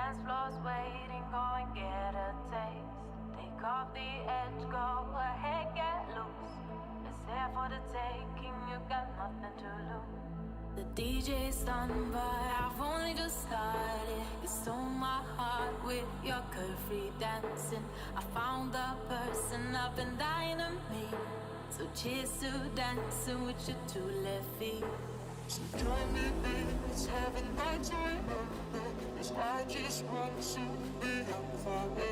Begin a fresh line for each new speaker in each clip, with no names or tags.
dance floor's waiting, go and get a taste. Take off the edge, go ahead, get loose. It's here for the taking, you got nothing to lose. The DJ's done, but I've only just started. You stole my heart with your curve-free dancing. I found the person I've been dying to meet. So cheers to dancing with your two left feet.
So join me, babe, let's have a night to remember. 'Cause I just want to be young forever.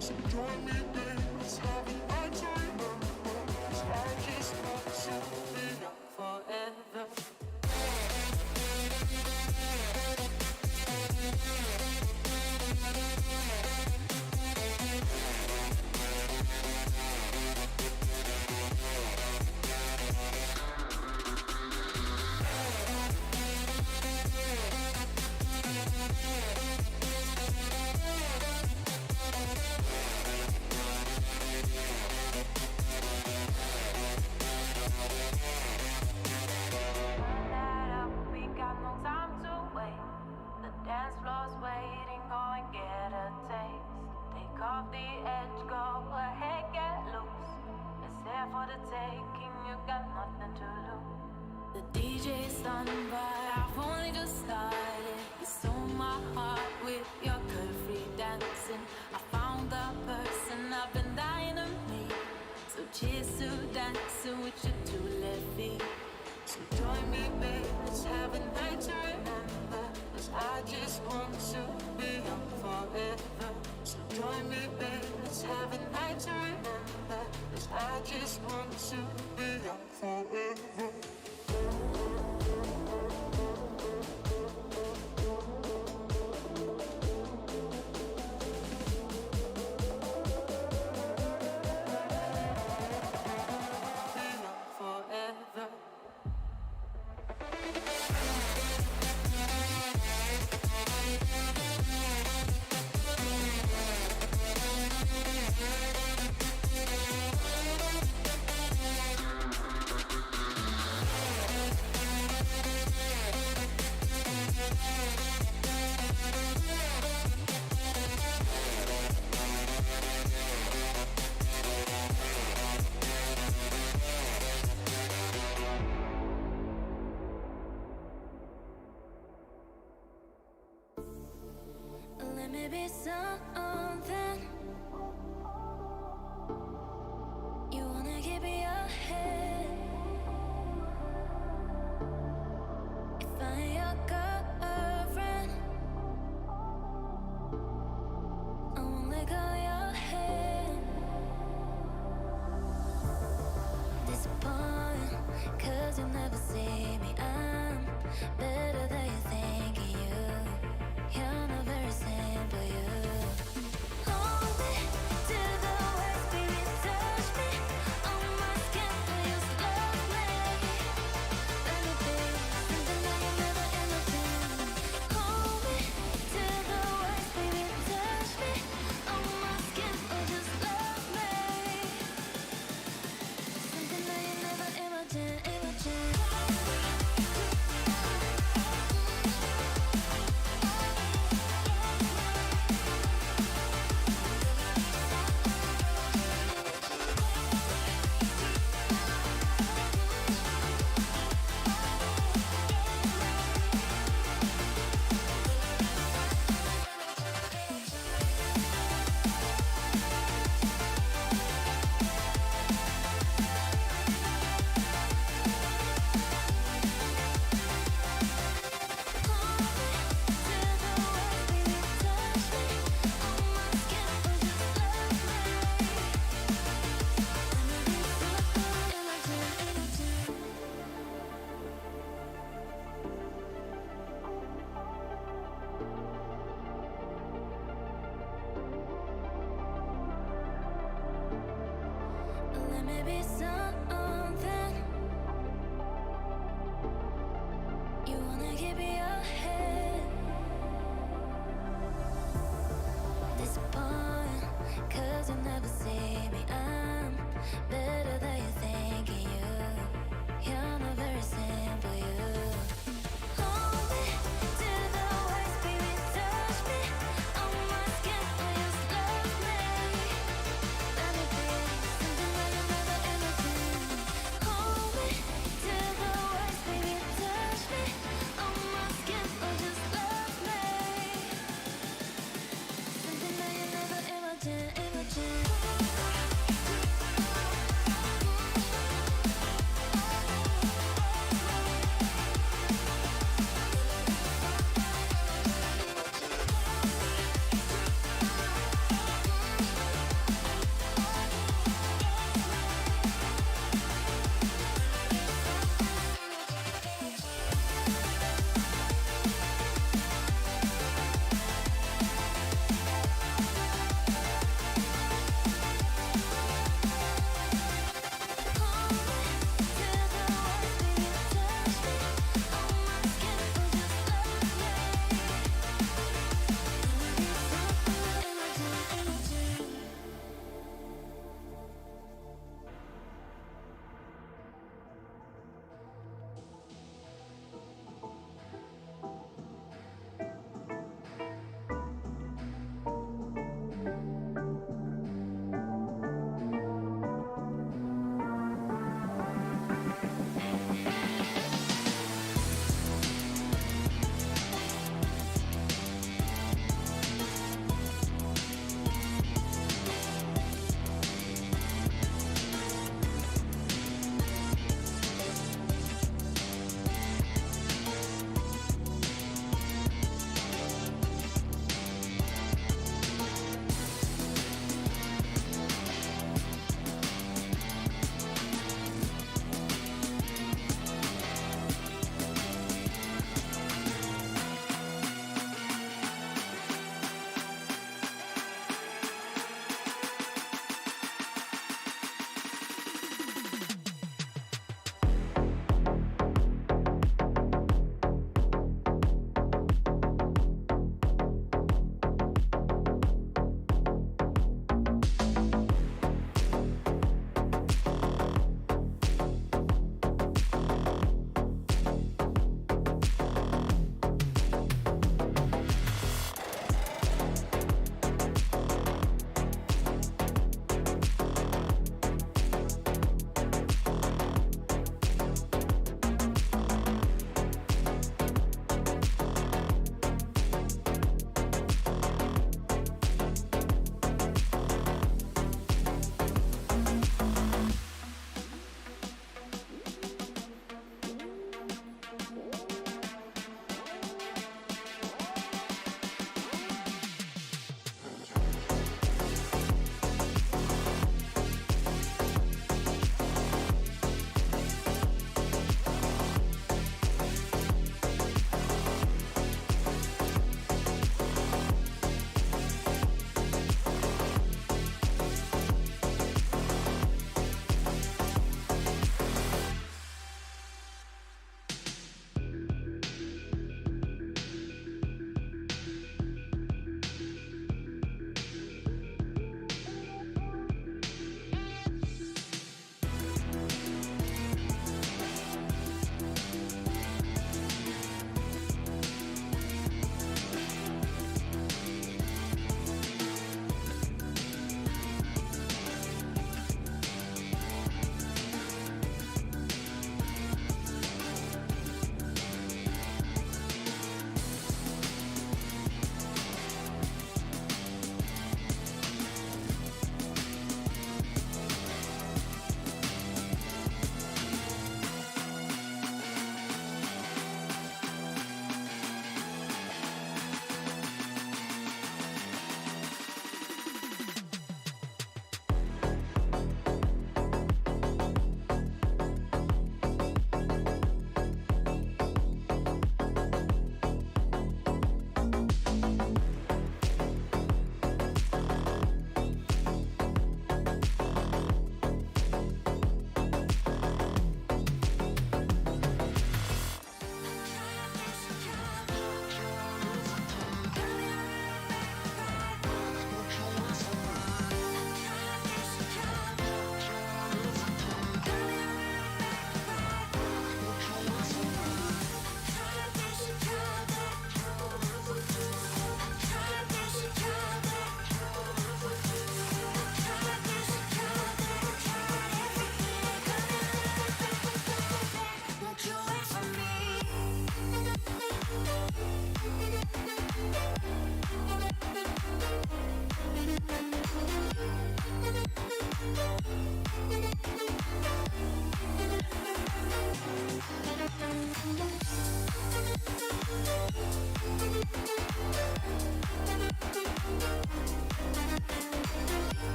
So join me, babe, let's have a night to remember. 'Cause I just want to be young forever.
Dance floor's waiting, go and get a taste. Take off the edge, go ahead, get loose. It's here for the taking, you got nothing to lose. The DJ's done, but I've only just started. You stole my heart with your curve-free dancing. I found the person I've been dying to meet. So cheers to dancing with your two left feet.
So join me, babe, let's have a night to remember. 'Cause I just want to be young forever. So join me, babe, let's have a night to remember. 'Cause I just want to be young forever.
Hold me to the waist, baby, touch me on my skin.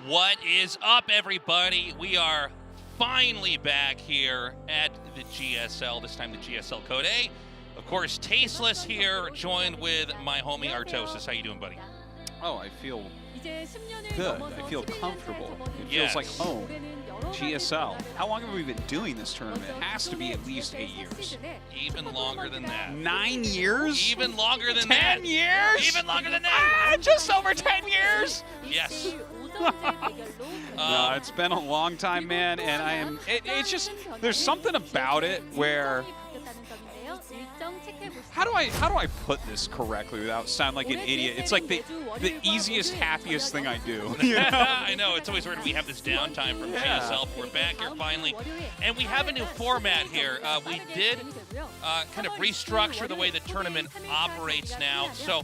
What is up, everybody? We are finally back here at the GSL, this time the GSL Code A. Of course, Tasteless here, joined with my homie Artosis. How you doing, buddy?
Oh, I feel good. I feel comfortable. It feels like home. GSL. How long have we been doing this tournament? It has to be at least 8 years.
Even longer than that.
9 years?
Even longer than
10
that.
10 years?
Even longer than that.
Just over 10 years?
Yes.
No, it's been a long time, man, and I am. It's just there's something about it where. How do I put this correctly without sounding like an idiot? It's like the easiest, happiest thing I do. You know?
I know, it's always weird we have this downtime from GSL. We're back here finally, and we have a new format here. We did kind of restructure the way the tournament operates now. So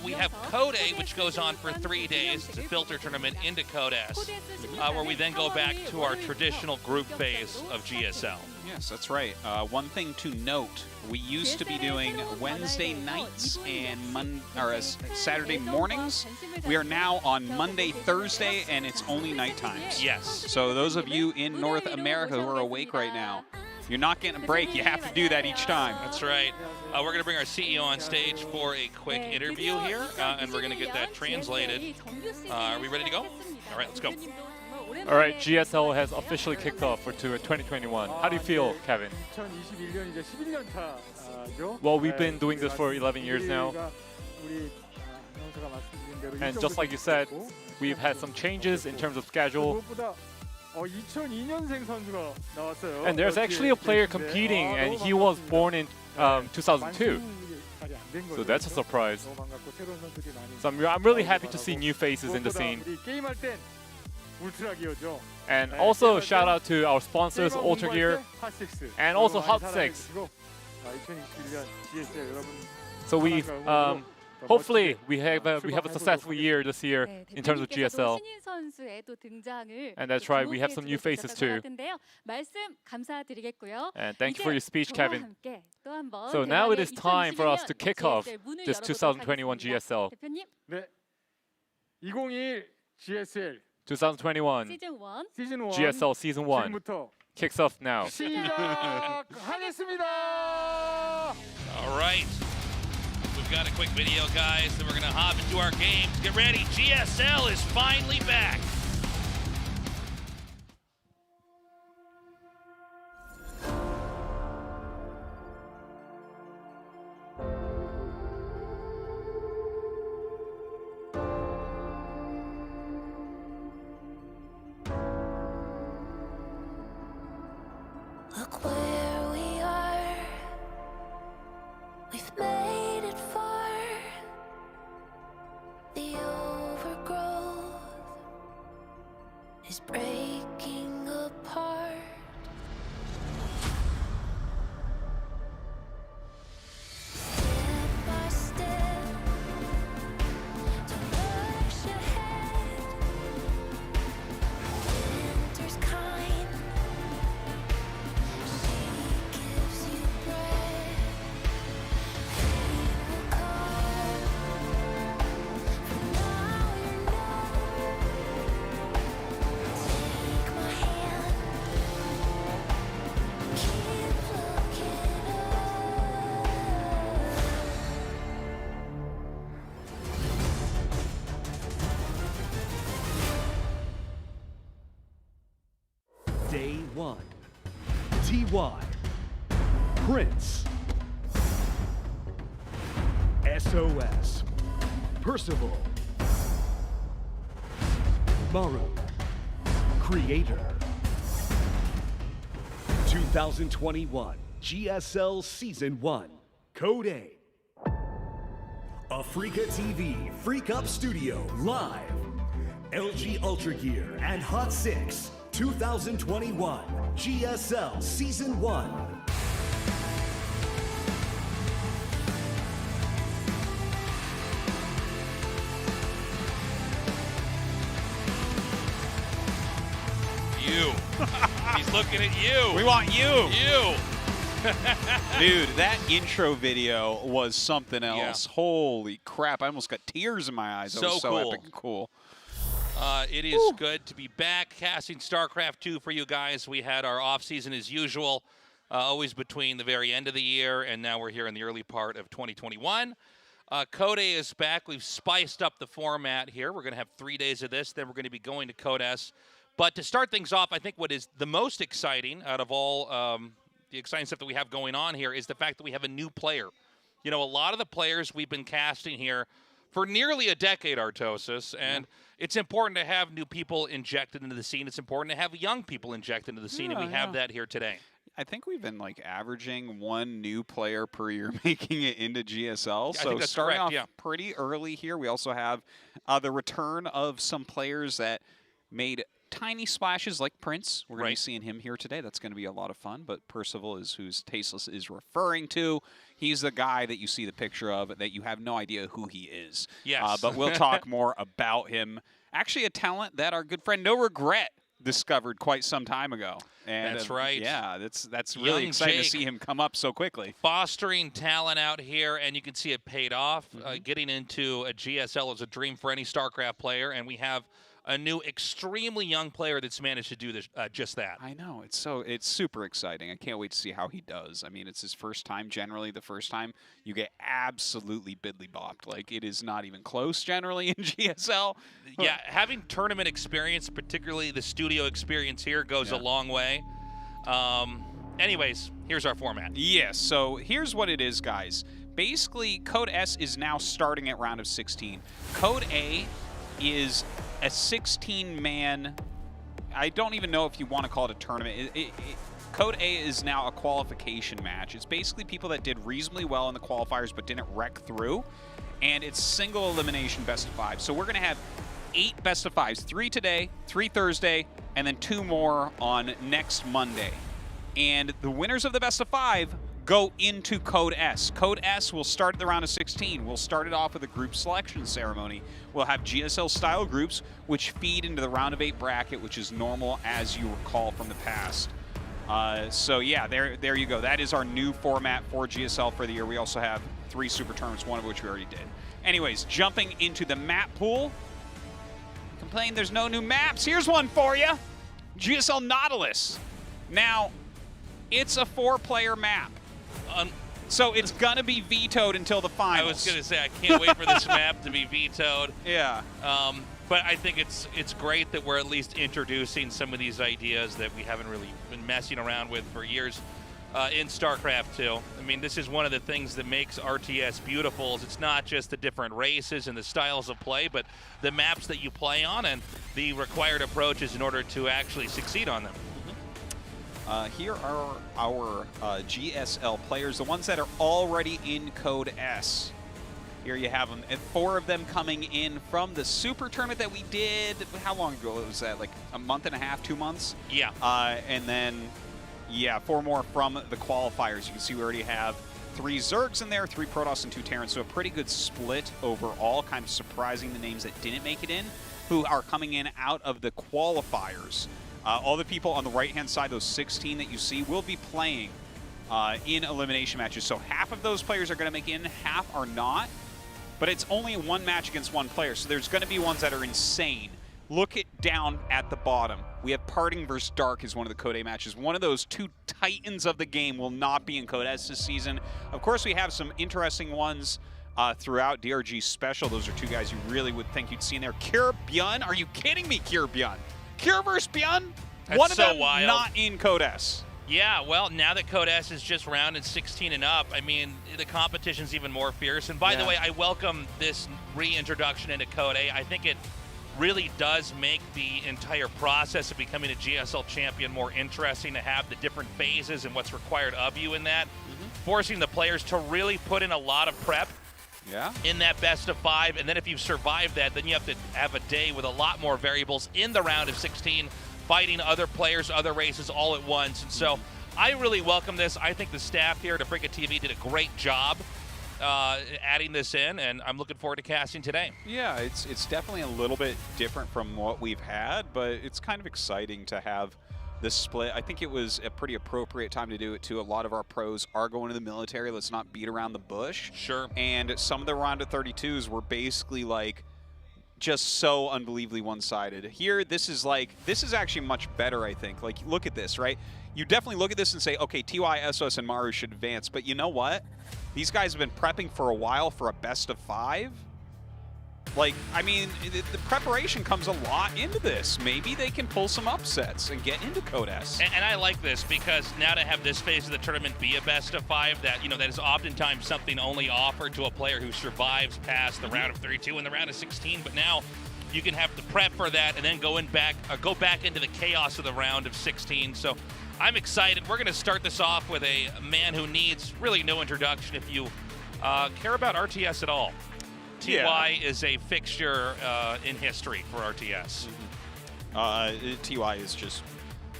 we have Code A, which goes on for 3 days. It's a filter tournament into Code S, where we then go back to our traditional group phase of GSL.
Yes, that's right. One thing to note, we used to be doing Wednesday nights and Saturday mornings. We are now on Monday, Thursday, and it's only night times.
Yes.
So those of you in North America who are awake right now, you're not getting a break. You have to do that each time.
That's right. We're going to bring our CEO on stage for a quick interview here, and we're going to get that translated. Are we ready to go? All right, let's go.
All right, GSL has officially kicked off for 2021. How do you feel, Kevin? Well, we've been doing this for 11 years now. And just like you said, we've had some changes in terms of schedule. And there's actually a player competing, and he was born in 2002. So that's a surprise. So I'm really happy to see new faces in the scene. And also shout out to our sponsors, Ultra Gear, and also Hot 6. So we hopefully we have a successful year this year in terms of GSL. And that's right, we have some new faces too. And thank you for your speech, Kevin. So now it is time for us to kick off this 2021 GSL. 2021 GSL Season 1 kicks off now.
All right. We've got a quick video, guys, then we're going to hop into our games. Get ready. GSL is finally back.
Look where we are. We've made it far. The overgrowth is breaking apart. Step by step, to rush ahead. Winter's kind.
Day1, T.Y, Prince, SOS, Percival, Maru, Creator. 2021 GSL Season 1, Code A. Africa TV Freak Up Studio Live. LG Ultra Gear and Hot 6. 2021 GSL Season 1.
You. He's looking at you.
We want you.
You.
Dude, that intro video was something else.
Yeah.
Holy crap, I almost got tears in my eyes. That was so
cool.
epic and cool.
It is good to be back casting StarCraft 2 for you guys. We had our off-season as usual, always between the very end of the year, and now we're here in the early part of 2021. Code A is back. We've spiced up the format here. We're going to have 3 days of this. Then we're going to be going to Code S. But to start things off, I think what is the most exciting out of all the exciting stuff that we have going on here is the fact that we have a new player. You know, a lot of the players we've been casting here for nearly a decade, Artosis, and it's important to have new people injected into the scene. It's important to have young people injected into the scene, and we have that here today.
I think we've been like averaging one new player per year making it into GSL.
I
So
think that's
starting
correct,
off pretty early here. We also have the return of some players that made tiny splashes like Prince. We're going to be seeing him here today. That's going to be a lot of fun. But Percival is who's Tasteless is referring to. He's the guy that you see the picture of that you have no idea who he is.
Yes.
But we'll talk more about him. Actually, a talent that our good friend No Regret discovered quite some time ago. And
that's right.
Yeah, that's really exciting to see him come up so quickly.
Fostering talent out here, and you can see it paid off. Getting into a GSL is a dream for any StarCraft player, and we have a new extremely young player that's managed to do this, just that.
I know. It's super exciting. I can't wait to see how he does. I mean, it's his first time, generally the first time. You get absolutely bidly-bopped. Like, it is not even close, generally, in GSL.
Yeah, having tournament experience, particularly the studio experience here, goes a long way. Anyways, here's our format.
Yes, so here's what it is, guys. Basically, Code S is now starting at round of 16. Code A is a 16-man, I don't even know if you want to call it a tournament. Code A is now a qualification match. It's basically people that did reasonably well in the qualifiers but didn't wreck through, and it's single elimination best of 5. So we're going to have 8 best of 5s, 3 today, 3 Thursday, and then 2 more on next Monday. And the winners of the best of 5 go into Code S. Code S will start at the round of 16. We'll start it off with a group selection ceremony. We'll have GSL-style groups, which feed into the round of 8 bracket, which is normal as you recall from the past. So yeah, there you go. That is our new format for GSL for the year. We also have 3 super tournaments, one of which we already did. Anyways, jumping into the map pool. Complain there's no new maps. Here's one for you. GSL Nautilus. Now, it's a 4-player map. So it's going to be vetoed until the finals.
I was going to say, I can't wait for this map to be vetoed.
Yeah.
But I think it's great that we're at least introducing some of these ideas that we haven't really been messing around with for years in StarCraft 2. I mean, this is one of the things that makes RTS beautiful. Is it's not just the different races and the styles of play, but the maps that you play on and the required approaches in order to actually succeed on them.
Here are our GSL players, the ones that are already in Code S. Here you have them, and 4 of them coming in from the Super Tournament that we did. How long ago was that? Like a month and a half, 2 months?
Yeah.
And then, yeah, 4 more from the qualifiers. You can see we already have 3 Zergs in there, 3 Protoss, and 2 Terrans. So a pretty good split overall. Kind of surprising the names that didn't make it in, who are coming in out of the qualifiers. All the people on the right-hand side, those 16 that you see, will be playing in elimination matches. So half of those players are going to make in, half are not. But it's only 1 match against 1 player, so there's going to be ones that are insane. Look down at the bottom. We have Parting versus Dark as one of the Code A matches. One of those 2 titans of the game will not be in Code S this season. Of course, we have some interesting ones throughout DRG Special. Those are 2 guys you really would think you'd see in there. Kure Byun? Are you kidding me, Kure Byun? Kure versus Byun? One of them
wild.
not in Code S.
Yeah, well, now that Code S is just rounded 16 and up, I mean, the competition's even more fierce. And by the way, I welcome this reintroduction into Code A. I think it really does make the entire process of becoming a GSL champion more interesting to have the different phases and what's required of you in that, forcing the players to really put in a lot of prep.
Yeah.
In that best of 5, and then if you've survived that, then you have to have a day with a lot more variables in the round of 16, fighting other players, other races all at once. And so I really welcome this. I think the staff here at Africa TV did a great job adding this in, and I'm looking forward to casting today.
Yeah, it's definitely a little bit different from what we've had, but it's kind of exciting to have this split. I think it was a pretty appropriate time to do it too. A lot of our pros are going to the military. Let's not beat around the bush.
Sure.
And some of the round of 32s were basically like just so unbelievably one-sided. Here, this is actually much better, I think. Like, look at this, right? You definitely look at this and say, okay, TY, SOS, and Maru should advance. But you know what? These guys have been prepping for a while for a best-of-5. Like, I mean, the preparation comes a lot into this. Maybe they can pull some upsets and get into Code S.
And I like this because now to have this phase of the tournament be a best-of-5, that that is oftentimes something only offered to a player who survives past the round of 32 and the round of 16. But now you can have the prep for that and then go back into the chaos of the round of 16. So I'm excited. We're going to start this off with a man who needs really no introduction if you care about RTS at all. TY is a fixture in history for RTS.
TY is just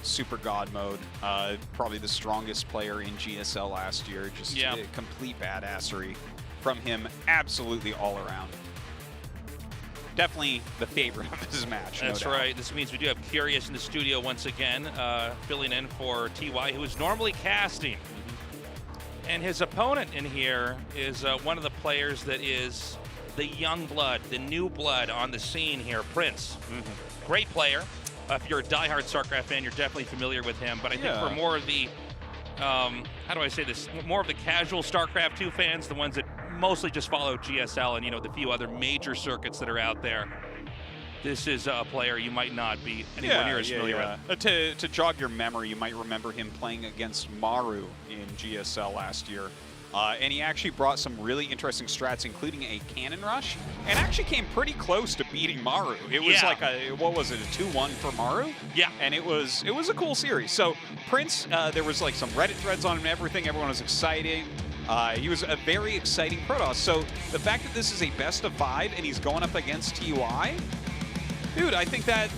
super god mode. Probably the strongest player in GSL last year. Just complete badassery from him, absolutely all around. Definitely the favorite of his match.
That's
no doubt.
right. This means we do have Curious in the studio once again, filling in for TY, who is normally casting. And his opponent in here is one of the players that is the young blood, the new blood on the scene here, Prince. Great player. If you're a diehard StarCraft fan, you're definitely familiar with him. But I think for more of the, how do I say this, more of the casual StarCraft 2 fans, the ones that mostly just follow GSL and, the few other major circuits that are out there, this is a player you might not be anywhere near as familiar with.
To jog your memory, you might remember him playing against Maru in GSL last year. And he actually brought some really interesting strats, including a cannon rush, and actually came pretty close to beating Maru. It was like a 2-1 for Maru?
Yeah.
And it was a cool series. So Prince, there was like some Reddit threads on him and everything. Everyone was excited. He was a very exciting Protoss. So the fact that this is a best-of-5 and he's going up against TY, dude, I think that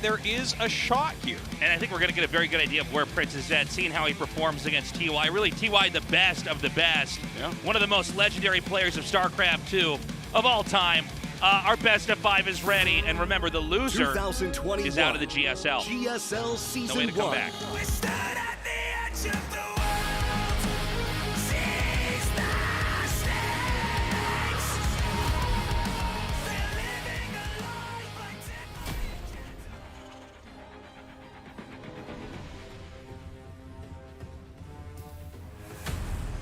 there is a shot here.
And I think we're going to get a very good idea of where Prince is at, seeing how he performs against TY. Really, TY, the best of the best.
Yeah.
One of the most legendary players of StarCraft 2 of all time. Our best-of-5 is ready. And remember, the loser is out of the GSL.
GSL Season 1.
No way to come back.
We stood at the edge of the world. Seize the stakes. They're living a life like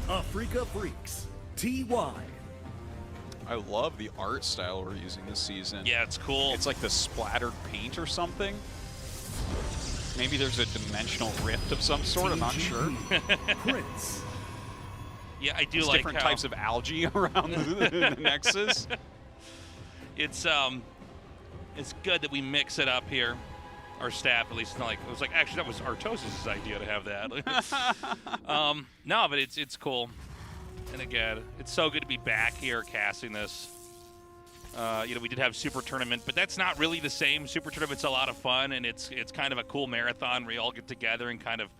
Africa Freaks, TY.
I love the art style we're using this season.
Yeah, it's cool.
It's like the splattered paint or something. Maybe there's a dimensional rift of some sort, I'm not sure.
Prince.
Yeah, I do
There's
like
different
how
types of algae around the Nexus.
it's good that we mix it up here. Our staff, at least, it's not like it was like actually that was Artosis' idea to have that. No, but it's cool. And again, it's so good to be back here casting this. We did have Super Tournament, but that's not really the same. Super Tournament's a lot of fun, and it's kind of a cool marathon where you all get together and kind of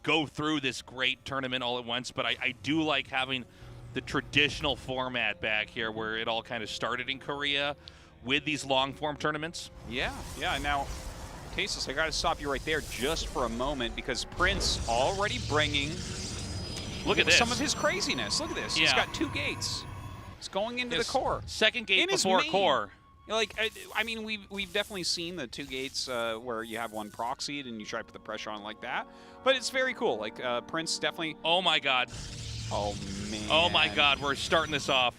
go through this great tournament all at once. But I do like having the traditional format back here where it all kind of started in Korea with these long-form tournaments.
Yeah. Now, Tasteless, I got to stop you right there just for a moment because Prince already bringing
Look at this.
Some of his craziness. Look at this. He's got 2 gates. He's going into the core.
Second gate
in
before core.
Like, I mean, we've definitely seen the 2 gates where you have one proxied and you try to put the pressure on like that. But it's very cool. Like, Prince definitely...
Oh, my God.
Oh, man.
Oh, my God. We're starting this off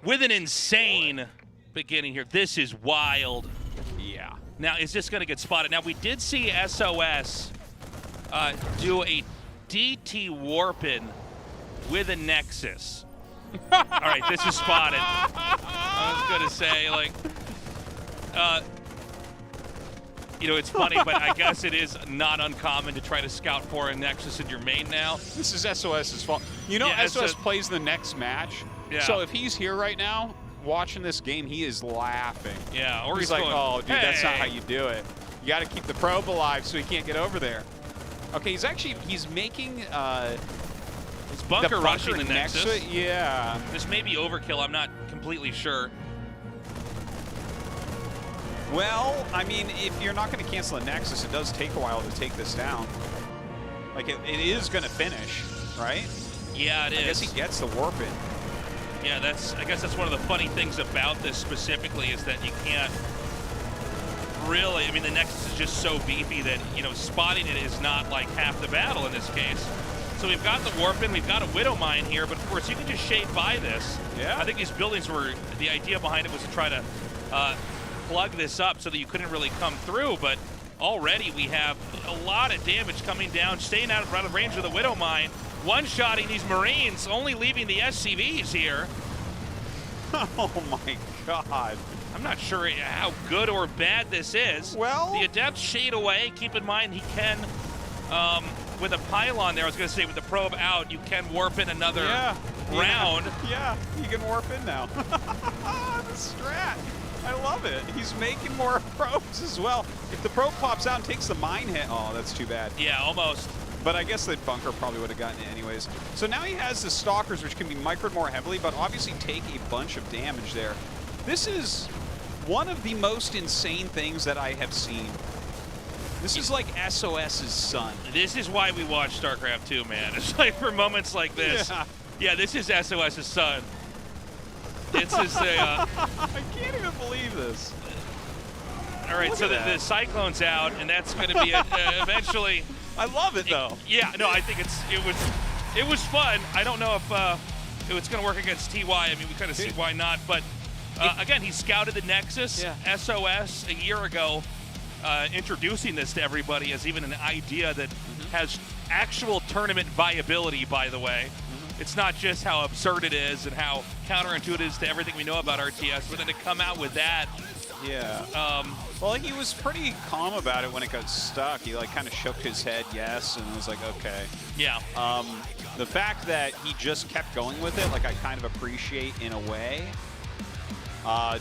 with an insane beginning here. This is wild.
Yeah.
Now, is this going to get spotted? Now, we did see SOS do a DT warping with a Nexus. All right, this is spotted. I was going to say, like, it's funny, but I guess it is not uncommon to try to scout for a Nexus in your main now.
This is SOS's fault. SOS plays the next match.
Yeah.
So if he's here right now, watching this game, he is laughing.
Yeah, or
he's
he's
like,
going,
oh, dude, that's not
"Hey."
how you do it. You got to keep the probe alive so he can't get over there. Okay, he's making
It's bunker rushing the Nexus.
Yeah.
This may be overkill. I'm not completely sure.
Well, I mean, if you're not going to cancel a Nexus, it does take a while to take this down. Like, it is going to finish, right?
Yeah, it is.
I guess he gets the warp in.
Yeah, I guess that's one of the funny things about this specifically is that you can't really, I mean, the Nexus is just so beefy that, you know, spotting it is not like half the battle in this case. So we've got the Warp in, we've got a Widow Mine here, but of course you can just shade by this.
Yeah.
I think these buildings were, the idea behind it was to try to plug this up so that you couldn't really come through, but already we have a lot of damage coming down, staying out of range of the Widow Mine, one-shotting these Marines, only leaving the SCVs here.
Oh my God.
I'm not sure how good or bad this is.
Well,
the Adepts shade away. Keep in mind he can, with a pylon there, I was going to say with the probe out, you can warp in another round.
Yeah, he can warp in now. The strat. I love it. He's making more probes as well. If the probe pops out and takes the mine hit, oh, that's too bad.
Yeah, almost.
But I guess the bunker probably would have gotten it anyways. So now he has the Stalkers, which can be microed more heavily, but obviously take a bunch of damage there. This is one of the most insane things that I have seen. This is like SOS's son.
This is why we watch StarCraft 2, man. It's like for moments like this. Yeah, this is SOS's son. It's just a...
I can't even believe this.
All right, so the Cyclone's out, and that's going to be eventually...
I love it, though.
Yeah, no, I think it was fun. I don't know if it's going to work against TY. I mean, we kind of see why not. But again, he scouted the Nexus, SOS, a year ago, introducing this to everybody as even an idea that has actual tournament viability, by the way. It's not just how absurd it is and how counterintuitive it is to everything we know about RTS, but then to come out with that.
Yeah. Well, he was pretty calm about it when it got stuck. He like kind of shook his head, yes, and was like, okay.
Yeah.
The fact that he just kept going with it, like I kind of appreciate in a way.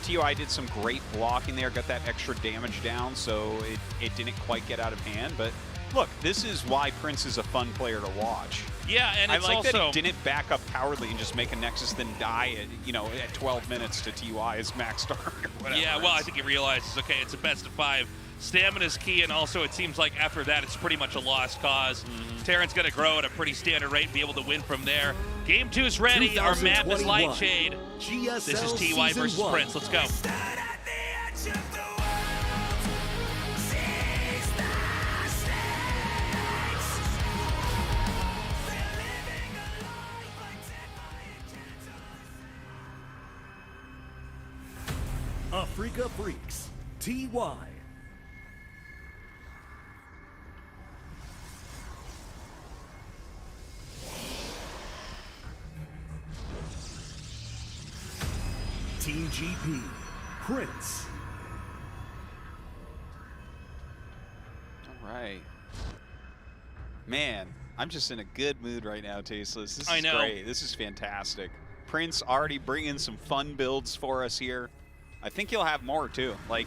TUI did some great blocking there, got that extra damage down, so it didn't quite get out of hand. But look, this is why Prince is a fun player to watch.
Yeah, and it's
I like
also
that he didn't back up cowardly and just make a Nexus, then die at, at 12 minutes to TUI's max start or whatever.
Yeah, well, I think he realizes, okay, it's a best of 5. Stamina's key, and also it seems like after that it's pretty much a lost cause. Terran's going to grow at a pretty standard rate and be able to win from there. Game 2's ready. Our map is Lightshade.
GSL
This is TY versus
Season 1.
Prince. Let's go.
Africa Freaks, TY. Team GP, Prince.
All right. Man, I'm just in a good mood right now, Tasteless. This is great. This is fantastic. Prince already bringing some fun builds for us here. I think he'll have more, too. Like,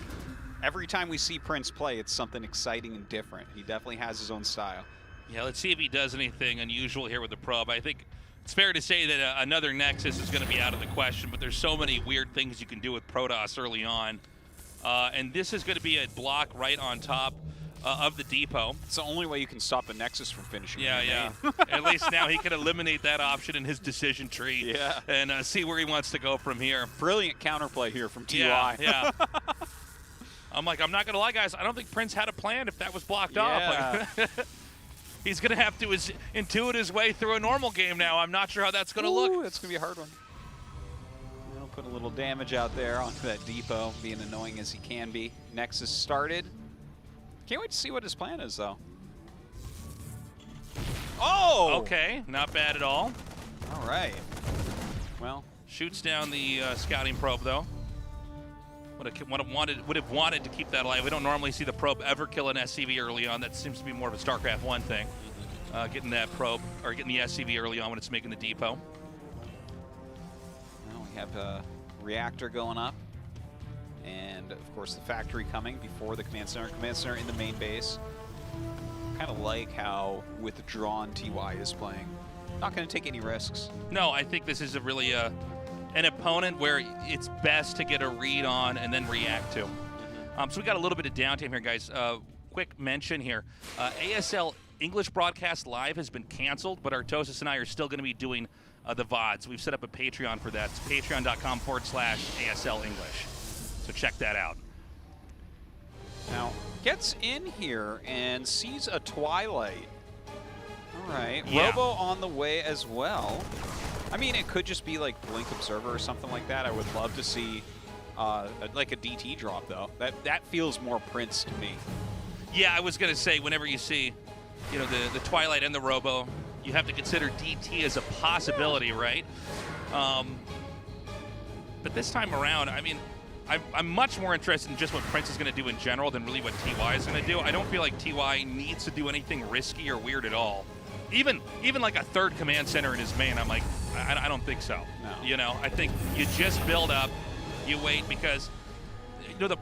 every time we see Prince play, it's something exciting and different. He definitely has his own style.
Yeah, let's see if he does anything unusual here with the probe. I think it's fair to say that another Nexus is going to be out of the question, but there's so many weird things you can do with Protoss early on. And this is going to be a block right on top of the depot.
It's the only way you can stop a Nexus from finishing.
Yeah. At least now he can eliminate that option in his decision tree and see where he wants to go from here.
Brilliant counterplay here from TUI.
Yeah. I'm not going to lie, guys. I don't think Prince had a plan if that was blocked off. Like, he's going to have to intuit his way through a normal game now. I'm not sure how that's going to look.
That's going to be a hard one. We'll put a little damage out there onto that depot, being annoying as he can be. Nexus started. Can't wait to see what his plan is, though. Oh!
Okay, not bad at all.
All right. Well,
shoots down the scouting probe, though. Would have wanted to keep that alive. We don't normally see the probe ever kill an SCV early on. That seems to be more of a StarCraft 1 thing. Getting that probe, or getting the SCV early on when it's making the depot.
Well, we have a reactor going up. And, of course, the factory coming before the command center. Command center in the main base. Kind of like how withdrawn TY is playing. Not going to take any risks.
No, I think this is a really an opponent where it's best to get a read on and then react to. So we got a little bit of downtime here, guys. Quick mention here. ASL English broadcast live has been canceled, but Artosis and I are still going to be doing the VODs. We've set up a Patreon for that. It's patreon.com/ASL English. So check that out.
Now, gets in here and sees a Twilight. All right.
Yeah.
Robo on the way as well. I mean, it could just be like Blink Observer or something like that. I would love to see like a DT drop, though. That feels more Prince to me.
Yeah, I was going to say, whenever you see, you know, the Twilight and the Robo, you have to consider DT as a possibility, right? But this time around, I mean, I'm much more interested in just what Prince is going to do in general than really what TY is going to do. I don't feel like TY needs to do anything risky or weird at all. Even like a third command center in his main, I'm like, I don't think so.
No.
You know, I think you just build up, you wait, because you know the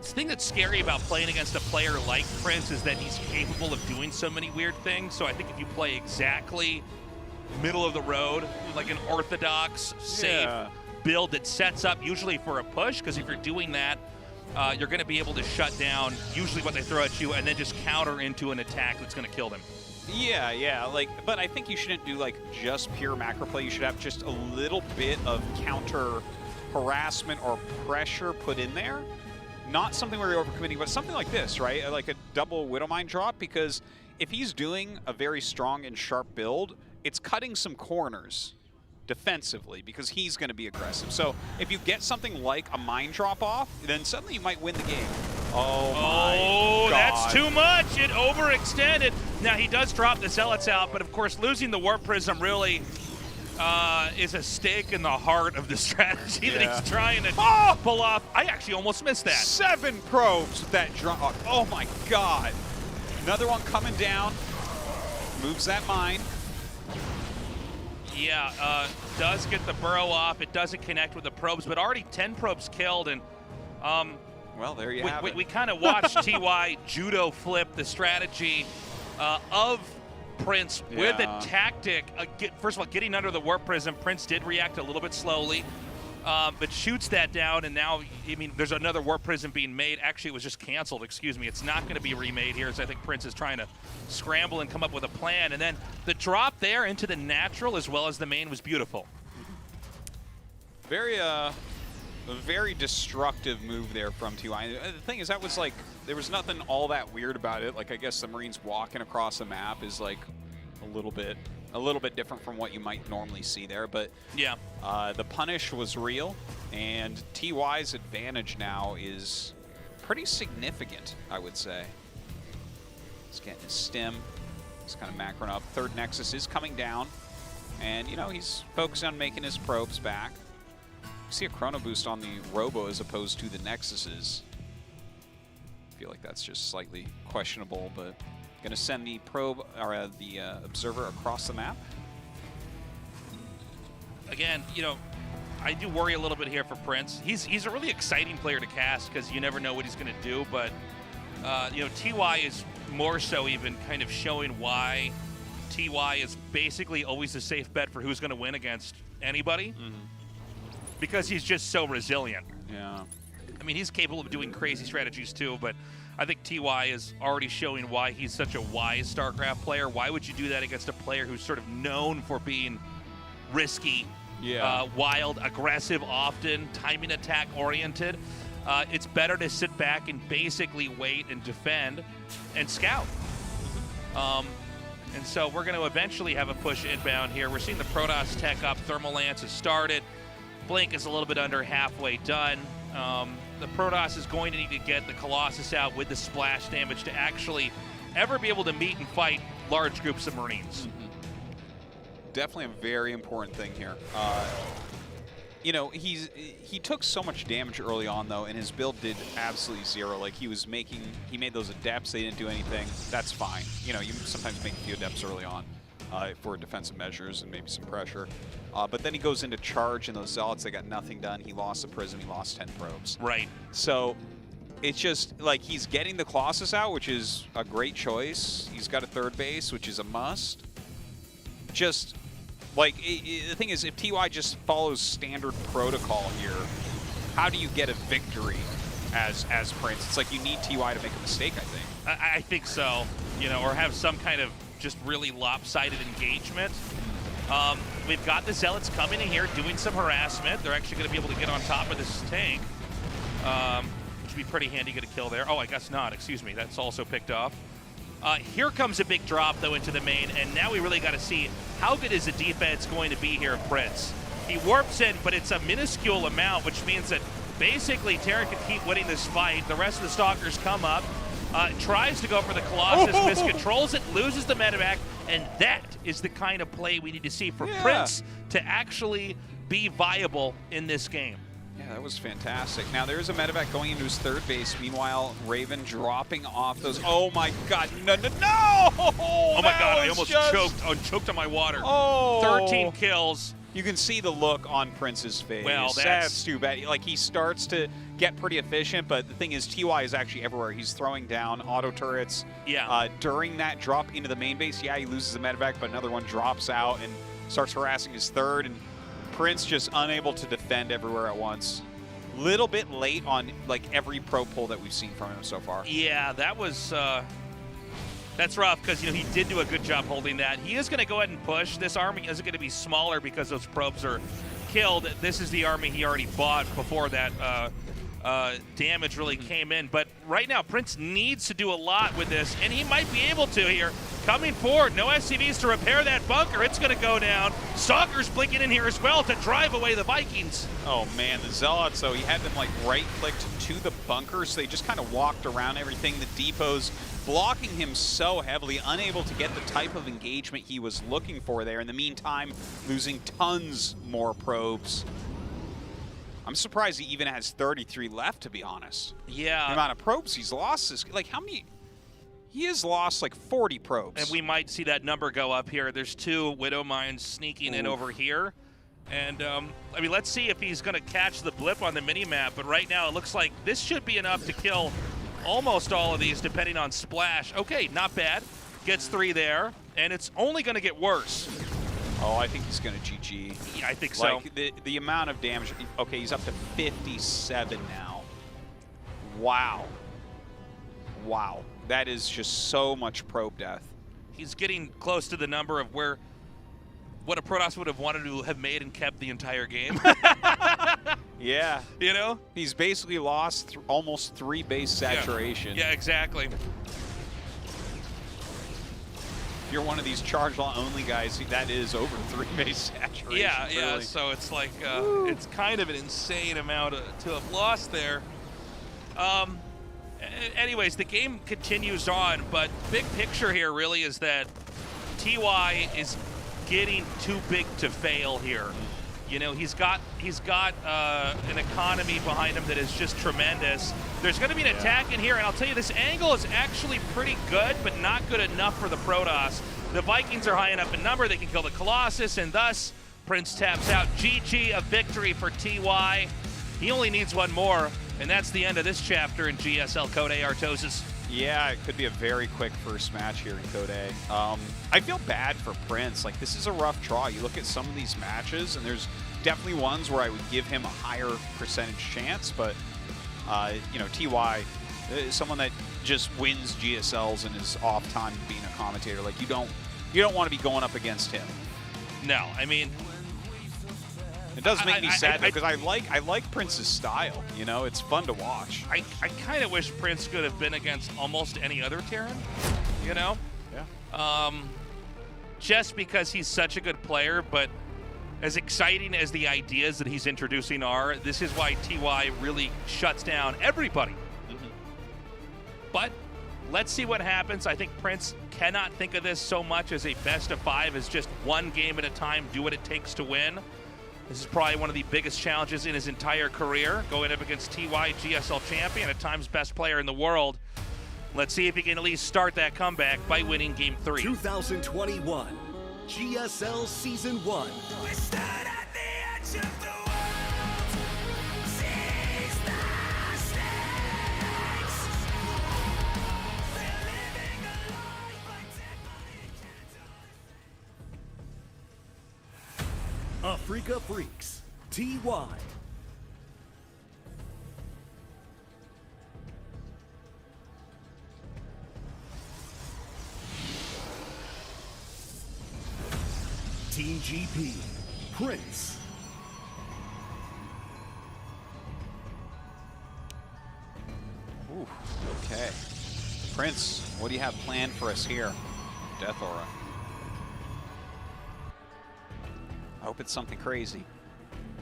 thing that's scary about playing against a player like Prince is that he's capable of doing so many weird things. So I think if you play exactly middle of the road, like an orthodox, safe build that sets up usually for a push, because if you're doing that, you're going to be able to shut down usually what they throw at you and then just counter into an attack that's going to kill them.
Yeah, like, but I think you shouldn't do like just pure macro play. You should have just a little bit of counter harassment or pressure put in there. Not something where you're overcommitting, but something like this, right? Like a double Widowmine drop, because if he's doing a very strong and sharp build, it's cutting some corners defensively because he's going to be aggressive. So if you get something like a mine drop off, then suddenly you might win the game. Oh my God.
That's too much. It overextended. Now he does drop the Zealots out, but of course losing the Warp Prism really is a stake in the heart of the strategy that he's trying to pull off. I actually almost missed that.
7 probes with that drop. Oh my God. Another one coming down. Moves that mine.
Yeah, does get the burrow off. It doesn't connect with the probes, but already 10 probes killed. And
well, there you have it.
We kind of watched TY judo flip the strategy of Prince with a tactic. First of all, getting under the Warp Prism, Prince did react a little bit slowly, but shoots that down, and now, I mean, there's another Warp Prism being made. Actually, it was just canceled, excuse me. It's not going to be remade here, so I think Prince is trying to scramble and come up with a plan. And then the drop there into the natural as well as the main was beautiful.
Very destructive move there from TY. The thing is, that was like, there was nothing all that weird about it. Like, I guess the Marines walking across the map is like a little bit different from what you might normally see there. But
yeah,
the punish was real, and TY's advantage now is pretty significant, I would say. He's getting his stim. He's kind of macroing up. Third Nexus is coming down, and you know, he's focused on making his probes back. You see a chrono boost on the Robo as opposed to the Nexuses. I feel like that's just slightly questionable, but going to send the probe or the observer across the map.
Again, you know, I do worry a little bit here for Prince. He's a really exciting player to cast because you never know what he's going to do, but you know, TY is more so even kind of showing why TY is basically always a safe bet for who's going to win against anybody. Because he's just so resilient.
Yeah.
I mean, he's capable of doing crazy strategies too, but I think TY is already showing why he's such a wise StarCraft player. Why would you do that against a player who's sort of known for being risky, wild, aggressive often, timing attack oriented? It's better to sit back and basically wait and defend and scout. And so we're going to eventually have a push inbound here. We're seeing the Protoss tech up. Thermal Lance has started. Blink is a little bit under halfway done. The Protoss is going to need to get the Colossus out with the splash damage to actually ever be able to meet and fight large groups of Marines.
Definitely a very important thing here. You know, he took so much damage early on though, and his build did absolutely zero. Like he made those adepts, they didn't do anything. That's fine. You know, you sometimes make a few adepts early on for defensive measures and maybe some pressure. But then he goes into charge, and those Zealots, they got nothing done. He lost the Prism, he lost 10 probes.
Right.
So it's just like he's getting the Colossus out, which is a great choice. He's got a third base, which is a must. Just like the thing is, if TY just follows standard protocol here, how do you get a victory as Prince? It's like you need TY to make a mistake, I think.
I think so, you know, or have some kind of just really lopsided engagement. We've got the Zealots coming in here doing some harassment. They're actually going to be able to get on top of this tank. Which would be pretty handy, get a kill there. Oh, I guess not. Excuse me. That's also picked off. Here comes a big drop, though, into the main, and now we really got to see how good is the defense going to be here of Prince. He warps in, but it's a minuscule amount, which means that basically Terran can keep winning this fight. The rest of the Stalkers come up, tries to go for the Colossus, miscontrols it, loses the medevac, and that is the kind of play we need to see for Prince to actually be viable in this game.
Yeah, that was fantastic. Now there's a medevac going into his third base. Meanwhile, Raven dropping off those. Oh my God! No!
Oh my God! I almost choked on my water. 13 kills.
You can see the look on Prince's face.
Well,
that's too bad. Like, he starts to get pretty efficient, but the thing is, TY is actually everywhere. He's throwing down auto turrets.
Yeah.
During that drop into the main base, he loses the medevac, but another one drops out and starts harassing his third, and Prince just unable to defend everywhere at once. Little bit late on like every pro pull that we've seen from him so far.
Yeah, that was that's rough because he did do a good job holding that. He is going to go ahead and push. This army isn't going to be smaller because those probes are killed. This is the army he already bought before that damage really came in. But right now, Prince needs to do a lot with this, and he might be able to here. Coming forward, no SCVs to repair that bunker. It's going to go down. Stalkers blinking in here as well to drive away the Vikings.
Oh man, the Zealots, so he had them like right-clicked to the bunker, so they just kind of walked around everything. The depots blocking him so heavily, unable to get the type of engagement he was looking for there. In the meantime, losing tons more probes. I'm surprised he even has 33 left, to be honest.
Yeah.
The amount of probes he's lost is, like, how many? He has lost like 40 probes.
And we might see that number go up here. There's 2 Widow Mines sneaking in over here. And, I mean, let's see if he's going to catch the blip on the mini-map. But right now, it looks like this should be enough to kill almost all of these, depending on splash. Okay, not bad. Gets 3 there. And it's only going to get worse.
Oh, I think he's going to GG.
Yeah, I think so.
Like, the amount of damage. Okay, he's up to 57 now. Wow. Wow. That is just so much probe death.
He's getting close to the number of what a Protoss would have wanted to have made and kept the entire game.
Yeah.
You know?
He's basically lost almost 3 base saturation.
Yeah, exactly.
If you're one of these charge law only guys, that is over 3 base saturation.
Yeah,
really.
so it's like, it's kind of an insane amount to have lost there. Anyways, the game continues on, but big picture here really is that TY is getting too big to fail here. You know, he's got an economy behind him that is just tremendous. There's going to be an attack in here, and I'll tell you, this angle is actually pretty good, but not good enough for the Protoss. The Vikings are high enough in number, they can kill the Colossus, and thus Prince taps out. GG, a victory for TY. He only needs one more, and that's the end of this chapter in GSL Code A Artosis.
Yeah, it could be a very quick first match here in Code A. I feel bad for Prince. Like, this is a rough draw. You look at some of these matches, and there's definitely ones where I would give him a higher percentage chance, but, you know, TY is someone that just wins GSLs in his off time being a commentator. Like, you don't want to be going up against him.
No, I mean,
it does make me sad because I like Prince's style. You know, it's fun to watch.
I kind of wish Prince could have been against almost any other Terran. You know?
Yeah.
Just because he's such a good player, but as exciting as the ideas that he's introducing are, this is why TY really shuts down everybody. But let's see what happens. I think Prince cannot think of this so much as a best of 5, as just one game at a time, do what it takes to win. This is probably one of the biggest challenges in his entire career, going up against TY, GSL champion, at times best player in the world. Let's see if he can at least start that comeback by winning Game 3.
2021 GSL Season 1.
We stood at the edge of the world, seized the stakes. We're living a life like dead body candles.
Africa Freaks, TY. Team GP, Prince.
Ooh, okay. Prince, what do you have planned for us here? Death Aura. I hope it's something crazy.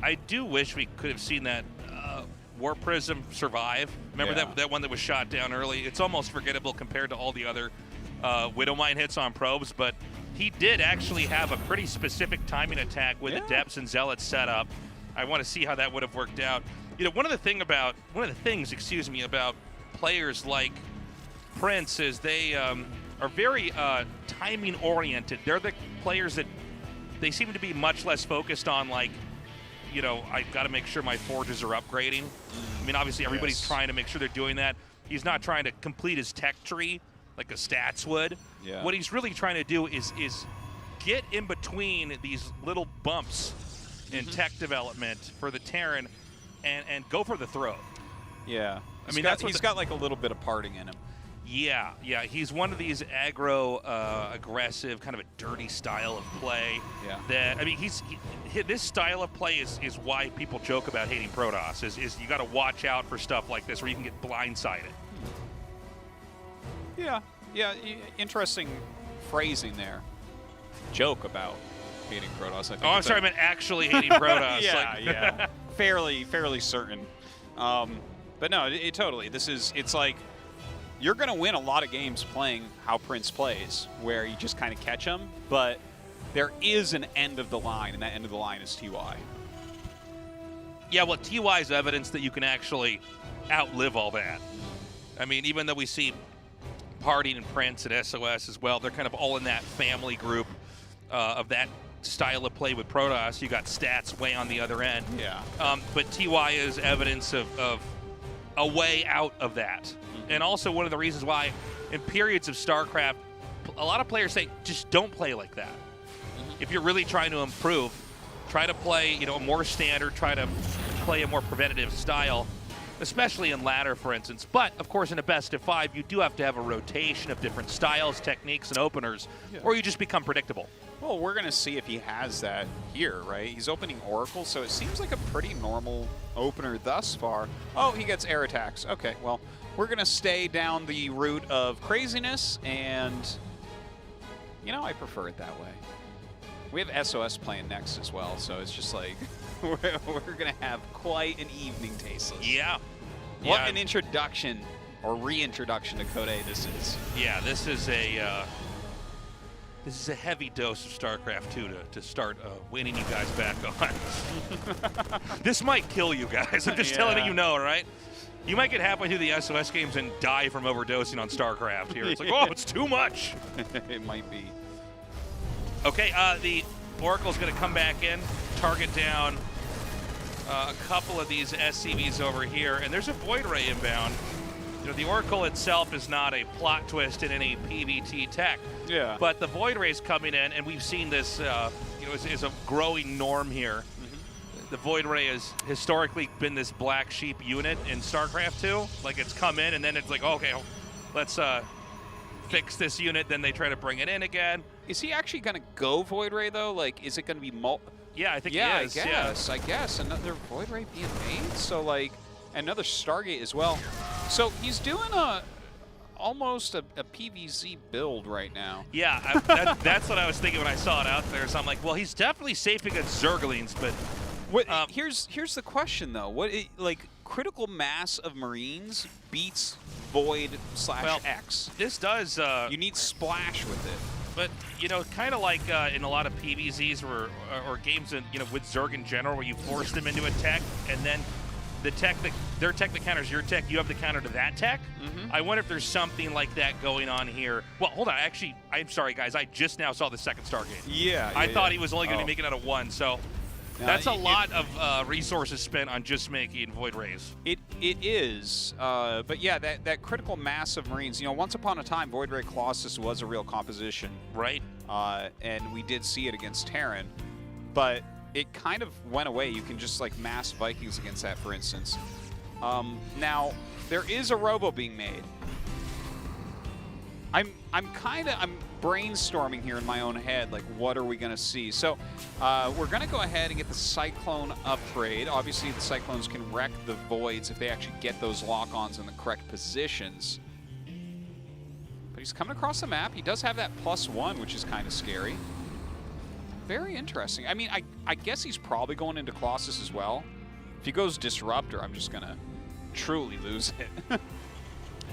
I do wish we could have seen that War Prism survive. Remember that one that was shot down early? It's almost forgettable compared to all the other Widowmine hits on probes, but he did actually have a pretty specific timing attack with Adepts and Zealots set up. I want to see how that would have worked out. You know, one of the things about players like Prince is they are very timing oriented. They're the players that they seem to be much less focused on, like, you know, I've got to make sure my forges are upgrading. I mean, obviously everybody's trying to make sure they're doing that. He's not trying to complete his tech tree like a stats would.
Yeah.
What he's really trying to do is get in between these little bumps in tech development for the Terran and go for the throw.
Yeah.
I mean,
he's got like a little bit of parting in him.
Yeah, he's one of these aggro, aggressive, kind of a dirty style of play.
Yeah.
That, I mean, this style of play is why people joke about hating Protoss. Is you got to watch out for stuff like this where you can get blindsided.
Yeah, interesting phrasing there. Joke about hating Protoss. I think
I'm sorry, I meant actually hating Protoss.
yeah. fairly certain. But no, it totally. It's like, you're going to win a lot of games playing how Prince plays, where you just kind of catch him, but there is an end of the line, and that end of the line is TY.
Yeah, well, TY is evidence that you can actually outlive all that. I mean, even though we see Party and Prince and SOS as well, they're kind of all in that family group of that style of play with Protoss. You got stats way on the other end.
Yeah.
But TY is evidence of a way out of that. And also one of the reasons why in periods of StarCraft, a lot of players say, just don't play like that. If you're really trying to improve, try to play, you know, a more standard, try to play a more preventative style, especially in ladder, for instance. But, of course, in a best of 5, you do have to have a rotation of different styles, techniques, and openers, or you just become predictable.
Well, we're going to see if he has that here, right? He's opening Oracle, so it seems like a pretty normal opener thus far. Oh, he gets air attacks. Okay, well, we're going to stay down the route of craziness, and, you know, I prefer it that way. We have SOS playing next as well, so it's just like, we're going to have quite an evening tasteless.
Yeah.
What an introduction or reintroduction to Code A this is.
Yeah, this is a heavy dose of StarCraft 2 to start winning you guys back on. This might kill you guys. I'm just telling you know, right? You might get halfway through the SOS games and die from overdosing on StarCraft here. It's like, oh, it's too much.
It might be.
Okay, the Oracle's going to come back in, target down a couple of these SCVs over here, and there's a Void Ray inbound. You know, the Oracle itself is not a plot twist in any PvT tech.
Yeah.
But the Void Ray's coming in, and we've seen this, is a growing norm here. The Void Ray has historically been this black sheep unit in StarCraft 2. Like, it's come in, and then it's like, okay, let's fix this unit. Then they try to bring it in again.
Is he actually going to go Void Ray, though? Like, is it going to be
Yeah, I think he is.
I guess. Another Void Ray being made? So, like, another Stargate as well. So, he's doing almost a PVZ build right now.
Yeah, that's what I was thinking when I saw it out there. So I'm like, well, he's definitely safe against Zerglings, but...
Here's the question, though. Like, critical mass of Marines beats Void/X.
This does...
you need splash with it.
But, you know, kind of like in a lot of PVZs or games, with Zerg in general, where you force them into a tech, and then their tech that counters your tech, you have the counter to that tech. I wonder if there's something like that going on here. Well, hold on. Actually, I'm sorry, guys. I just now saw the second Stargate.
Yeah.
I thought he was only going to make it out of one, so... That's a lot of resources spent on just making Void Rays.
It is, but yeah, that critical mass of Marines. You know, once upon a time, Void Ray Colossus was a real composition,
right?
And we did see it against Terran, but it kind of went away. You can just like mass Vikings against that, for instance. Now there is a Robo being made. I'm brainstorming here in my own head, like what are we gonna see? So we're gonna go ahead and get the Cyclone upgrade. Obviously the Cyclones can wreck the Voids if they actually get those lock-ons in the correct positions. But he's coming across the map. He does have that +1, which is kind of scary. Very interesting. I mean, I guess he's probably going into Colossus as well. If he goes Disruptor, I'm just gonna truly lose it.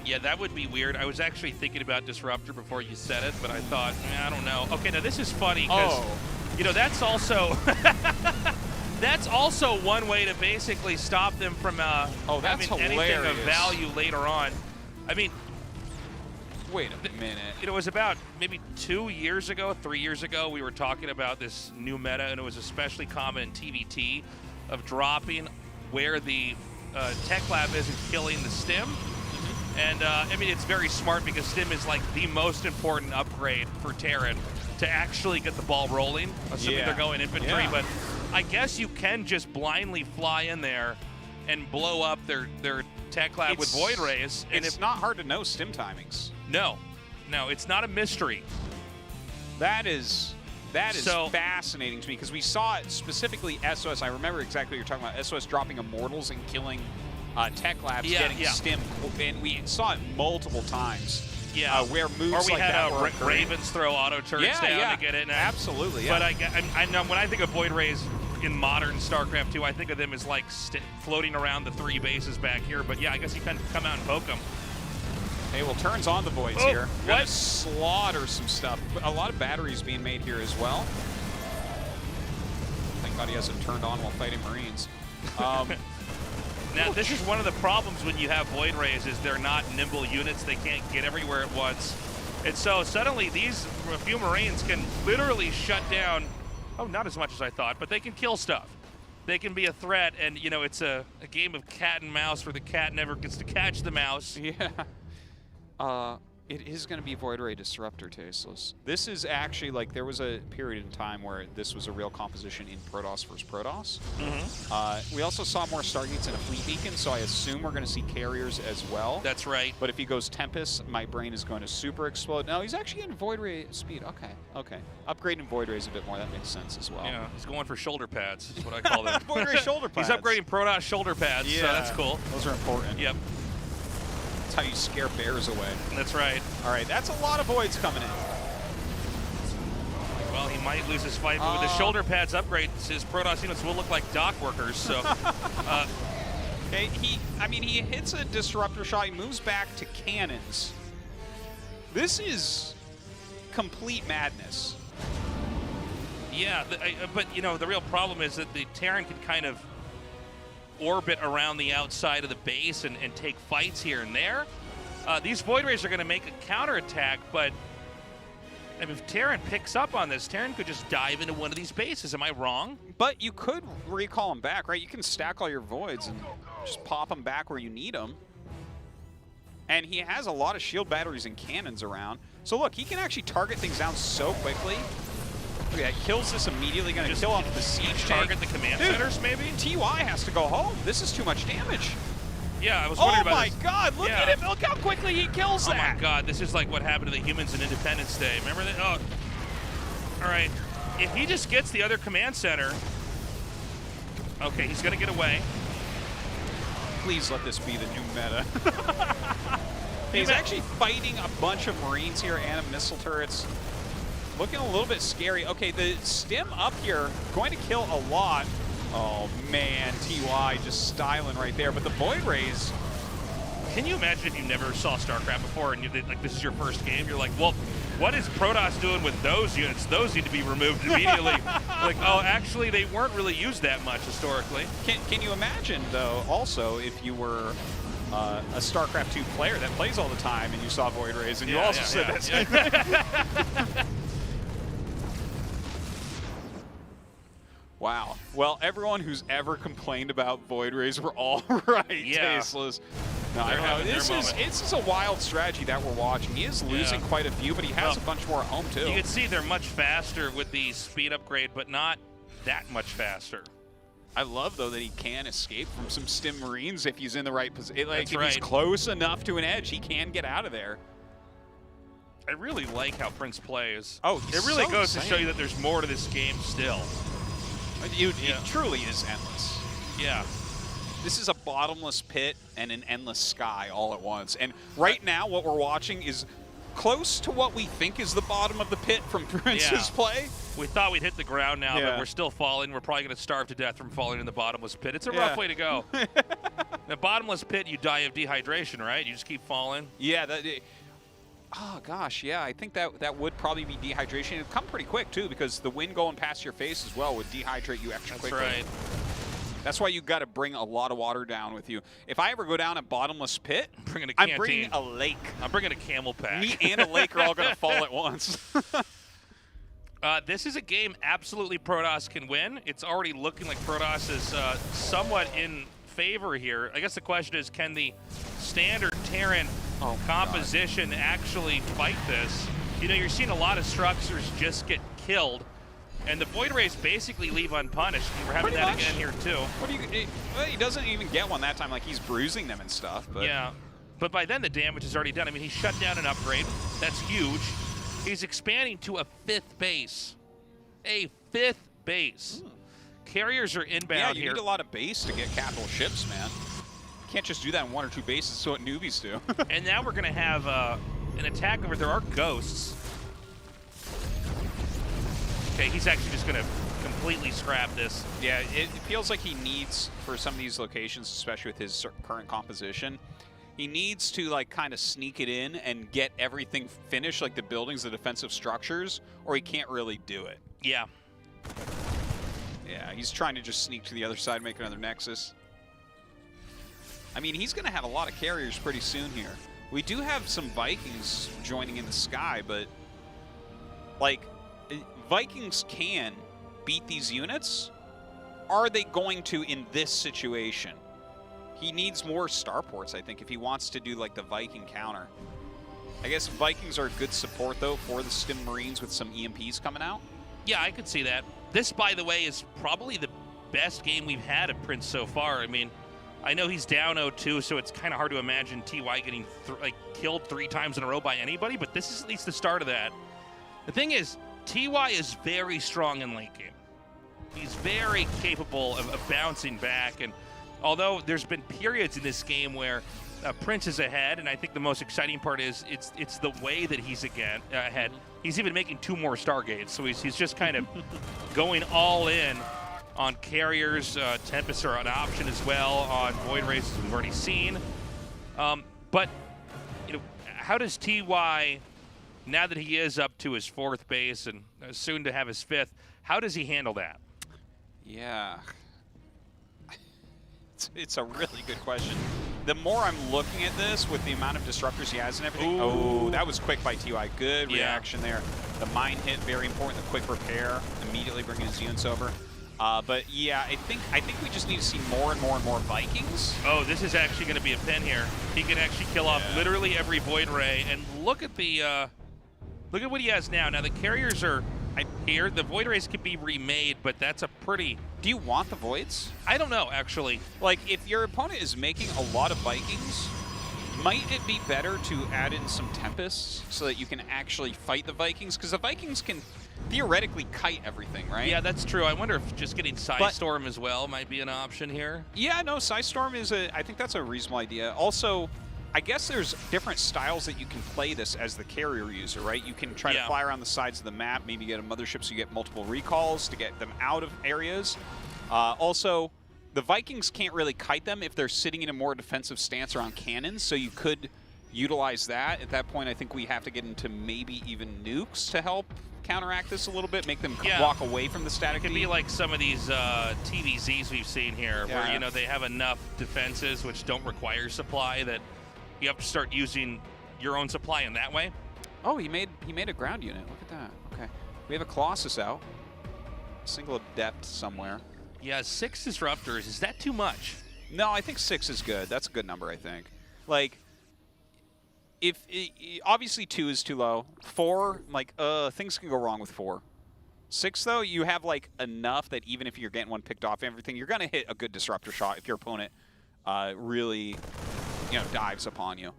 Yeah, that would be weird. I was actually thinking about Disruptor before you said it, but I thought, I don't know. Okay, now this is funny because, you know, that's also that's also one way to basically stop them from having anything of value later on. I mean,
wait a minute.
It was about maybe 2 years ago, 3 years ago, we were talking about this new meta, and it was especially common in TVT of dropping where the tech lab is and killing the stim. And, I mean, it's very smart because stim is, like, the most important upgrade for Terran to actually get the ball rolling, assuming they're going infantry.
Yeah.
But I guess you can just blindly fly in there and blow up their tech lab with Void Rays. And
it's not hard to know stim timings.
No, it's not a mystery.
That is so fascinating to me because we saw it specifically SOS. I remember exactly what you're talking about. SOS dropping Immortals and killing tech labs getting stim, and we saw it multiple times.
Yeah,
where moves
or we
like
had
that
Ravens throw auto turrets down to get it.
Absolutely.
But I know when I think of Void Rays in modern StarCraft 2, I think of them as like floating around the 3 bases back here. But yeah, I guess you can come out and poke them.
Hey, well, turns on the Voids here. Gonna slaughter some stuff. A lot of batteries being made here as well. Thank God he hasn't turned on while fighting Marines.
Now, this is one of the problems when you have Void Rays is they're not nimble units. They can't get everywhere at once. And so suddenly these few Marines can literally shut down, not as much as I thought, but they can kill stuff. They can be a threat, and, you know, it's a game of cat and mouse where the cat never gets to catch the mouse.
Yeah. It is going to be Void Ray Disruptor, Tasteless. This is actually, like, there was a period in time where this was a real composition in Protoss versus Protoss. We also saw more Stargates and a Fleet Beacon, so I assume we're going to see carriers as well.
That's right.
But if he goes Tempest, my brain is going to super explode. No, he's actually in Void Ray speed. Okay. Upgrading Void Rays a bit more, that makes sense as well.
Yeah, he's going for shoulder pads, is what I call them.
Void Ray shoulder pads.
He's upgrading Protoss shoulder pads, so that's cool.
Those are important.
Yep.
That's how you scare bears away.
That's right.
All right, that's a lot of Voids coming in.
Well, he might lose his fight, but with the shoulder pads upgrade, his Protoss units will look like dock workers, so...
Okay, he hits a Disruptor shot, he moves back to cannons. This is complete madness.
Yeah, but, you know, the real problem is that the Terran can kind of orbit around the outside of the base and take fights here and there. These Void Rays are going to make a counterattack, but I mean, if Terran picks up on this, Terran could just dive into one of these bases. Am I wrong?
But you could recall them back, right? You can stack all your Voids and just pop them back where you need them. And he has a lot of shield batteries and cannons around. So look, he can actually target things down so quickly. Look at that, kills this immediately, going to kill off the siege
target the command centers, maybe?
TY has to go home. This is too much damage.
Yeah, I was wondering about this.
Oh my God, look at him. Look how quickly he kills that.
Oh my God, this is like what happened to the humans in Independence Day. Remember that? Oh, all right. If he just gets the other command center, okay, he's going to get away.
Please let this be the new meta. He's actually fighting a bunch of Marines here and missile turrets. Looking a little bit scary. Okay, the stim up here, going to kill a lot. Oh man, TY just styling right there. But the Void Rays.
Can you imagine if you never saw StarCraft before and like this is your first game? You're like, well, what is Protoss doing with those units? Those need to be removed immediately. Like, oh, actually, they weren't really used that much historically.
Can you imagine though? Also, if you were a StarCraft 2 player that plays all the time and you saw Void Rays and you also said that. Wow. Well, everyone who's ever complained about Void Rays were all right, Tasteless. No, this is a wild strategy that we're watching. He is losing quite a few, but he has a bunch more at home, too.
You can see they're much faster with the speed upgrade, but not that much faster.
I love, though, that he can escape from some Stim Marines if he's in the right position. Like, if
right.
he's close enough to an edge, he can get out of there.
I really like how Prince plays.
Oh,
it really
so
goes to
insane.
show you that there's more to this game still.
It truly is endless.
Yeah.
This is a bottomless pit and an endless sky all at once. And right now, what we're watching is close to what we think is the bottom of the pit from Prince's play.
We thought we'd hit the ground now,
Yeah.
but we're still falling. We're probably going to starve to death from falling in the bottomless pit. It's a rough way to go. In a bottomless pit, you die of dehydration, right? You just keep falling.
Yeah. Oh, gosh, yeah. I think that would probably be dehydration. It'd come pretty quick, too, because the wind going past your face as well would dehydrate you extra quickly.
That's right.
That's why you've got to bring a lot of water down with you. If I ever go down a bottomless pit,
I'm
bringing a lake.
I'm bringing a camel pack.
Me and a lake are all going to fall at once.
This is a game absolutely Protoss can win. It's already looking like Protoss is somewhat in favor here. I guess the question is, can the standard Terran composition actually fight this? You know, you're seeing a lot of structures just get killed, and the Void Rays basically leave unpunished. We're having that again here, too.
What do you? Well, he doesn't even get one that time. Like, he's bruising them and stuff. But.
Yeah, but by then the damage is already done. I mean, he shut down an upgrade. That's huge. He's expanding to a 5th base. A 5th base. Carriers are inbound
you
here.
need a lot of base to get capital ships, man. You can't just do that in 1 or 2 bases. So what newbies do.
And now we're going to have an attack over. There are ghosts. Okay, he's actually just going to completely scrap this.
Yeah, it feels like he needs, for some of these locations, especially with his current composition, he needs to like kind of sneak it in and get everything finished, like the buildings, the defensive structures, or he can't really do it.
Yeah.
Yeah, he's trying to just sneak to the other side, make another Nexus. I mean, he's going to have a lot of carriers pretty soon here. We do have some Vikings joining in the sky, but like, Vikings can beat these units. Are they going to in this situation? He needs more starports, I think, if he wants to do like the Viking counter. I guess Vikings are a good support, though, for the Stim Marines with some EMPs coming out.
Yeah, I could see that. This, by the way, is probably the best game we've had of Prince so far. I mean, I know he's down 0-2, so it's kind of hard to imagine TY getting killed 3 times in a row by anybody, but this is at least the start of that. The thing is, TY is very strong in late game. He's very capable of bouncing back, and although there's been periods in this game where Prince is ahead, and I think the most exciting part is it's the way that he's ahead. He's even making 2 more Stargates, so he's just kind of going all in on carriers. Tempests are an option as well on Void Rays, as we've already seen. But you know, how does TY, now that he is up to his 4th base and soon to have his 5th, how does he handle that?
Yeah. It's a really good question. The more I'm looking at this with the amount of disruptors he has and everything.
Ooh.
Oh, that was quick by TY. Good reaction there. The mine hit, very important. The quick repair, immediately bringing his units over. But yeah, I think we just need to see more and more and more Vikings.
Oh, this is actually going to be a pin here. He can actually kill off literally every Void Ray. And look at the look at what he has now. Now the carriers are here. The Void Rays can be remade, but that's a pretty...
Do you want the Voids?
I don't know, actually.
Like, if your opponent is making a lot of Vikings, might it be better to add in some Tempests so that you can actually fight the Vikings? Because the Vikings can theoretically kite everything, right?
Yeah, that's true. I wonder if just getting Psystorm as well might be an option here.
Yeah, no, Psystorm is I think that's a reasonable idea. Also, I guess there's different styles that you can play this as the carrier user, right? You can try to fly around the sides of the map, maybe get a mothership so you get multiple recalls to get them out of areas. Also, the Vikings can't really kite them if they're sitting in a more defensive stance around cannons, so you could utilize that. At that point, I think we have to get into maybe even nukes to help counteract this a little bit, make them walk away from the static.
It could be like some of these TVZs we've seen here, where you know they have enough defenses which don't require supply that you have to start using your own supply in that way.
Oh, he made a ground unit. Look at that. Okay, we have a Colossus out. Single Adept somewhere.
Yeah, 6 disruptors. Is that too much?
No, I think 6 is good. That's a good number, I think. Like, obviously 2 is too low. 4, like, things can go wrong with 4. 6, though, you have like enough that even if you're getting one picked off everything, you're gonna hit a good disruptor shot if your opponent really, dives upon you.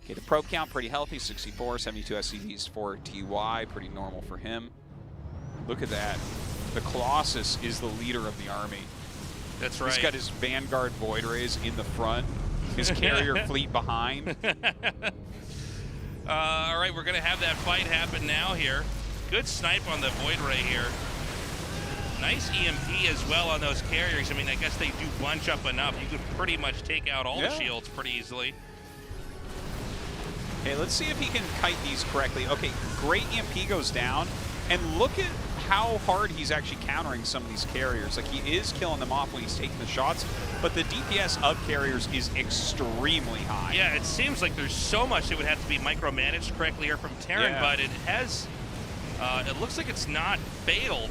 Okay, the probe count pretty healthy, 64, 72 SCVs for TY, pretty normal for him. Look at that. The Colossus is the leader of the army.
That's right.
He's got his Vanguard Void Rays in the front, his carrier fleet behind.
All right, we're going to have that fight happen now here. Good snipe on the Void Ray here. Nice EMP as well on those carriers. I mean, I guess they do bunch up enough. You could pretty much take out all the shields pretty easily.
Okay, let's see if he can kite these correctly. Okay, great EMP goes down, and look at how hard he's actually countering some of these carriers. Like, he is killing them off when he's taking the shots, but the DPS of carriers is extremely high.
Yeah, it seems like there's so much that would have to be micromanaged correctly here from Terran, but it has, it looks like it's not failed.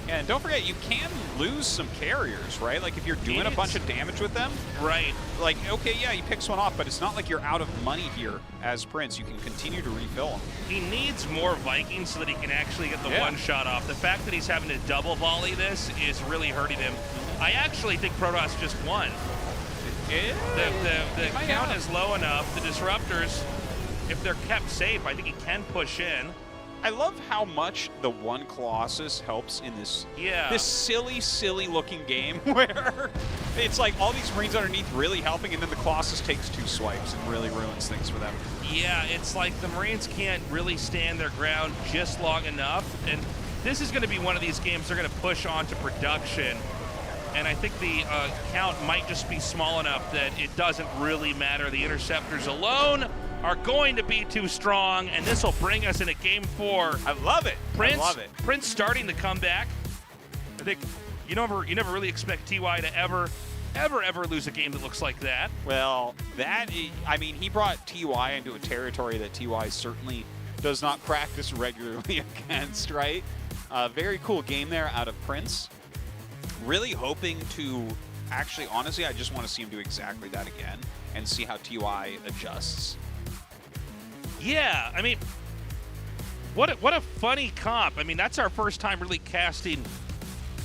Yeah, and don't forget, you can lose some carriers, right? Like, if you're doing a bunch of damage with them.
Right.
Like, okay, yeah, he picks one off, but it's not like you're out of money here as Prince. You can continue to refill them.
He needs more Vikings so that he can actually get the one shot off. The fact that he's having to double volley this is really hurting him. I actually think Protoss just won. The count is low enough. The disruptors, if they're kept safe, I think he can push in.
I love how much the one Colossus helps in this this silly looking game where it's like all these Marines underneath really helping, and then the Colossus takes 2 swipes and really ruins things for them.
Yeah, it's like the Marines can't really stand their ground just long enough, and this is going to be one of these games they're going to push on to production, and I think the count might just be small enough that it doesn't really matter. The interceptors alone are going to be too strong, and this will bring us into game 4.
I love it.
Prince,
I love it.
Prince starting to come back. I think you never really expect TY to ever lose a game that looks like that.
Well, I mean, he brought TY into a territory that TY certainly does not practice regularly against, right? Very cool game there out of Prince. Really hoping to, actually, honestly, I just want to see him do exactly that again and see how TY adjusts.
Yeah, I mean, what a funny comp. I mean, that's our first time really casting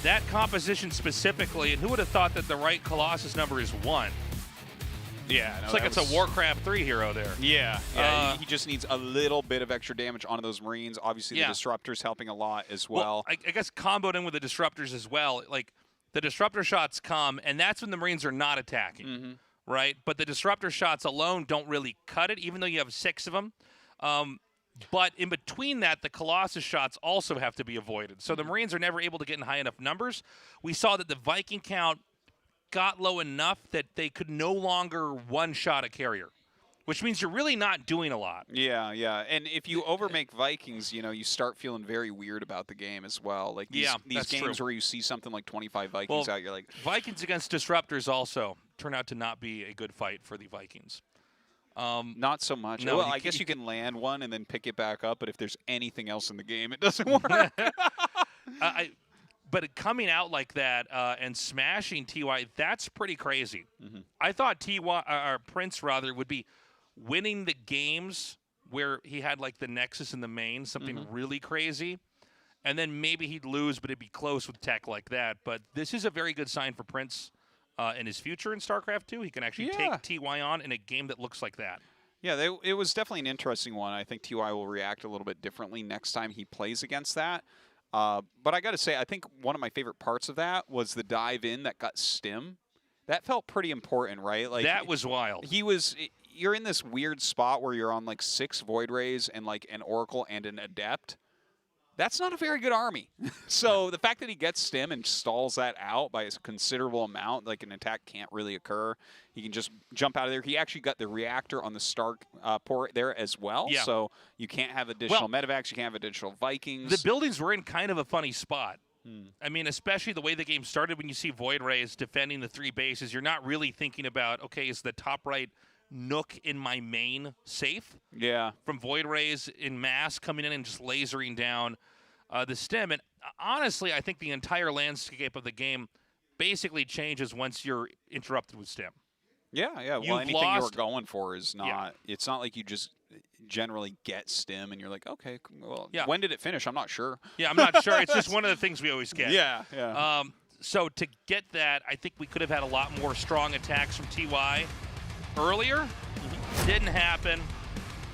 that composition specifically, and who would have thought that the right Colossus number is 1?
Yeah, no,
it's like it's a Warcraft 3 hero there.
Yeah, he just needs a little bit of extra damage onto those Marines. Obviously, the Disruptor's helping a lot as well.
I guess comboed in with the Disruptors as well. Like, the Disruptor shots come, and that's when the Marines are not attacking, right? But the Disruptor shots alone don't really cut it, even though you have 6 of them. But in between that, the Colossus shots also have to be avoided. So the Marines are never able to get in high enough numbers. We saw that the Viking count got low enough that they could no longer one-shot a carrier, which means you're really not doing a lot.
Yeah, yeah. And if you overmake Vikings, you know, you start feeling very weird about the game as well. Like these games where you see something like 25 Vikings out, you're like...
Vikings against Disruptors also turn out to not be a good fight for the Vikings.
Not so much.
No,
well, I guess you can land one and then pick it back up, but if there's anything else in the game, it doesn't work.
But coming out like that and smashing TY, that's pretty crazy. I thought Prince rather would be winning the games where he had like the Nexus in the main, something really crazy, and then maybe he'd lose, but it'd be close with tech like that. But this is a very good sign for Prince. In his future in StarCraft 2, he can actually take TY on in a game that looks like that.
Yeah, it was definitely an interesting one. I think TY will react a little bit differently next time he plays against that. But I got to say, I think one of my favorite parts of that was the dive in that got stim. That felt pretty important, right? Like
that was wild.
You're in this weird spot where you're on like 6 Void Rays and like an Oracle and an Adept. That's not a very good army. So the fact that he gets stim and stalls that out by a considerable amount, like an attack can't really occur. He can just jump out of there. He actually got the reactor on the Stark port there as well.
Yeah.
So you can't have additional medevacs. You can't have additional Vikings.
The buildings were in kind of a funny spot. I mean, especially the way the game started when you see Void Rays defending the 3 bases, you're not really thinking about, okay, is the top right nook in my main safe?
Yeah.
From Void Rays in mass coming in and just lasering down the stem. And honestly, I think the entire landscape of the game basically changes once you're interrupted with stem.
Yeah, yeah. Well, anything you were going for is not, it's not like you just generally get stim and you're like, okay, well, when did it finish? I'm not sure.
Yeah, I'm not sure. It's just one of the things we always get.
Yeah, yeah.
So to get that, I think we could have had a lot more strong attacks from TY earlier. Didn't happen.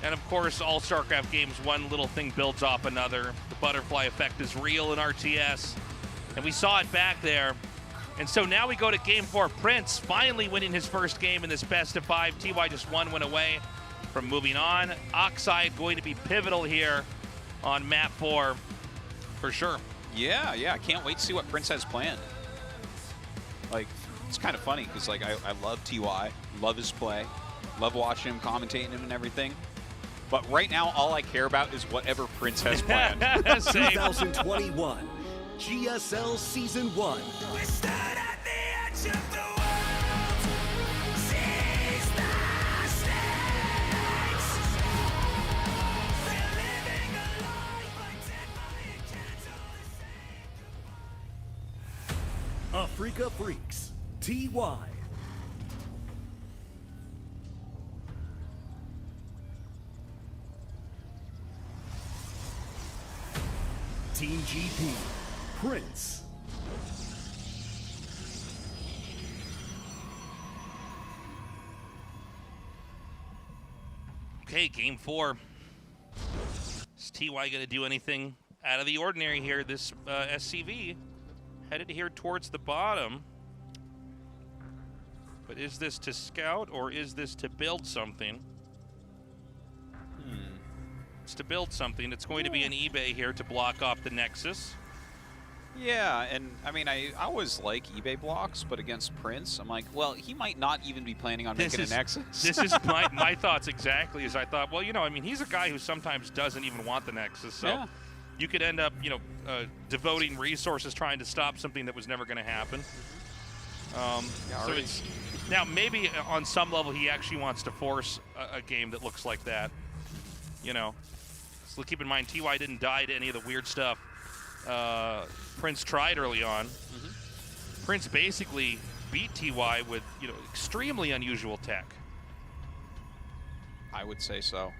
And of course, all StarCraft games, one little thing builds off another. The butterfly effect is real in RTS. And we saw it back there. And so now we go to game 4. Prince finally winning his first game in this best of 5. TY just one win away from moving on. Oxide going to be pivotal here on map 4 for sure.
Yeah, I can't wait to see what Prince has planned. Like, it's kind of funny because like I love TY, love his play, love watching him, commentating him and everything. But right now, all I care about is whatever Prince has planned.
2021 GSL Season 1.
We stood at the edge of the world. Seize the stakes. They're living a life undead by a gentle escape.
Africa Freaks, TY. Team GP, Prince.
Okay, game 4. Is TY going to do anything out of the ordinary here? This SCV headed here towards the bottom. But is this to scout or is this to build something? It's to build something. It's going to be an eBay here to block off the Nexus.
Yeah, and I mean, I always like eBay blocks, but against Prince, I'm like, well, he might not even be planning on making a Nexus.
This is my thoughts exactly, as I thought, well, you know, I mean, he's a guy who sometimes doesn't even want the Nexus, so
yeah.
You could end up, you know, devoting resources trying to stop something that was never going to happen. So it's, now maybe on some level he actually wants to force a game that looks like that, you know. So keep in mind, TY didn't die to any of the weird stuff Prince tried early on. Prince basically beat TY with, you know, extremely unusual tech.
I would say so.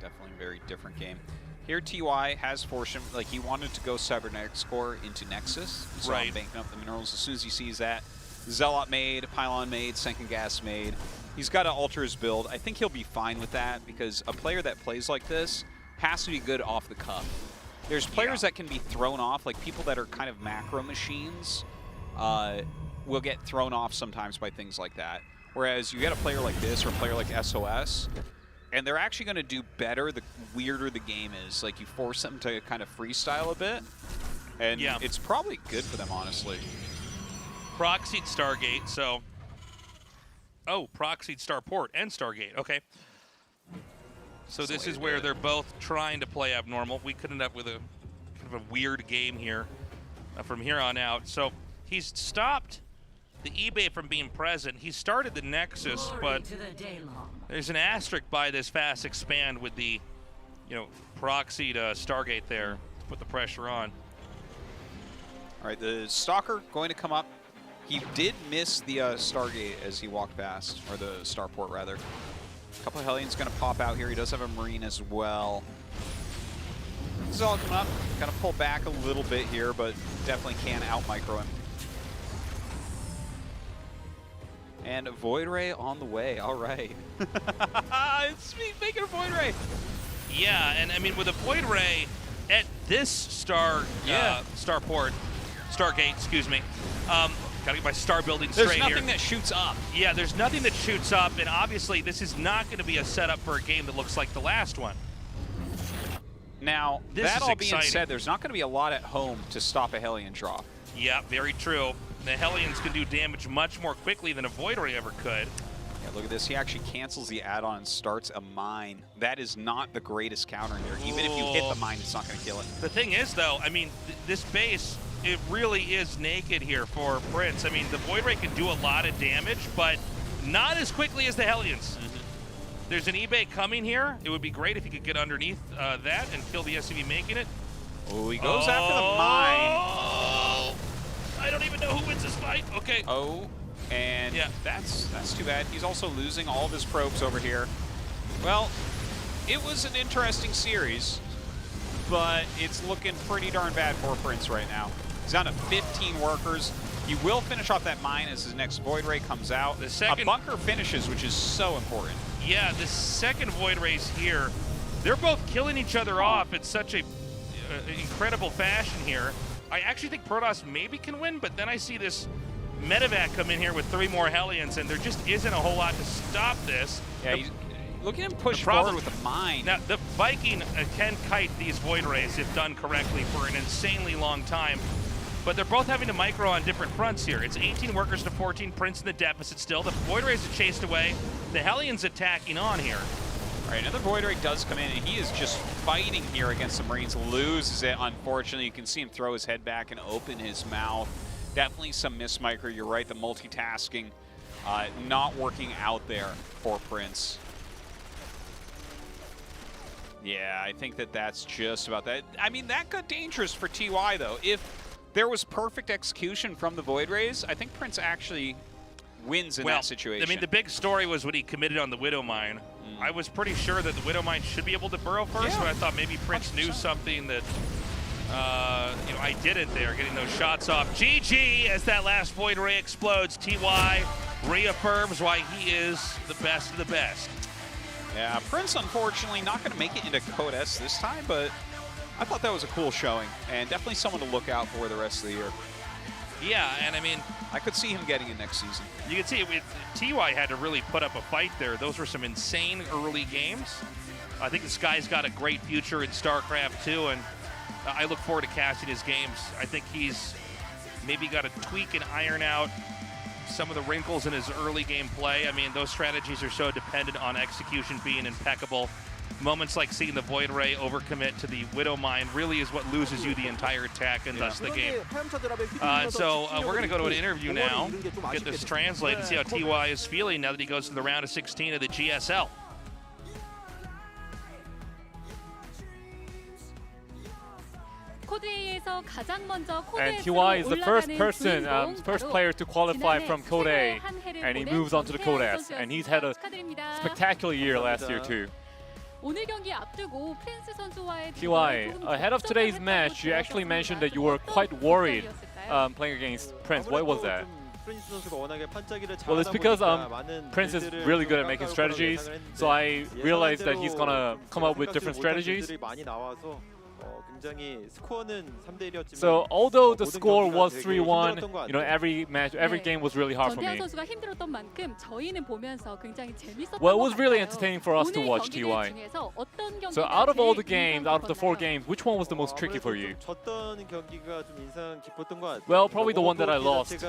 Definitely a very different game. Here, TY has forced him, like he wanted to go Cybernetics Core into Nexus. So
right.
Banking up the minerals. As soon as he sees that, Zealot made, Pylon made, Second Gas made. He's got to alter his build. I think he'll be fine with that because a player that plays like this has to be good off the cuff. There's players that can be thrown off, like people that are kind of macro machines will get thrown off sometimes by things like that. Whereas you get a player like this or a player like SOS, and they're actually going to do better the weirder the game is. Like you force them to kind of freestyle a bit, and it's probably good for them, honestly.
Proxied Stargate, so... Oh, proxied Starport and Stargate, okay. So this is where they're both trying to play abnormal. We could end up with a kind of a weird game here from here on out. So he's stopped the eBay from being present. He started the Nexus, but there's an asterisk by this fast expand with the, you know, proxied Stargate there to put the pressure on.
All right, the Stalker going to come up. He did miss the Stargate as he walked past, or the Starport rather. A couple of Hellions going to pop out here. He does have a Marine as well. This is all coming up. Going to pull back a little bit here, but definitely can out-micro him. And a Void Ray on the way. All right. It's me making a Void Ray.
Yeah, and I mean, with a Void Ray at this Starport, Stargate, excuse me, gotta get my star building straight here.
There's nothing that shoots up.
Yeah, there's nothing that shoots up, and obviously this is not going to be a setup for a game that looks like the last one.
Now, that all being said, there's not going to be a lot at home to stop a Hellion draw.
Yeah, very true. The Hellions can do damage much more quickly than a Void Ray ever could.
Yeah, look at this. He actually cancels the add-on and starts a mine. That is not the greatest counter here. Even if you hit the mine, it's not going to kill it.
The thing is, though, I mean, this base... It really is naked here for Prince. I mean, the Void Ray can do a lot of damage, but not as quickly as the Hellions. There's an eBay coming here. It would be great if he could get underneath that and kill the SCV making it.
Oh, he goes after the mine.
I don't even know who wins this fight. Okay.
Oh, and that's too bad. He's also losing all of his probes over here. Well, it was an interesting series, but it's looking pretty darn bad for Prince right now. He's down to 15 workers. He will finish off that mine as his next Void Ray comes out.
The second
a bunker finishes, which is so important.
Yeah, the second Void Race here, they're both killing each other off in such a incredible fashion here. I actually think Protoss maybe can win, but then I see this Medevac come in here with 3 more Hellions, and there just isn't a whole lot to stop this.
Yeah, look at him push forward with the mine.
Now, the Viking can kite these Void Rays if done correctly for an insanely long time, but they're both having to micro on different fronts here. It's 18 workers to 14, Prince in the deficit still. The Void Rays are chased away. The Hellions attacking on here.
All right, another Void Ray does come in, and he is just fighting here against the Marines. Loses it, unfortunately. You can see him throw his head back and open his mouth. Definitely some mismicro. You're right, the multitasking not working out there for Prince. Yeah, I think that's just about that. I mean, that got dangerous for TY, though. If there was perfect execution from the Void Rays, I think Prince actually wins in that situation.
I mean, the big story was when he committed on the Widow Mine. I was pretty sure that the Widow Mine should be able to burrow first, but I thought maybe Prince 100%. Knew something that I didn't there, getting those shots off. GG as that last Void Ray explodes. TY reaffirms why he is the best of the best.
Yeah, Prince unfortunately not going to make it into Code S this time, but I thought that was a cool showing, and definitely someone to look out for the rest of the year.
Yeah, and I mean,
I could see him getting it next season.
You can see it, TY had to really put up a fight there. Those were some insane early games. I think this guy's got a great future in StarCraft 2, and I look forward to casting his games. I think he's maybe got to tweak and iron out some of the wrinkles in his early game play. I mean, those strategies are so dependent on execution being impeccable. Moments like seeing the Void Ray overcommit to the Widow Mine really is what loses you the entire attack and thus the game. So we're going to go to an interview now, get this translated, and see how TY is feeling now that he goes to the round of 16 of the GSL.
And TY is the first person, first player to qualify from Code A, and he moves on to the Code S. And he's had a spectacular year last year too. TY, ahead of today's match, you actually mentioned that you were quite worried playing against Prince. Why was that? Well, it's because Prince is really good at making strategies, so I realized that he's gonna come up with different strategies. So although the score was 3-1, you know, every game was really hard for me. Well, it was really entertaining for us to watch TY. So out of all the games, out of the 4 games, which one was the most tricky for you? Well, probably the one that I lost.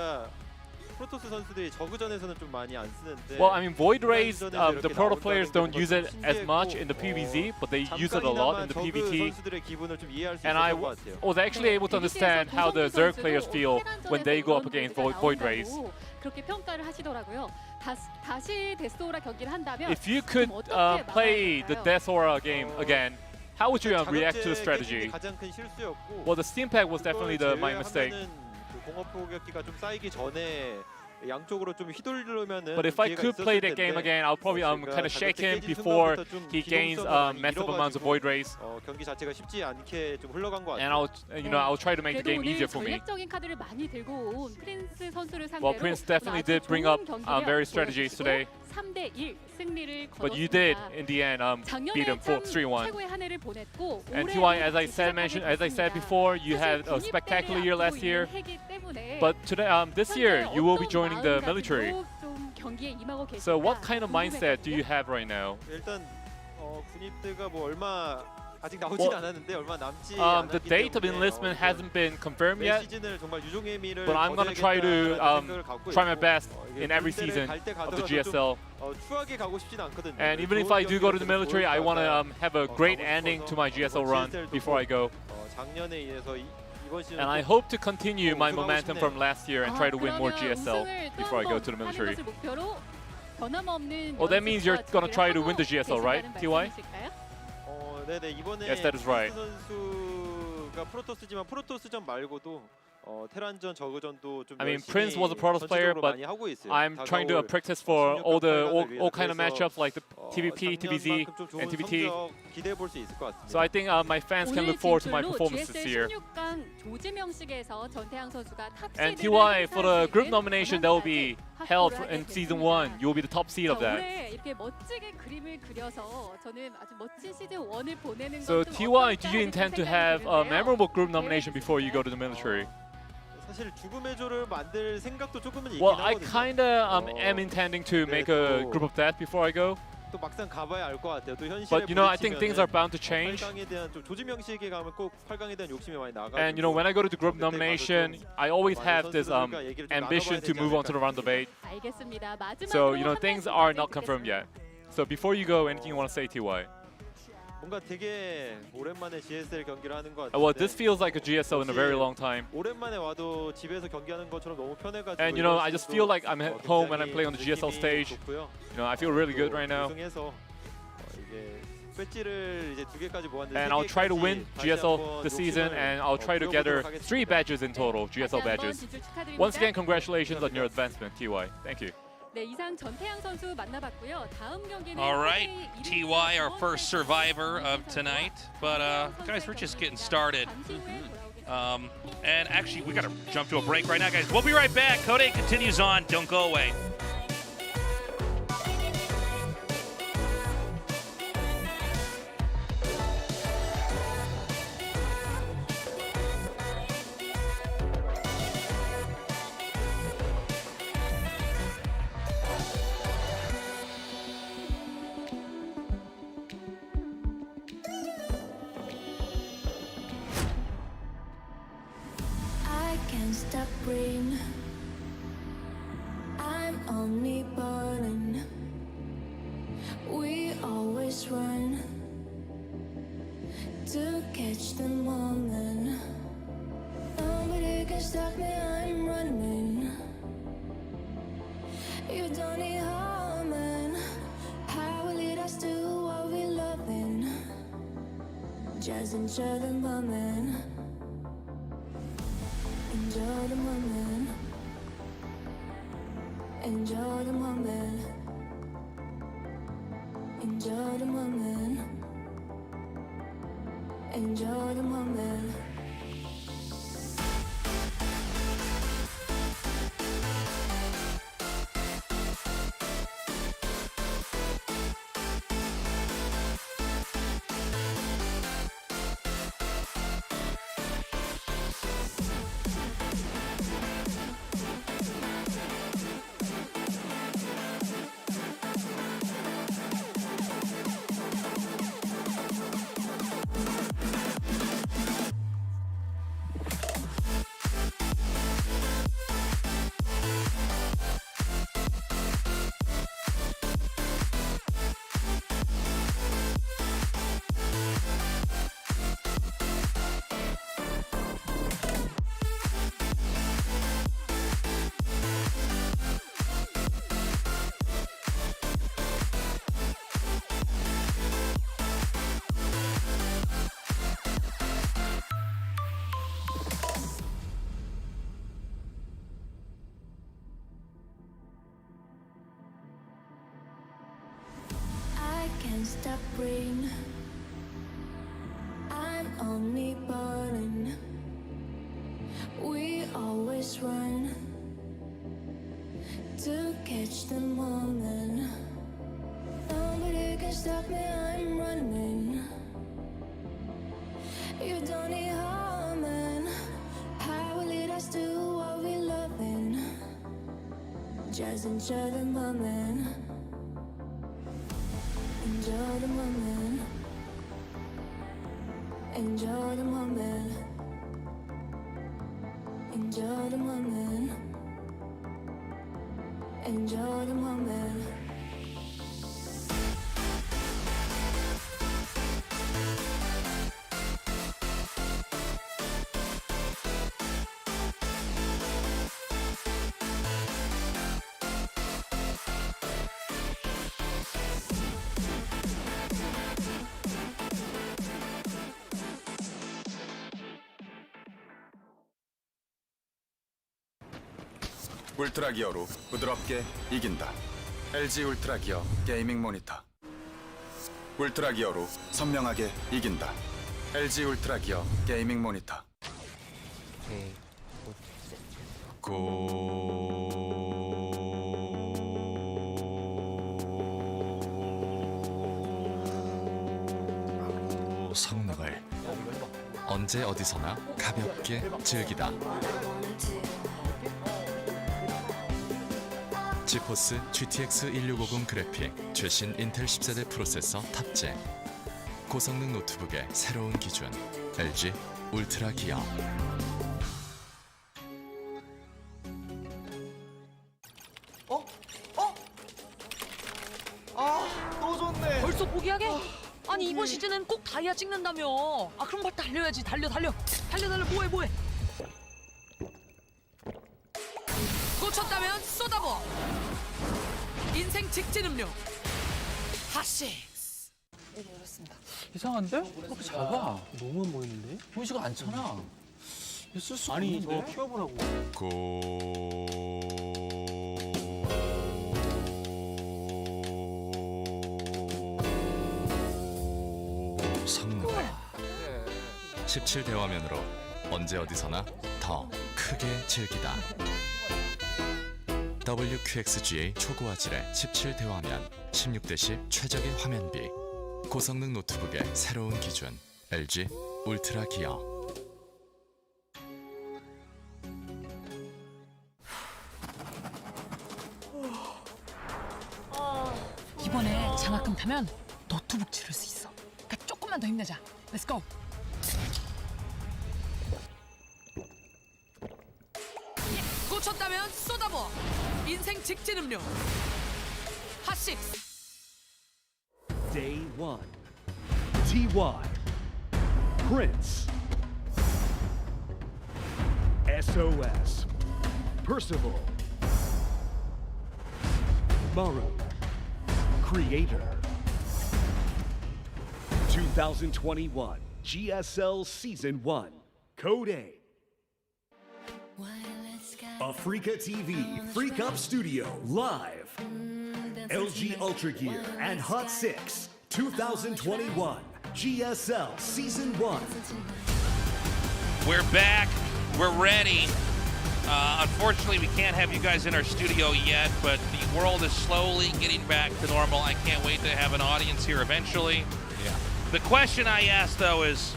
Well, I mean, Void Rays, the Proto players don't use it as much in the PvZ, but they use it a lot in the PvT. And I was actually able to understand how the Zerg players feel when they go up against Void Rays. If you could play the Death Aura game again, how would you react to the strategy? Well, the Steam Pack was definitely my mistake. But if I could play that game again, I'll probably kind of shake him before he gains massive amounts of Void Rays. And I'll try to make the game easier for me. Well, Prince definitely did bring up various strategies today. But you did, in the end, beat him 3-1. And TY, as I said before, you had a spectacular year last year. But today, this year, you will be joining the military. So what kind of mindset do you have right now? The date of enlistment hasn't been confirmed yet, but I'm gonna try to try my best in every season of the GSL. And even if I do go to the military, I want to have a great ending to my GSL run before I go. And I hope to continue my momentum from last year and try to win more GSL before I go to the military. Well, that means you're gonna try to win the GSL, right, TY? Yes, that is right. I mean, Prince was a Protoss player, but I'm trying to practice for all kind of matchups like the TVP, TVZ,
작년만큼 좀 좋은
and TVT.
성적 기대해 볼 수 있을 것 같습니다.
So I think my fans can look forward to my performance this year. And TY, for the group nomination that will be held in Season 1, you will be the top seed of that. So TY, do you intend to have a memorable group nomination before you go to the military?
사실 죽음의 조를 만들 생각도 조금은 있긴
Well, I
하거든요.
kinda am intending to make a group of death before I go.
또 막상 가봐야 알 것 같아요. 또 현실에
But you know, I think things are bound to change.
8강에 대한 좀 조지 명식에 가면 꼭 8강에 대한 욕심이 많이 나가지고.
And you know, when I go to the group nomination, I always have this ambition to move on to the round of 8. So you know, things are not confirmed yet. So before you go, anything you want to say, TY?
뭔가 되게 오랜만에 GSL 경기를 하는 것 같은데.
Well, this feels like a GSL in a very long time.
오랜만에 와도 집에서 경기하는 것처럼 너무 편해가지고.
And you know, I just feel like I'm at home when I'm playing on the GSL stage.
좋고요.
You know, I feel really good right now.
우승해서 이게 배지를 이제 2개까지 모았는데.
And I'll try to win GSL this season, and I'll try to gather 3 badges in total, GSL badges. Once again, congratulations on your advancement, TY. Thank you.
네, 이상 전태양 선수 만나봤고요. 다음 경기는
All right, TY, our first survivor of tonight. But guys, we're just getting started. And actually, we got to jump to a break right now, guys. We'll be right back. Code 8 continues on. Don't go away.
Stop rain. I'm only burning. We always run to catch the moment. Nobody can stop me, I'm running. You don't need harming. How will lead us to what we loving? Just enjoy the moment. Enjoy the moment. Enjoy the moment. Enjoy the moment. Enjoy the moment. Stop rain. I'm only burning. We always run to catch the moment. Nobody can stop me, I'm running. You don't need harming. How will lead us to what we loving? Just enjoy the moment. Enjoy the moment. Enjoy the moment. Enjoy the moment. Enjoy the moment.
울트라 기어로 부드럽게 이긴다. LG 울트라 기어 게이밍 모니터. 울트라 기어로 선명하게 이긴다. LG 울트라 기어 게이밍 모니터.
성능을 언제 어디서나 가볍게 즐기다. 지포스 GTX 1650 그래픽 최신 인텔 10세대 프로세서 탑재. 고성능 노트북의 새로운 기준 LG 울트라 기어.
또 줬네.
벌써 포기하게? 아니 이번 시즌은 꼭 다이아 찍는다며. 아 그럼 빨리 달려야지. 달려 뭐해. 꽂혔다면 쏟아부어. 인생 직진 음료. 핫식스. 네, 그렇습니다.
이상한데? 이렇게 작아. 너무 안 보이는데? 보이지가 않잖아. 쓸 수가 아니, 너 키워보라고.
성능을 17대 화면으로 언제 어디서나 더 크게 즐기다. WQXGA 초고화질의 17대 화면 16대10 최적의 화면비. 고성능 노트북의 새로운 기준 LG 울트라 기어.
이번에 장학금 타면 노트북 지를 수 있어. 그러니까 조금만 더 힘내자. Let's go. 꽂혔다면 쏟아부어. 인생 직진 음료. 핫식스.
Day1, TY, Prince, SOS, Percival, Maru, Creator. 2021 GSL Season1, Code A. Africa TV, Freak Up Studio, live. LG Ultra Gear and Hot 6, 2021 GSL Season 1.
We're back. We're ready. Unfortunately, we can't have you guys in our studio yet, but the world is slowly getting back to normal. I can't wait to have an audience here eventually.
Yeah.
The question I ask, though, is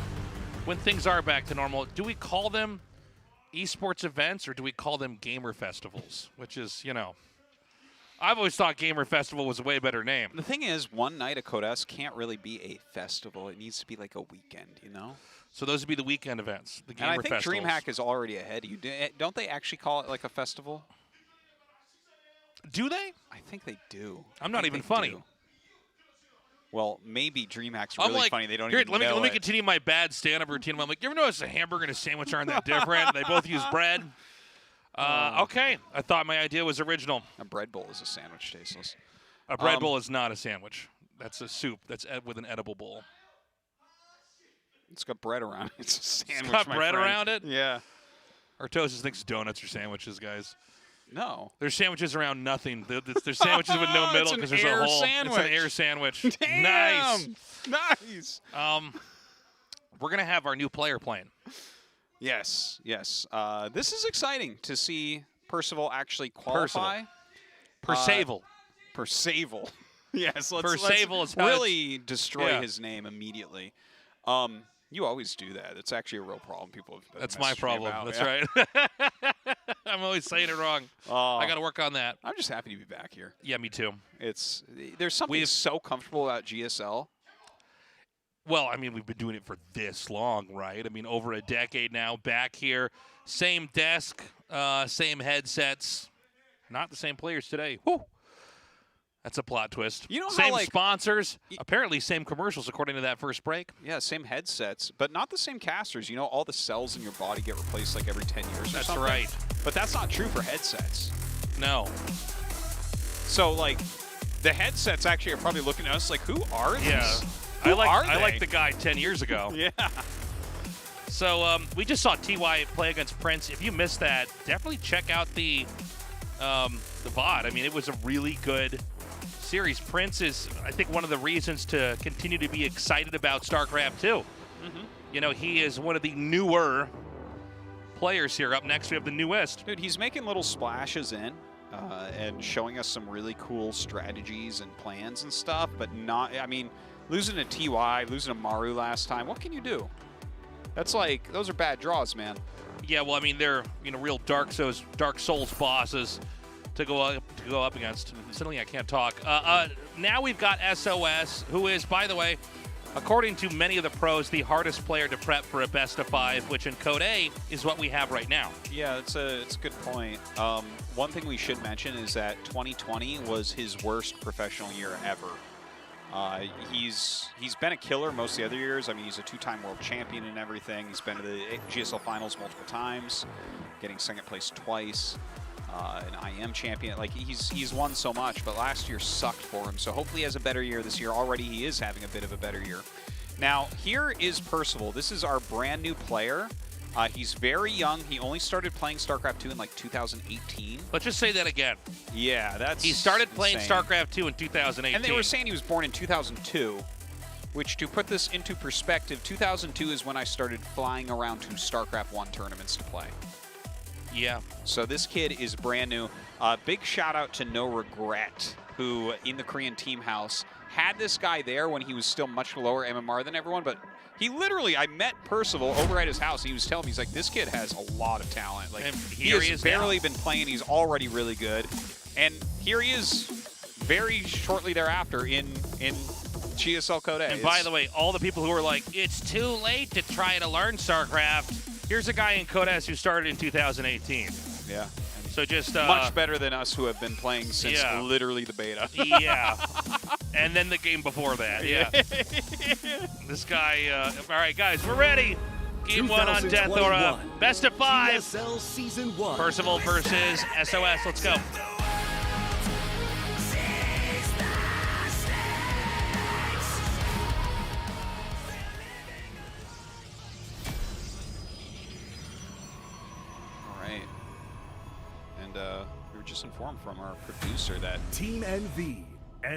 when things are back to normal, do we call them esports events or do we call them gamer festivals? Which is, you know, I've always thought Gamer Festival was a way better name.
The thing is, one night at Code S can't really be a festival. It needs to be like a weekend, you know?
So those would be the weekend events, the Gamer
Festivals. And I think
festivals.
DreamHack is already ahead of you. Don't they actually call it like a festival?
Do they?
I think they do.
I'm not even funny.
Do. Well, maybe DreamHack's really funny. They don't even know
Let me continue my bad stand-up routine. I'm like, you ever notice a hamburger and a sandwich aren't that different? They both use bread. Okay, I thought my idea was original.
A bread bowl is a sandwich, tasteless.
A bread bowl is not a sandwich. That's a soup. That's with an edible bowl.
It's got bread around it. It's a sandwich,
It's got bread around it?
Yeah.
Artosis thinks donuts are sandwiches, guys.
No.
There's sandwiches around nothing. There's sandwiches with no middle because there's a hole.
Sandwich.
It's an air sandwich.
Damn.
Nice.
Nice.
We're going to have our new player playing.
Yes, yes. This is exciting to see Percival actually qualify.
Percival.
Percival. Yes,
Percival
let's
is how
really destroy his name immediately. You always do that. It's actually a real problem. People have been
That's my problem.
about.
That's right. I'm always saying it wrong. I got to work on that.
I'm just happy to be back here.
Yeah, me too.
There's something so comfortable about GSL.
Well, I mean, we've been doing it for this long, right? I mean, over a decade now, back here. Same desk, same headsets. Not the same players today. Whew. That's a plot twist.
You know
same
how,
sponsors, apparently same commercials, according to that first break.
Yeah, same headsets, but not the same casters. You know, all the cells in your body get replaced like every 10 years or something.
That's right.
But that's not true for headsets.
No.
So, like, the headsets actually are probably looking at us like, who are these?
Yeah.
Who are they?
I like the guy 10 years ago.
Yeah.
So we just saw TY play against Prince. If you missed that, definitely check out the VOD. I mean, it was a really good series. Prince is, I think, one of the reasons to continue to be excited about StarCraft 2. You know, he is one of the newer players here. Up next, we have the newest.
Dude, he's making little splashes in and showing us some really cool strategies and plans and stuff, but not, I mean, losing to TY, losing to Maru last time, what can you do? That's like, those are bad draws, man.
Yeah, well, I mean, they're, you know, real Dark Souls bosses to go up against. Suddenly I can't talk. Now we've got SOS, who is, by the way, according to many of the pros, the hardest player to prep for a best of 5, which in Code A is what we have right now.
Yeah, it's a good point. One thing we should mention is that 2020 was his worst professional year ever. He's been a killer most of the other years. I mean, he's a 2-time world champion and everything. He's been to the GSL finals multiple times, getting second place twice, an IM champion. Like, he's won so much, but last year sucked for him. So hopefully he has a better year this year. Already he is having a bit of a better year. Now, here is Percival. This is our brand new player. He's very young. He only started playing StarCraft 2 in like 2018.
Let's just say that again.
Yeah, that's
He started playing
insane.
StarCraft 2 in 2018.
And they were saying he was born in 2002, which, to put this into perspective, 2002 is when I started flying around to StarCraft 1 tournaments to play.
Yeah.
So this kid is brand new. Big shout out to No Regret, who in the Korean team house had this guy there when he was still much lower MMR than everyone, but he literally, I met Percival over at his house. He was telling me, he's like, this kid has a lot of talent. Like, he has barely been playing. He's already really good. And here he is very shortly thereafter in GSL Code A.
And by the way, all the people who are like, it's too late to try to learn StarCraft, here's a guy in Code S who started in 2018.
Yeah.
So just
much better than us who have been playing since literally the beta.
Yeah. And then the game before that. Yeah. This guy, all right, guys, we're ready. Game 1 on Death or best of 5.
GSL Season 1.
Percival versus SOS. Let's go.
We were just informed from our producer that
Team NV,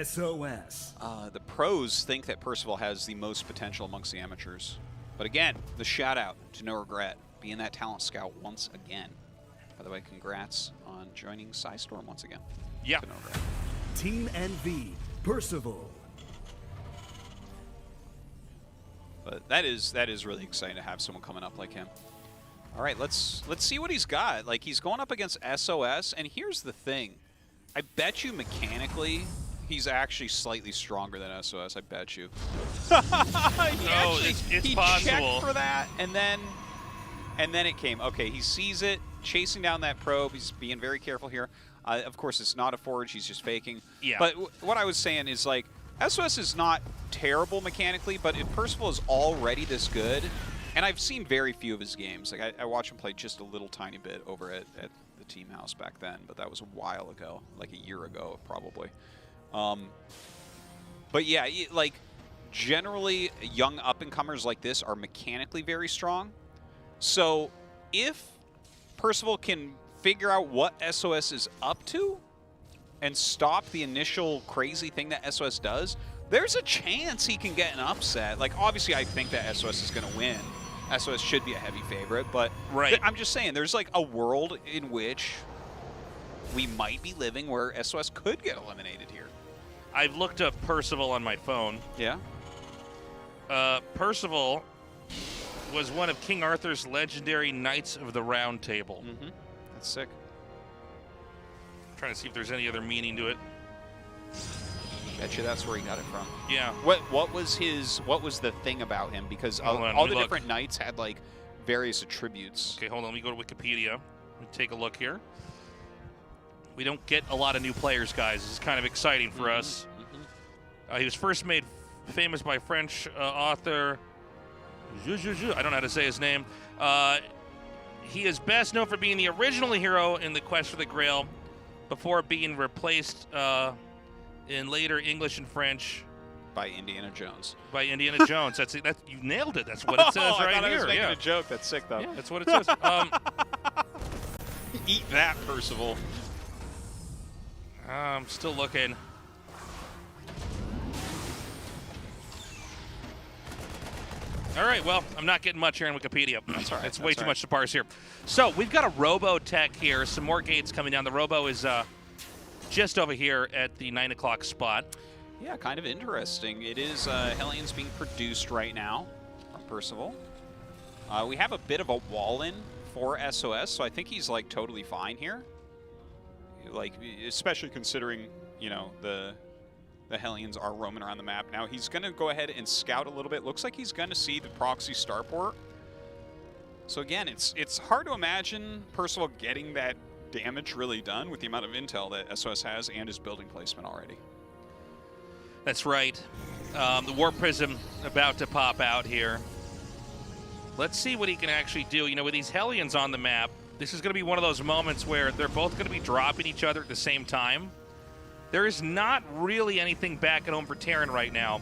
SOS.
The pros think that Percival has the most potential amongst the amateurs. But again, the shout out to No Regret, being that talent scout once again. By the way, congrats on joining Psystorm once again.
Yeah.
No Regret.
Team NV, Percival.
But that is really exciting to have someone coming up like him. All right, let's see what he's got. Like, he's going up against SOS, and here's the thing. I bet you mechanically he's actually slightly stronger than SOS, I bet you.
It's possible.
Checked for that, and then it came. Okay, he sees it, chasing down that probe. He's being very careful here. Of course, it's not a forge. He's just faking.
Yeah.
But what I was saying is, like, SOS is not terrible mechanically, but if Percival is already this good, and I've seen very few of his games. Like, I watched him play just a little tiny bit over at the team house back then, but that was a while ago, like a year ago, probably. But yeah, like, generally, young up-and-comers like this are mechanically very strong. So if Percival can figure out what SOS is up to and stop the initial crazy thing that SOS does, there's a chance he can get an upset. Like, obviously, I think that SOS is going to win. SOS should be a heavy favorite, but I'm just saying, there's like a world in which we might be living where SOS could get eliminated here.
I've looked up Percival on my phone.
Yeah?
Percival was one of King Arthur's legendary Knights of the Round Table.
Mm-hmm. That's sick.
I'm trying to see if there's any other meaning to it.
Bet you that's where he got it from.
Yeah.
What was the thing about him? Because all the different knights had like various attributes.
Okay, hold on. Let me go to Wikipedia. Let me take a look here. We don't get a lot of new players, guys. This is kind of exciting for us. He was first made famous by French author I don't know how to say his name. He is best known for being the original hero in the Quest for the Grail before being replaced in later English and French
by Indiana Jones.
By Indiana Jones. That's it. You nailed it. That's what it says right
I thought
here.
I was making a joke. That's sick, though.
Yeah, that's what it says.
Eat that, Percival.
I'm still looking. All right, well, I'm not getting much here on Wikipedia.
That's all right.
It's way too much to parse here. So we've got a Robo tech here. Some more gates coming down. The Robo is just over here at the 9 o'clock spot.
Yeah, kind of interesting. It is Hellions being produced right now from Percival. We have a bit of a wall in for SOS, so I think he's like totally fine here. Like, especially considering, you know, the Hellions are roaming around the map. Now he's going to go ahead and scout a little bit. Looks like he's going to see the proxy starport. So again, it's hard to imagine Percival getting that damage really done with the amount of intel that SOS has and his building placement already.
That's right. The Warp Prism about to pop out here. Let's see what he can actually do. You know, with these Hellions on the map, this is going to be one of those moments where they're both going to be dropping each other at the same time. There is not really anything back at home for Terran right now.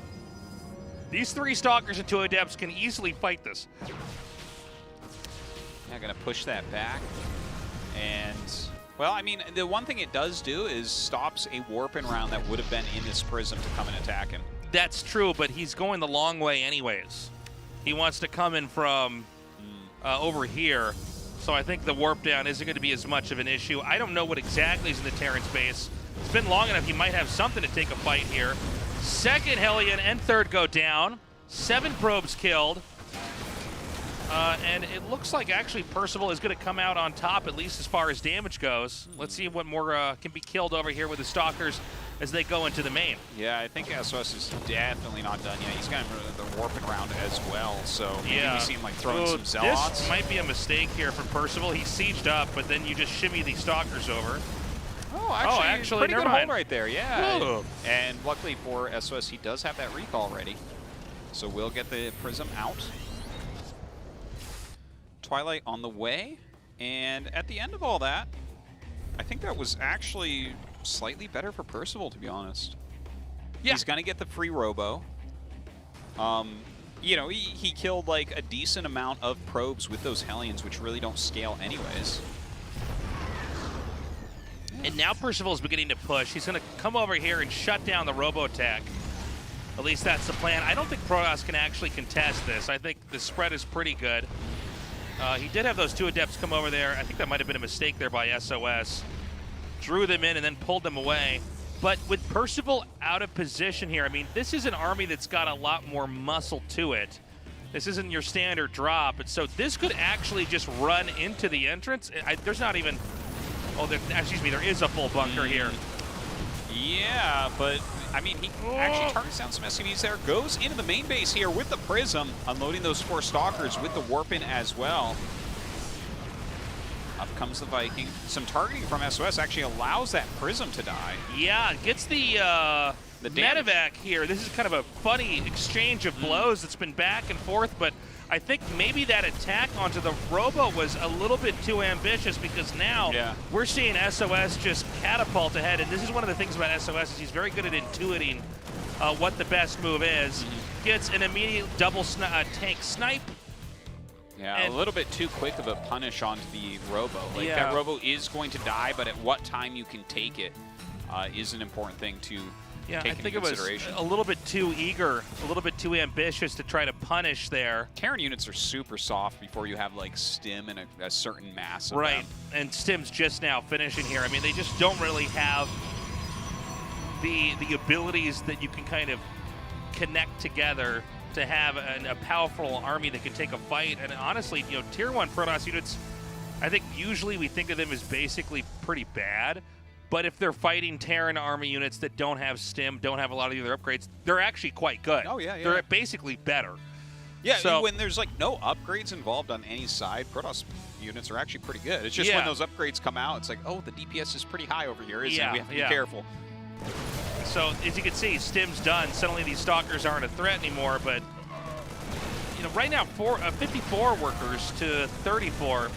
These 3 Stalkers and 2 Adepts can easily fight this.
Yeah, going to push that back. And, well, I mean, the one thing it does do is stops a warping round that would have been in this Prism to come and attack him.
That's true, but he's going the long way anyways. He wants to come in from over here, so I think the warp down isn't going to be as much of an issue. I don't know what exactly is in the Terran space. It's been long enough he might have something to take a fight here. Second Hellion and third go down. 7 probes killed. And it looks like actually Percival is going to come out on top, at least as far as damage goes. Let's see what more can be killed over here with the Stalkers as they go into the main.
Yeah, I think SOS is definitely not done yet. He's got the warping round as well, so maybe we see him like throwing some Zealots.
This might be a mistake here from Percival. He sieged up, but then you just shimmy these Stalkers over.
Oh, actually pretty
never
good
mind.
hold right there, yeah.
Ooh.
And luckily for SOS, he does have that recall ready. So we'll get the Prism out. Twilight on the way. And at the end of all that, I think that was actually slightly better for Percival, to be honest. Yeah. He's going to get the free Robo. You know, he killed like a decent amount of probes with those Hellions, which really don't scale anyways.
And now Percival's beginning to push. He's going to come over here and shut down the Robo attack. At least that's the plan. I don't think Protoss can actually contest this. I think the spread is pretty good. He did have those 2 Adepts come over there. I think that might have been a mistake there by SOS. Drew them in and then pulled them away. But with Percival out of position here, I mean, this is an army that's got a lot more muscle to it. This isn't your standard drop. And so this could actually just run into the entrance. There's not even... Oh, excuse me, there is a full bunker here.
Yeah, but, I mean, he actually targets down some SCVs there. Goes into the main base here with the Prism, unloading those 4 Stalkers with the warp-in as well. Up comes the Viking. Some targeting from SOS actually allows that Prism to die.
Yeah, gets the medevac here. This is kind of a funny exchange of blows that's been back and forth, but I think maybe that attack onto the Robo was a little bit too ambitious because now we're seeing SOS just catapult ahead. And this is one of the things about SOS is he's very good at intuiting what the best move is. Gets an immediate double tank snipe.
Yeah, a little bit too quick of a punish onto the Robo. Like that Robo is going to die, but at what time you can take it is an important thing to
Yeah,
take
I think
into
it was
consideration.
a little bit too eager, a little bit too ambitious to try to punish there.
Terran units are super soft before you have like Stim and a certain mass of
Right,
them.
and Stim's just now finishing here. I mean, they just don't really have the abilities that you can kind of connect together to have a powerful army that can take a fight. And honestly, you know, Tier 1 Protoss units, I think usually we think of them as basically pretty bad. But if they're fighting Terran army units that don't have Stim, don't have a lot of the other upgrades, they're actually quite good.
Oh, yeah, yeah.
They're basically better.
Yeah,
so,
when there's like no upgrades involved on any side, Protoss units are actually pretty good. It's just when those upgrades come out, it's like, oh, the DPS is pretty high over here, isn't it? We have to be careful.
So as you can see, Stim's done. Suddenly these Stalkers aren't a threat anymore, but you know, right now 54 workers to 34.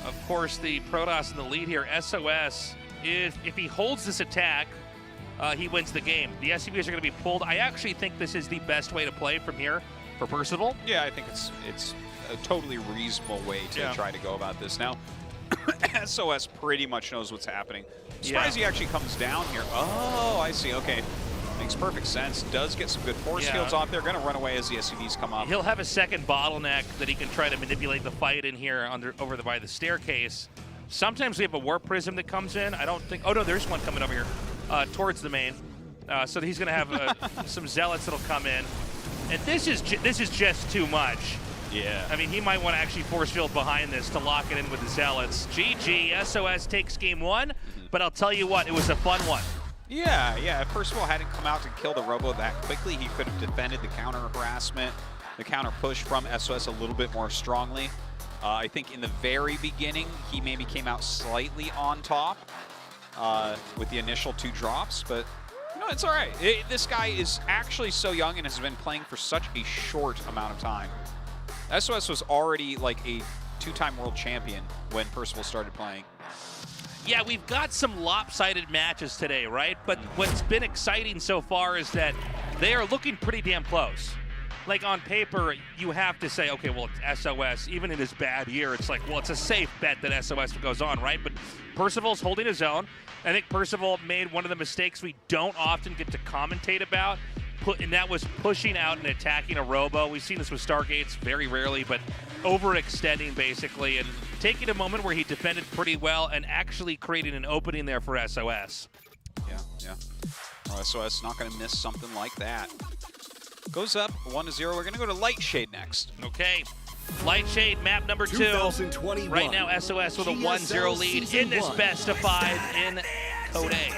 Of course, the Protoss in the lead here. SOS, if he holds this attack, he wins the game. The SCVs are going to be pulled. I actually think this is the best way to play from here for Percival.
Yeah, I think it's a totally reasonable way to try to go about this. Now, SOS pretty much knows what's happening. Surprised he actually comes down here. Oh, I see. Okay. makes perfect sense. Does get some good force fields off there. Going to run away as the SUVs come up.
He'll have a second bottleneck that he can try to manipulate the fight in here by the staircase. Sometimes we have a warp prism that comes in. I don't think. Oh no, there's one coming over here towards the main. So he's going to have some zealots that'll come in, and this is just too much.
Yeah.
I mean, he might want to actually force field behind this to lock it in with the zealots. GG, SOS takes game 1, but I'll tell you what, it was a fun one.
Yeah, yeah. If Percival hadn't come out to kill the Robo that quickly, he could have defended the counter harassment, the counter push from SOS a little bit more strongly. I think in the very beginning, he maybe came out slightly on top with the initial 2 drops, but no, it's all right. This guy is actually so young and has been playing for such a short amount of time. SOS was already like a 2-time world champion when Percival started playing.
Yeah, we've got some lopsided matches today, right? But what's been exciting so far is that they are looking pretty damn close. Like on paper, you have to say, okay, well, it's SOS. Even in his bad year, it's like, well, it's a safe bet that SOS goes on, right? But Percival's holding his own. I think Percival made one of the mistakes we don't often get to commentate about, and that was pushing out and attacking a Robo. We've seen this with Stargates very rarely, but overextending basically and taking a moment where he defended pretty well and actually creating an opening there for SOS.
Yeah, yeah. Well, SOS not going to miss something like that. Goes up 1-0. We're going to go to Lightshade next.
Okay. Lightshade, map number 2.
2021.
Right now, SOS with a 1-0 lead in this best of 5 in Code A.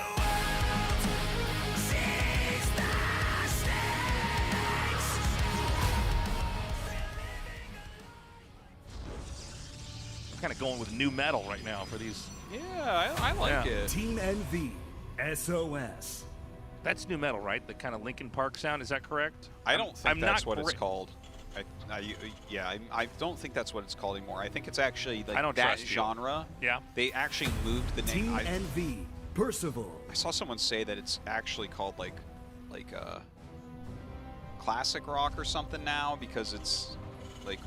Kind of going with new metal right now for these.
Yeah, I like it.
Team NV, SOS.
That's new metal, right? The kind of Linkin Park sound, is that correct?
I don't think that's what it's called. I don't think that's what it's called anymore. I think it's actually like that genre.
Yeah.
They actually moved the name.
Team NV, Percival.
I saw someone say that it's actually called like classic rock or something now because it's like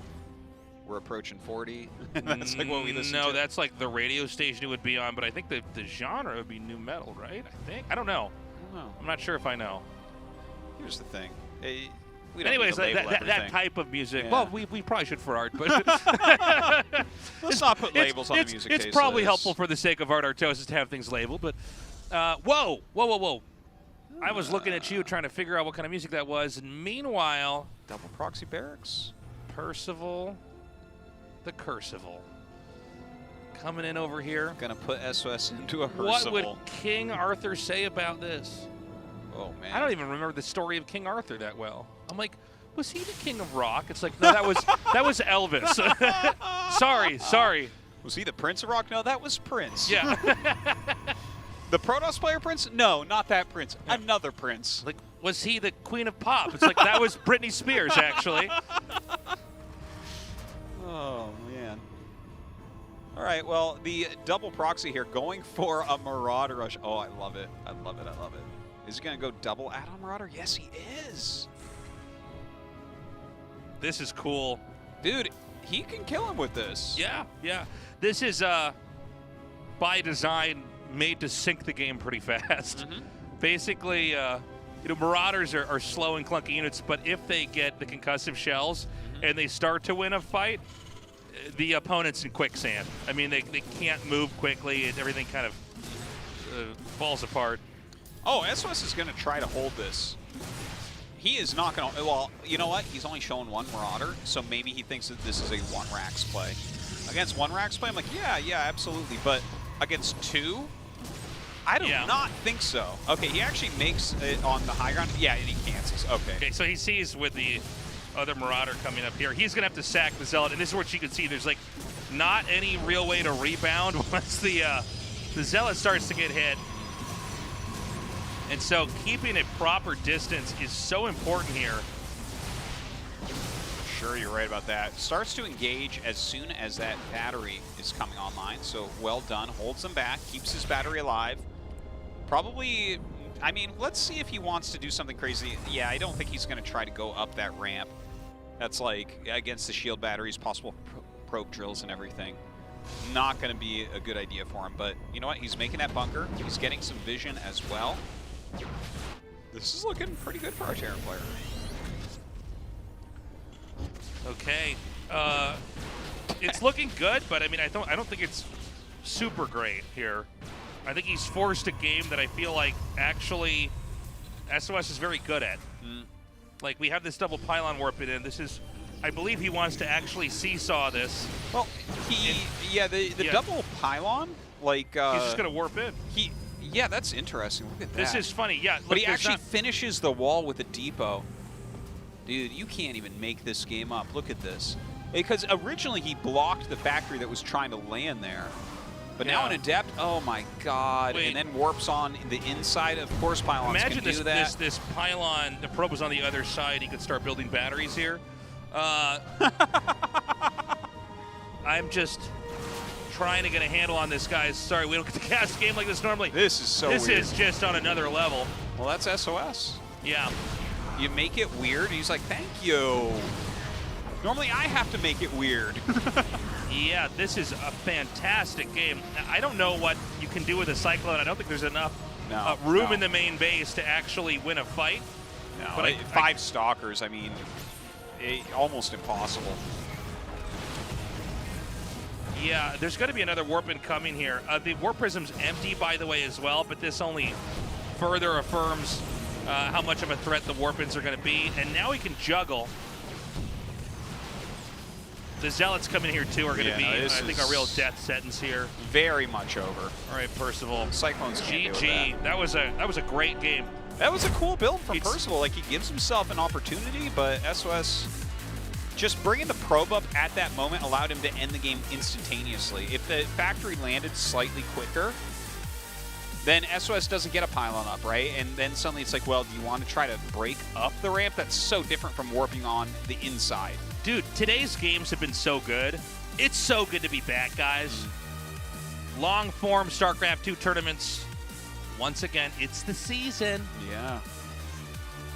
we're approaching 40. That's like what we listen to.
No, that's like the radio station it would be on, but I think the genre would be new metal, right? I think. I don't know. I'm not sure if I know.
Here's the thing.
Anyways, that type of music. Yeah. Well, we probably should for art, but
let's not put labels on the music.
It's probably helpful for the sake of Artosis to have things labeled. But whoa! I was looking at you trying to figure out what kind of music that was, and meanwhile,
Double Proxy Barracks,
Percival, the Cursival, coming in over here.
Gonna put SOS into a Percival.
What would King Arthur say about this?
Oh man,
I don't even remember the story of King Arthur that well. I'm like, was he the king of rock? It's like, no, that was Elvis. sorry.
Was he the Prince of Rock? No, that was Prince.
Yeah.
The Protoss player Prince? No, not that Prince. Yeah. Another Prince.
Like, was he the Queen of Pop? It's like, that was Britney Spears, actually.
Oh, man. All right, well, the double proxy here going for a Marauder rush. Oh, I love it. I love it. Is he going to go double add-on Marauder? Yes, he is.
This is cool.
Dude, he can kill him with this.
Yeah. This is, by design, made to sink the game pretty fast. Basically, Marauders are slow and clunky units, but if they get the concussive shells and they start to win a fight, the opponent's in quicksand. I mean, they can't move quickly, and everything kind of falls apart.
Oh, SOS is going to try to hold this. He is not going to... Well, you know what? He's only shown one Marauder, so maybe he thinks that this is a one-Rax play. Against one-Rax play, I'm like, yeah, absolutely. But against 2, I do not think so. Okay, he actually makes it on the high ground. Yeah, and he cancels. Okay,
so he sees with the other Marauder coming up here. He's going to have to sack the Zealot, and this is what you can see. There's, like, not any real way to rebound once the Zealot starts to get hit. And so keeping a proper distance is so important here.
Sure, you're right about that. Starts to engage as soon as that battery is coming online. So well done. Holds them back. Keeps his battery alive. Probably, I mean, let's see if he wants to do something crazy. Yeah, I don't think he's going to try to go up that ramp. That's like against the shield batteries, possible probe drills and everything. Not going to be a good idea for him. But you know what? He's making that bunker. He's getting some vision as well. This is looking pretty good for our Terran player.
Okay. It's looking good, but I mean, I don't think it's super great here. I think he's forced a game that I feel like actually SOS is very good at. Like, we have this double pylon warp it in. This is, I believe he wants to actually seesaw this.
Well, the double pylon, like
he's just gonna warp in.
Yeah, that's interesting. Look at that.
This is funny. Yeah,
but he actually finishes the wall with a depot. Dude, you can't even make this game up. Look at this. Because originally he blocked the factory that was trying to land there. But now in Adept, oh my god, and then warps on the inside. Of course, pylons can do that.
This pylon, the probe was on the other side. He could start building batteries here. I'm just trying to get a handle on this, guys. Sorry, we don't get to cast a game like this normally.
This is so weird.
This is just on another level.
Well, that's SOS.
Yeah.
You make it weird, he's like, thank you. Normally I have to make it weird.
Yeah, this is a fantastic game. I don't know what you can do with a Cyclone. I don't think there's enough room in the main base to actually win a fight.
No, but 5 Stalkers, I mean, almost impossible.
Yeah, there's going to be another Warp-In coming here. The Warp Prism's empty, by the way, as well, but this only further affirms how much of a threat the Warp-Ins are going to be. And now he can juggle. The Zealots coming here, too, are going to be, I think, a real death sentence here.
Very much over.
All right, Percival.
Cyclones
GG. That was a great game.
That was a cool build from Percival. Like, he gives himself an opportunity, but SOS just bringing the probe up at that moment allowed him to end the game instantaneously. If the factory landed slightly quicker, then SOS doesn't get a pylon up, right? And then suddenly it's like, well, do you want to try to break up the ramp? That's so different from warping on the inside.
Dude, today's games have been so good. It's so good to be back, guys. Long-form StarCraft 2 tournaments. Once again, it's the season.
Yeah.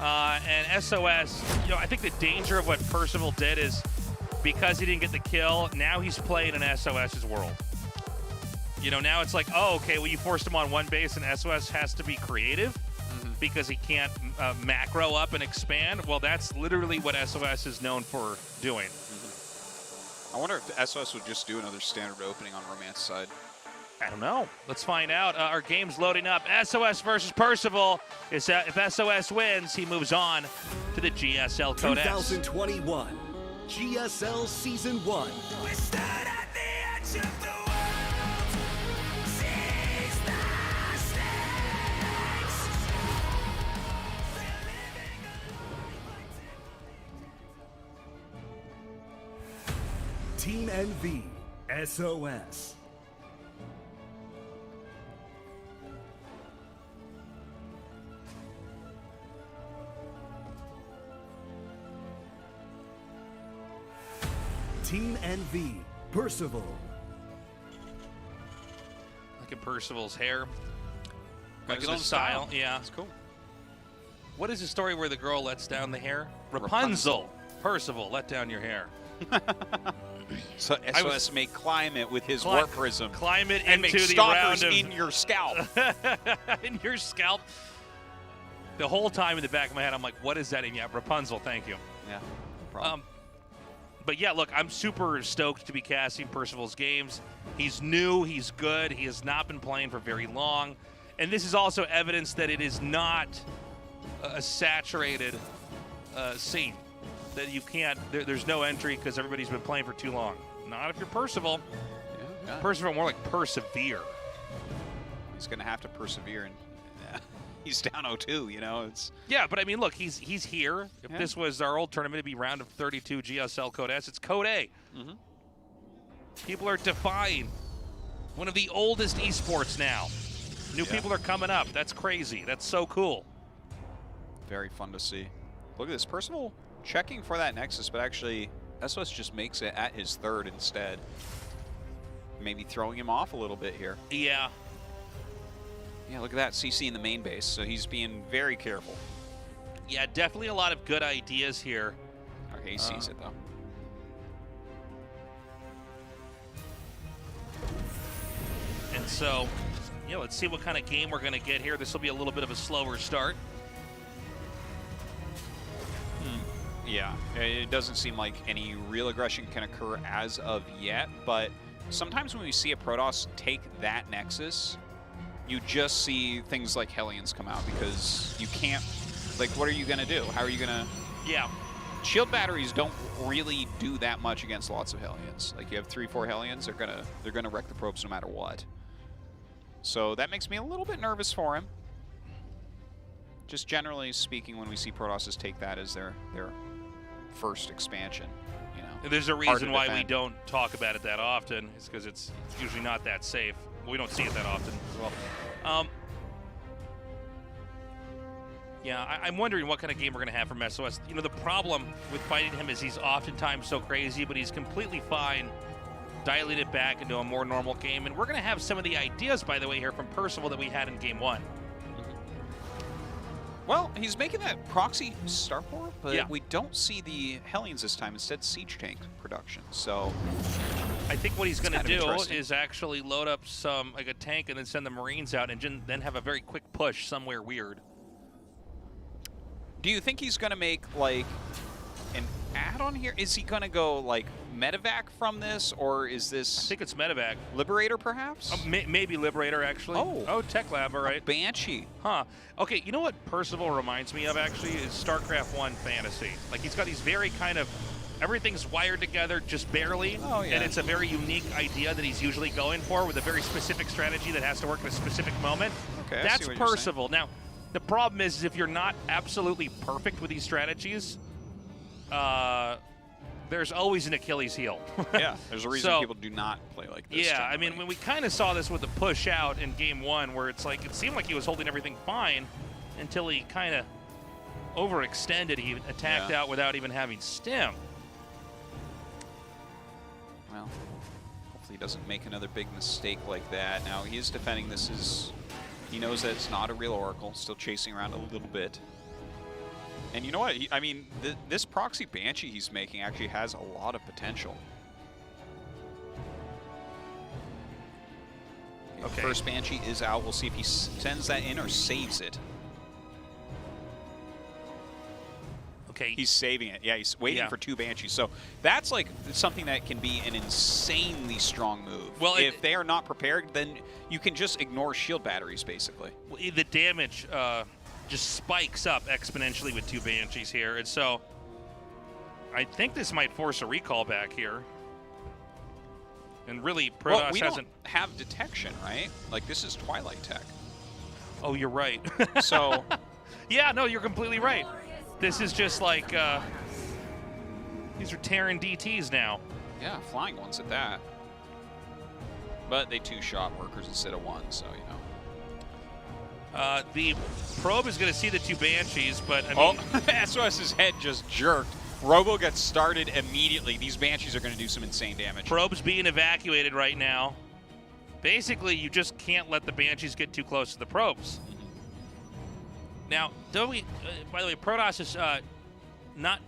And SOS, you know, I think the danger of what Percival did is because he didn't get the kill, now he's playing in SOS's world. You know, now it's like, oh, okay, well, you forced him on one base and SOS has to be creative because he can't macro up and expand. Well, that's literally what SOS is known for doing.
I wonder if SOS would just do another standard opening on Romance side.
I don't know. Let's find out. Our game's loading up. SOS versus Percival. If SOS wins, he moves on to the GSL Codex.
2021 GSL Season 1.
We stood at the edge of the world. Seize the stakes.
Team NV SOS. Team NV, Percival.
Look at Percival's hair.
Like
his own style. Yeah.
That's cool.
What is the story where the girl lets down the hair? Rapunzel. Percival, let down your hair.
So SOS may climb it with his warp prism.
Climb it
and
into
make
the
stalkers
round of
in your scalp.
in your scalp. The whole time in the back of my head, I'm like, what is that? And yeah, Rapunzel, thank you.
Yeah, no problem.
But yeah, look, I'm super stoked to be casting Percival's games. He's new, he's good, he has not been playing for very long. And this is also evidence that it is not a saturated scene. That you can't, there's no entry because everybody's been playing for too long. Not if you're Percival.
Yeah.
Percival, more like persevere.
He's going to have to persevere, and he's down 0-2, you know. It's
Yeah, but I mean, look, he's here. If this was our old tournament, it'd be round of 32 GSL Code S. It's Code A. People are defying one of the oldest esports now. New people are coming up. That's crazy. That's so cool.
Very fun to see. Look at this. Percival checking for that Nexus, but actually SOS just makes it at his third instead. Maybe throwing him off a little bit here.
Yeah.
Yeah, look at that. CC in the main base, so he's being very careful.
Yeah, definitely a lot of good ideas here.
Okay, he sees it, though.
And so, yeah, let's see what kind of game we're going to get here. This will be a little bit of a slower start.
Yeah, it doesn't seem like any real aggression can occur as of yet, but sometimes when we see a Protoss take that Nexus, you just see things like Hellions come out because you can't, like, what are you going to do? How are you going to...
Yeah.
Shield batteries don't really do that much against lots of Hellions. Like, you have 3-4 Hellions, they're gonna wreck the probes no matter what. So that makes me a little bit nervous for him. Just generally speaking, when we see Protosses take that as their first expansion, you know.
There's a reason why we don't talk about it that often. It's because it's usually not that safe. We don't see it that often as well. Yeah, I'm wondering what kind of game we're going to have from SOS. You know, the problem with fighting him is he's oftentimes so crazy, but he's completely fine. Dilate it back into a more normal game. And we're going to have some of the ideas, by the way, here from Percival that we had in Game 1.
Well, he's making that proxy starport, but we don't see the Hellions this time. Instead, siege tank production. So
I think what he's going to do is actually load up some, like a tank, and then send the Marines out, and then have a very quick push somewhere weird.
Do you think he's going to make, like, an add-on here? Is he going to go, like, medevac from this, or is this...
I think it's medevac.
Liberator, perhaps?
Maybe Liberator, actually. Oh, Tech Lab, all right.
Banshee.
Huh. Okay, you know what Percival reminds me of, actually, is StarCraft 1 Fantasy. Like, he's got these very kind of... Everything's wired together just barely, and it's a very unique idea that he's usually going for with a very specific strategy that has to work at a specific moment.
Okay,
that's Percival. Now, the problem is if you're not absolutely perfect with these strategies, there's always an Achilles heel.
Yeah, there's a reason people do not play like this.
Yeah, generally. I mean, when we kind of saw this with the push out in Game 1, where it's like, it seemed like he was holding everything fine until he kind of overextended. He attacked out without even having stim.
Well, hopefully he doesn't make another big mistake like that. Now, he is defending this as... He knows that it's not a real Oracle, still chasing around a little bit. And you know what? I mean, this proxy Banshee he's making actually has a lot of potential. Okay. First Banshee is out. We'll see if he sends that in or saves it.
Okay.
He's saving it. Yeah, he's waiting for 2 Banshees. So that's like something that can be an insanely strong move. Well, if they are not prepared, then you can just ignore shield batteries, basically.
The damage just spikes up exponentially with 2 Banshees here. And so I think this might force a recall back here. And really, Protoss
don't have detection, right? Like, this is Twilight Tech.
Oh, you're right.
So...
Yeah, no, you're completely right. This is just like, these are Terran DTs now.
Yeah, flying ones at that. But they 2-shot workers instead of 1, so, you know.
The probe is going to see the 2 Banshees, but, I mean...
Oh, SOS's head just jerked. Robo gets started immediately. These Banshees are going to do some insane damage.
Probe's being evacuated right now. Basically, you just can't let the Banshees get too close to the probes. Now, don't we, by the way, Protoss is not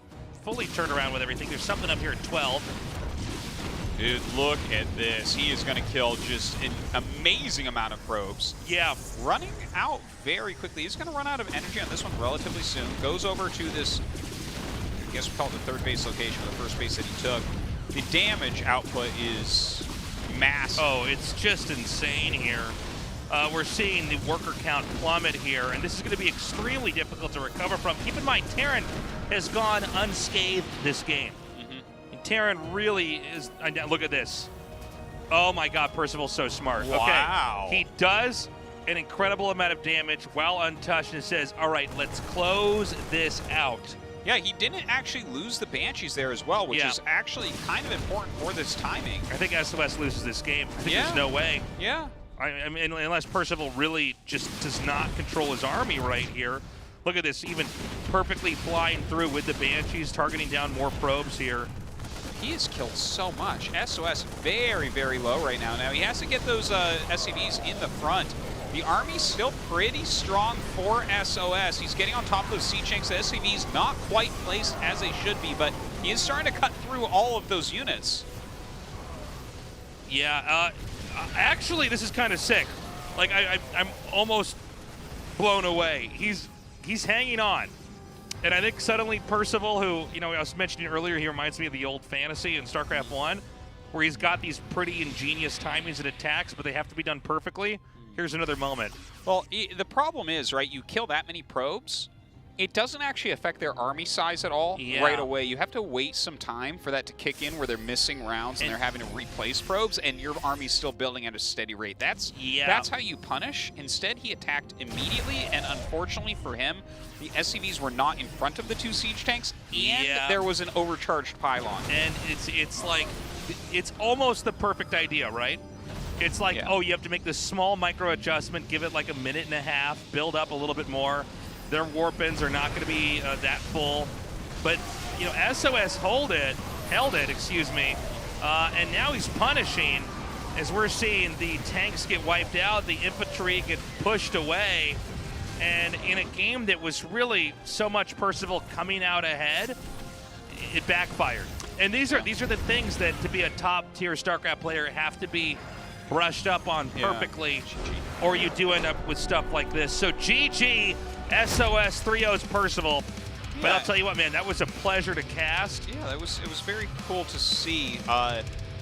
fully turned around with everything. There's something up here at 12.
Dude, look at this. He is going to kill just an amazing amount of probes.
Yeah.
Running out very quickly. He's going to run out of energy on this one relatively soon. Goes over to this, I guess we call it the 3rd base location, or the 1st base that he took. The damage output is massive.
Oh, it's just insane here. We're seeing the worker count plummet here, and this is going to be extremely difficult to recover from. Keep in mind, Terran has gone unscathed this game. And Terran really is... Look at this. Oh my god, Percival's so smart.
Wow.
Okay. He does an incredible amount of damage while untouched and says, all right, let's close this out.
Yeah, he didn't actually lose the Banshees there as well, which is actually kind of important for this timing.
I think SOS loses this game. I think there's no way.
Yeah.
I mean, unless Percival really just does not control his army right here. Look at this, even perfectly flying through with the Banshees, targeting down more probes here.
He has killed so much. SOS very, very low right now. Now, he has to get those SCVs in the front. The army's still pretty strong for SOS. He's getting on top of those siege tanks. The SCV's not quite placed as they should be, but he is starting to cut through all of those units.
Yeah, actually, this is kind of sick. Like, I'm almost blown away. He's hanging on. And I think suddenly Percival, who, you know, I was mentioning earlier, he reminds me of the old fantasy in StarCraft 1, where he's got these pretty ingenious timings and attacks, but they have to be done perfectly. Here's another moment.
Well, the problem is, right, you kill that many probes, it doesn't actually affect their army size at all right away. You have to wait some time for that to kick in where they're missing rounds and they're having to replace probes, and your army's still building at a steady rate. That's how you punish. Instead, he attacked immediately, and unfortunately for him, the SCVs were not in front of the 2 siege tanks, and there was an overcharged pylon.
And it's like, it's almost the perfect idea, right? It's like, oh, you have to make this small micro adjustment, give it like a minute and a half, build up a little bit more. Their warp ends are not going to be that full. But, you know, SOS held it, and now he's punishing as we're seeing the tanks get wiped out, the infantry get pushed away, and in a game that was really so much Percival coming out ahead, it backfired. And these are the things that, to be a top-tier StarCraft player, have to be brushed up on perfectly, or you do end up with stuff like this. So GG, SOS 3-0's Percival. But I'll tell you what, man, that was a pleasure to cast.
Yeah, it was very cool to see.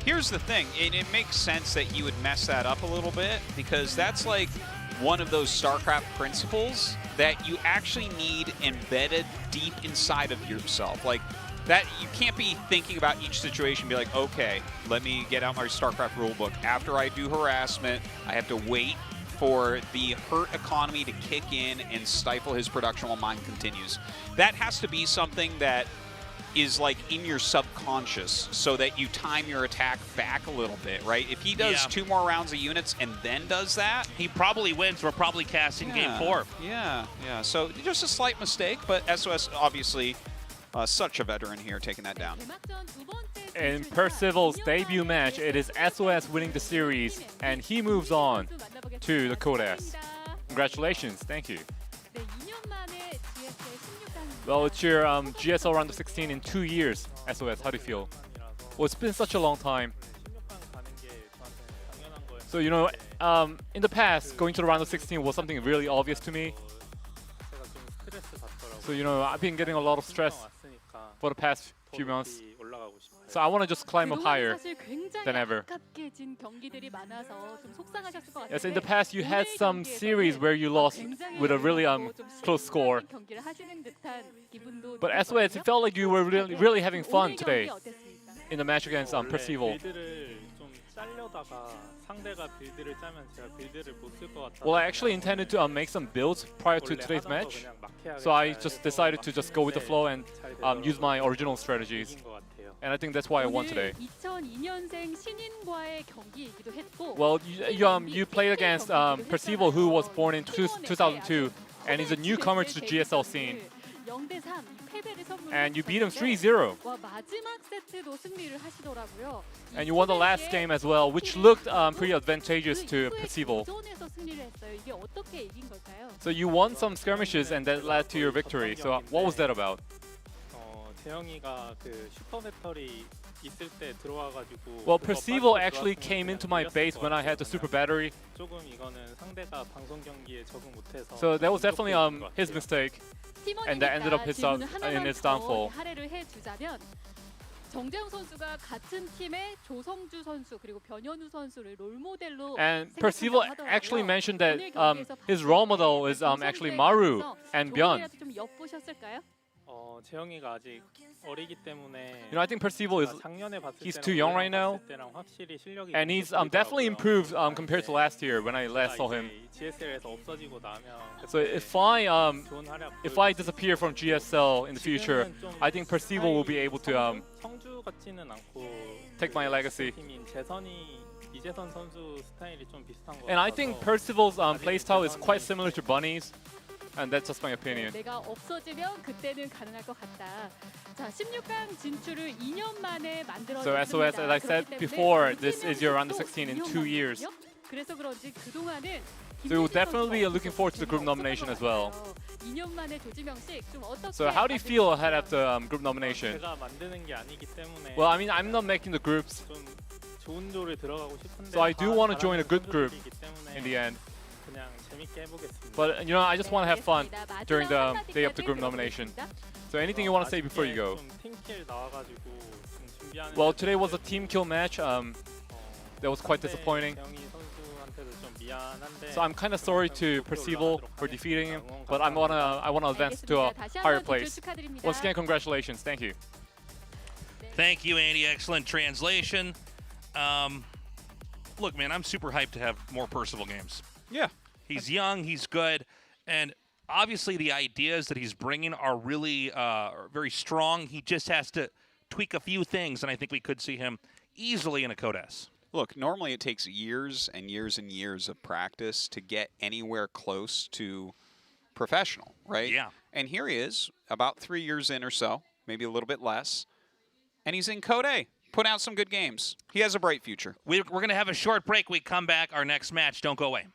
Here's the thing, it makes sense that you would mess that up a little bit, because that's like one of those StarCraft principles that you actually need embedded deep inside of yourself. Like, that you can't be thinking about each situation and be like, okay, let me get out my StarCraft rulebook. After I do harassment, I have to wait for the hurt economy to kick in and stifle his production while mine continues. That has to be something that is like in your subconscious, so that you time your attack back a little bit, right? If he does 2 more rounds of units and then does that,
he probably wins. We're probably casting game 4.
Yeah. So just a slight mistake, but SOS obviously such a veteran here taking that down.
In Percival's debut match, it is SOS winning the series, and he moves on to the Code S. Congratulations, thank you. Well, it's your GSL round of 16 in 2 years, SOS. How do you feel? Well, it's been such a long time. So, you know, in the past, going to the round of 16 was something really obvious to me. So, you know, I've been getting a lot of stress for the past few months. So I want to just climb up higher than ever. Yes, in the past you had some series where you lost with a really close score. But SOS, it felt like you were really having fun today in the match against Percival. Well, I actually intended to make some builds prior to today's match, so I just decided to just go with the flow and use my original strategies. And I think that's why I won today. Well, you played against Percival, who was born in 2002, and he's a newcomer to the GSL scene. And you beat him 3-0. And you won the last game as well, which looked pretty advantageous to Percival. So you won some skirmishes and that led to your victory. So what was that about? Well, Percival actually came into my base when I had the super battery. So that was definitely his mistake. And that ended up in his downfall. And Percival actually mentioned that his role model is actually Maru and Byun. You know, I think Percival he's too young right now, and he's definitely improved compared to last year when I last saw him. So if I disappear from GSL in the future, I think Percival will be able to take my legacy. And I think Percival's playstyle is quite similar to Bunny's. And that's just my opinion. So SOS, as I said before, this is your round of 16 in 2 years. So we're definitely looking forward to the group nomination as well. So how do you feel ahead of the group nomination? Well, I mean, I'm not making the groups. So I do want to join a good group in the end. But you know, I just want to have fun during the day of the group nomination. So anything you want to say before you go? Well, today was a team kill match. That was quite disappointing. So I'm kind of sorry to Percival for defeating him, but I wanna advance to a higher place. Once again, congratulations. Thank you.
Thank you, Andy. Excellent translation. Look, man, I'm super hyped to have more Percival games.
Yeah.
He's young, he's good, and obviously the ideas that he's bringing are really very strong. He just has to tweak a few things, and I think we could see him easily in a Code S.
Look, normally it takes years and years and years of practice to get anywhere close to professional, right?
Yeah.
And here he is, about 3 years in or so, maybe a little bit less, and he's in Code A. Put out some good games. He has a bright future.
We're going to have a short break. We come back. Our next match. Don't go away.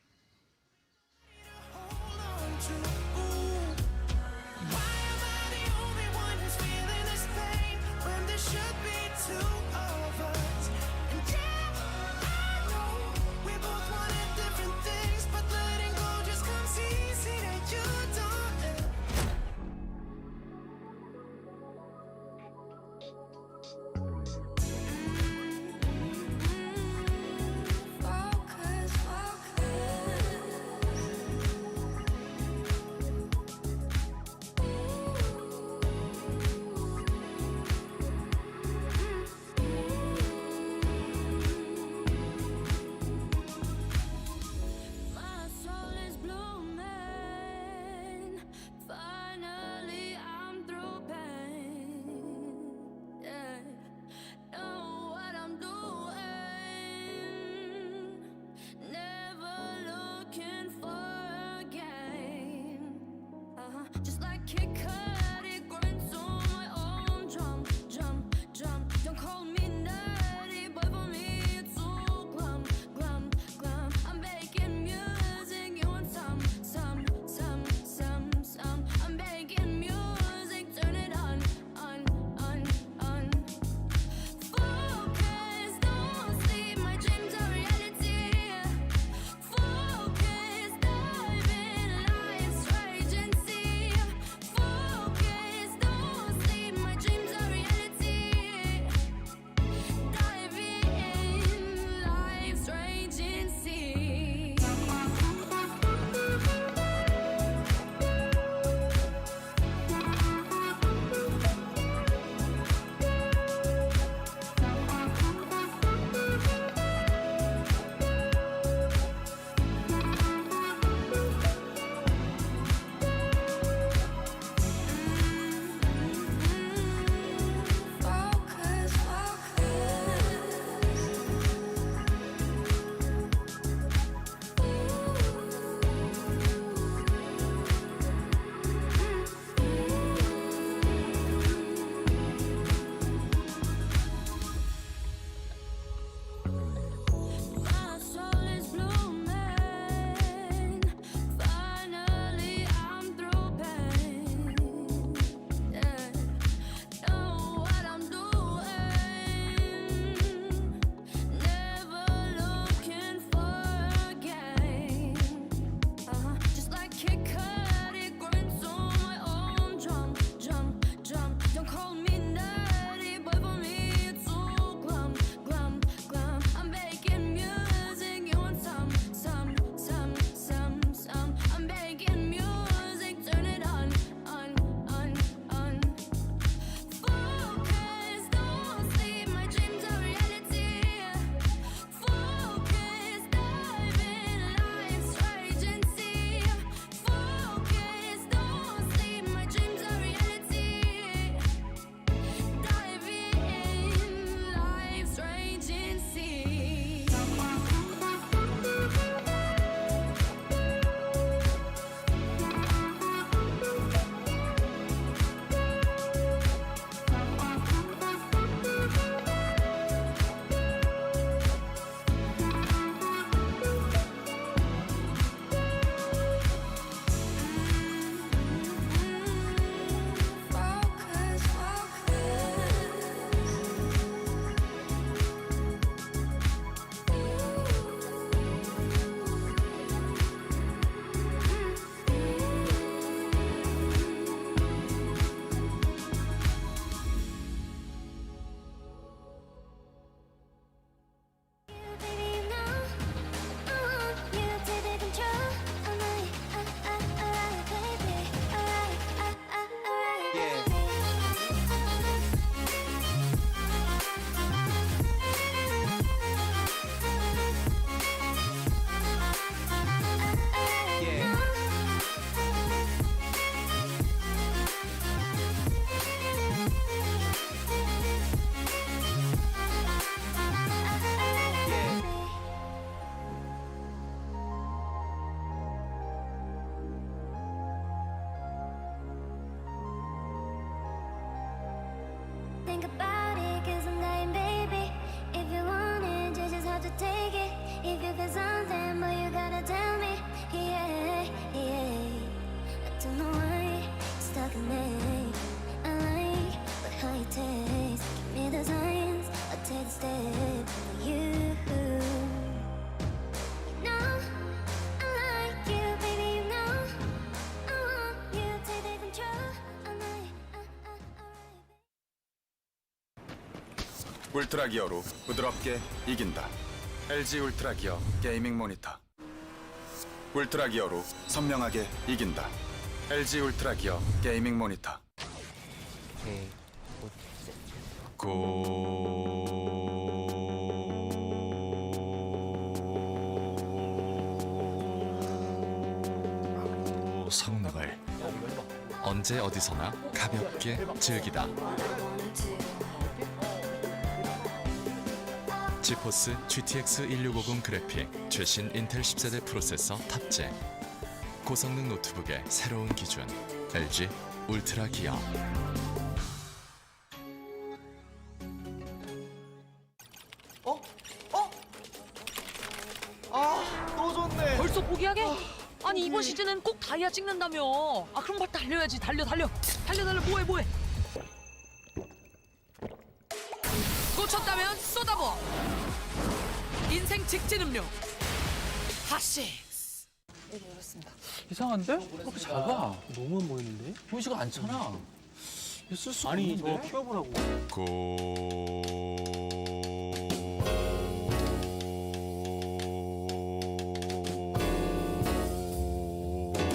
울트라 기어로 부드럽게 이긴다. LG 울트라 기어 게이밍 모니터. 울트라 기어로 선명하게 이긴다. LG 울트라 기어 게이밍 모니터.
성능을 언제 어디서나 가볍게 즐기다. 지포스 GTX 1650 그래픽 최신 인텔 10세대 프로세서 탑재. 고성능 노트북의 새로운 기준 LG 울트라 기어.
또 졌네.
벌써 포기하게? 아니 이번 시즌은 꼭 다이아 찍는다며. 아 그럼 빨리 달려야지. 달려 뭐해. 꽂혔다면 쏟아부어. 인생 직진 음료 핫식스.
이상한데? 그렇게 작아. 너무 안 보이는데? 보이지가 않잖아. 쓸 수가 없는데? 저거 키워보라고.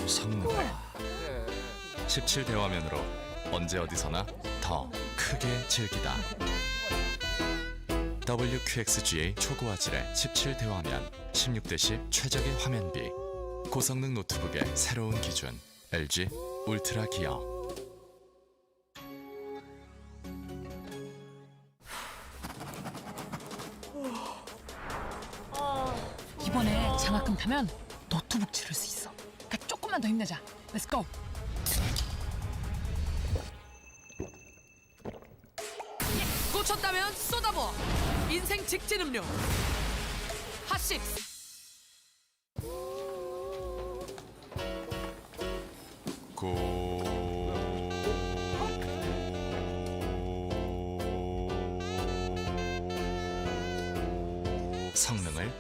성능을 17대 화면으로 언제 어디서나 더 크게 즐기다. WQXGA 초고화질의 17대 화면, 16대10 최적의 화면비. 고성능 노트북의 새로운 기준 LG 울트라 기어.
이번에 장학금 타면 노트북 지를 수 있어. 그러니까 조금만 더 힘내자. Let's go. 꽂혔다면 쏟아부어. 인생 직진 음료 핫식스.
성능을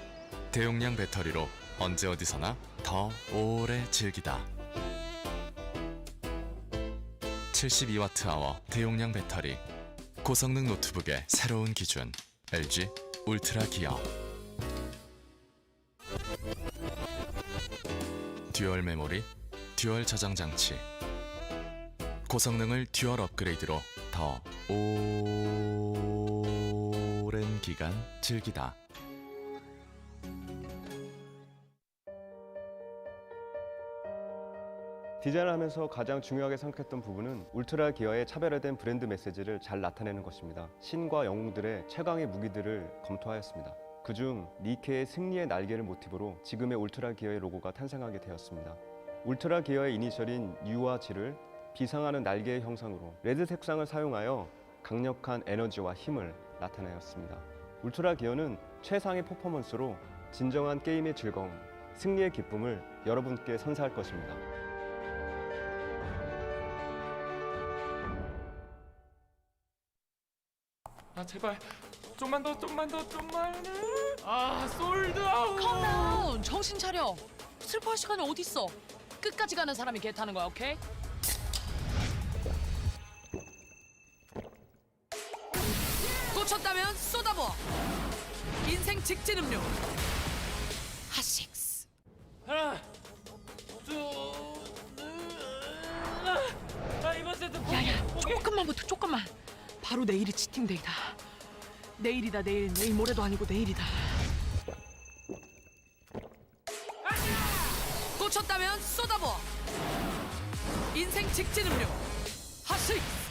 대용량 배터리로 언제 어디서나 더 오래 즐기다. 72Wh 대용량 배터리. 고성능 노트북의 새로운 기준 LG 울트라 기어. 듀얼 메모리, 듀얼 저장 장치. 고성능을 듀얼 업그레이드로 더 오랜 기간 즐기다.
디자인을 하면서 가장 중요하게 생각했던 부분은 울트라 기어의 차별화된 브랜드 메시지를 잘 나타내는 것입니다. 신과 영웅들의 최강의 무기들을 검토하였습니다. 그중 니케의 승리의 날개를 모티브로 지금의 울트라 기어의 로고가 탄생하게 되었습니다. 울트라 기어의 이니셜인 U와 G를 비상하는 날개의 형상으로 레드 색상을 사용하여 강력한 에너지와 힘을 나타내었습니다. 울트라 기어는 최상의 퍼포먼스로 진정한 게임의 즐거움, 승리의 기쁨을 여러분께 선사할 것입니다.
아 제발 좀만 더. 아 솔드아웃.
컴다운. 정신 차려. 슬퍼할 시간이 어딨어. 끝까지 가는 사람이 개 타는 거야. 오케이? 꽂혔다면 쏟아부어. 인생 직진 음료 핫식스.
하나 이번 세트
야야 조금만 붙어. 조금만. 바로 내일이 치팅데이다. 내일이다. 내일 모레도 아니고 내일이다. 꽂혔다면 쏟아부어. 인생 직진 음료 핫식스.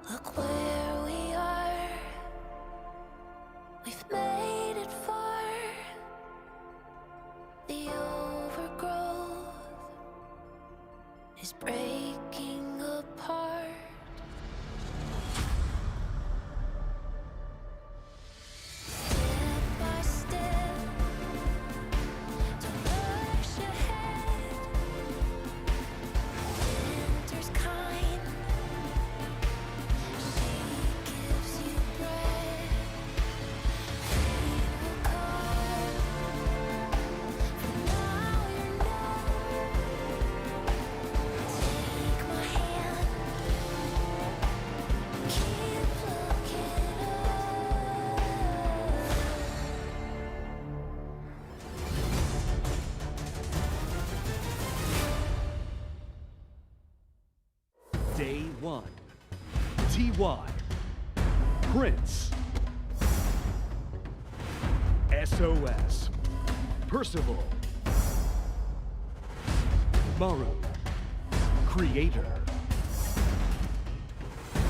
Look where we are. We've made it far. The overgrowth is breaking.
Day1, Prince, SOS, Percival, Maru, Creator.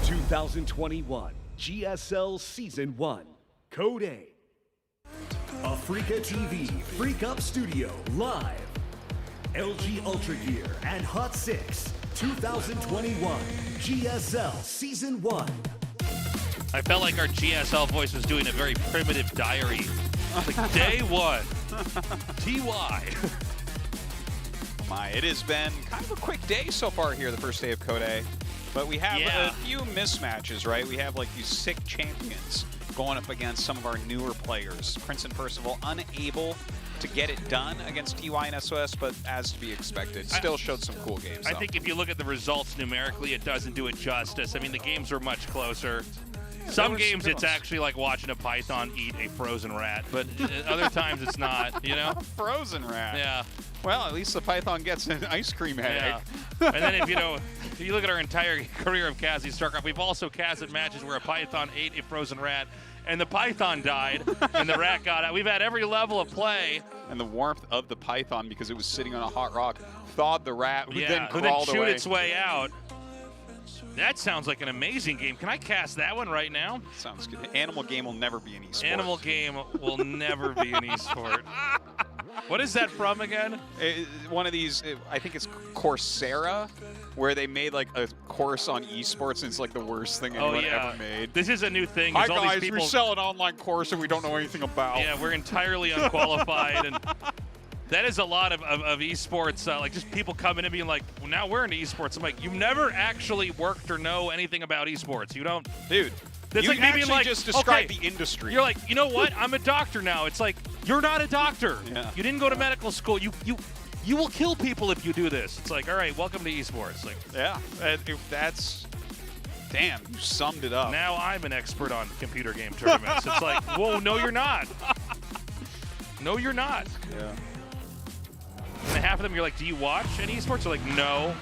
2021 GSL Season 1, Code A. Africa TV Freak Up Studio Live. LG Ultra Gear and Hot 6 2021 GSL Season 1.
I felt like our GSL voice was doing a very primitive diary. Like Day 1, TY.
My, it has been kind of a quick day so far here, the first day of Code A. But we have a few mismatches, right? We have like these sick champions going up against some of our newer players. Prince and Percival unable to get it done against TY and SOS, but as to be expected, still showed some cool games.
I think if you look at the results numerically, it doesn't do it justice. I mean, the games are much closer. Some games it's actually like watching a python eat a frozen rat, but other times it's not, you know?
Frozen rat.
Yeah.
Well, at least the python gets an ice cream headache.
Yeah. And then if you look at our entire career of Cassie StarCraft, we've also casted matches where a python ate a frozen rat and the python died and the rat got out. We've had every level of play.
And the warmth of the python, because it was sitting on a hot rock, thawed the rat, who then
who
crawled
then chewed
away.
its way out. That sounds like an amazing game. Can I cast that one right now?
Sounds good. Animal game will never be an esport.
Animal game will never be an esport. What is that from again?
One of these, I think it's Coursera, where they made like a course on esports, and it's like the worst thing anyone ever made.
This is a new thing.
Hi
all
guys,
these people,
we sell an online course and we don't know anything about.
Yeah, we're entirely unqualified, and that is a lot of esports, like just people coming in and being like, well, now we're into esports. I'm like, you've never actually worked or know anything about esports. You don't.
Dude,
that's
you
like me being like,
just described
okay,
the industry.
You're like, you know what? I'm a doctor now. It's like, you're not a doctor.
Yeah.
You didn't go to medical school. You will kill people if you do this. It's like, all right, welcome to esports. Like,
yeah, if that's, damn, you summed it up.
Now I'm an expert on computer game tournaments. It's like, whoa, no, you're not. No, you're not.
Yeah.
And half of them, you're like, do you watch any esports? They're like, no.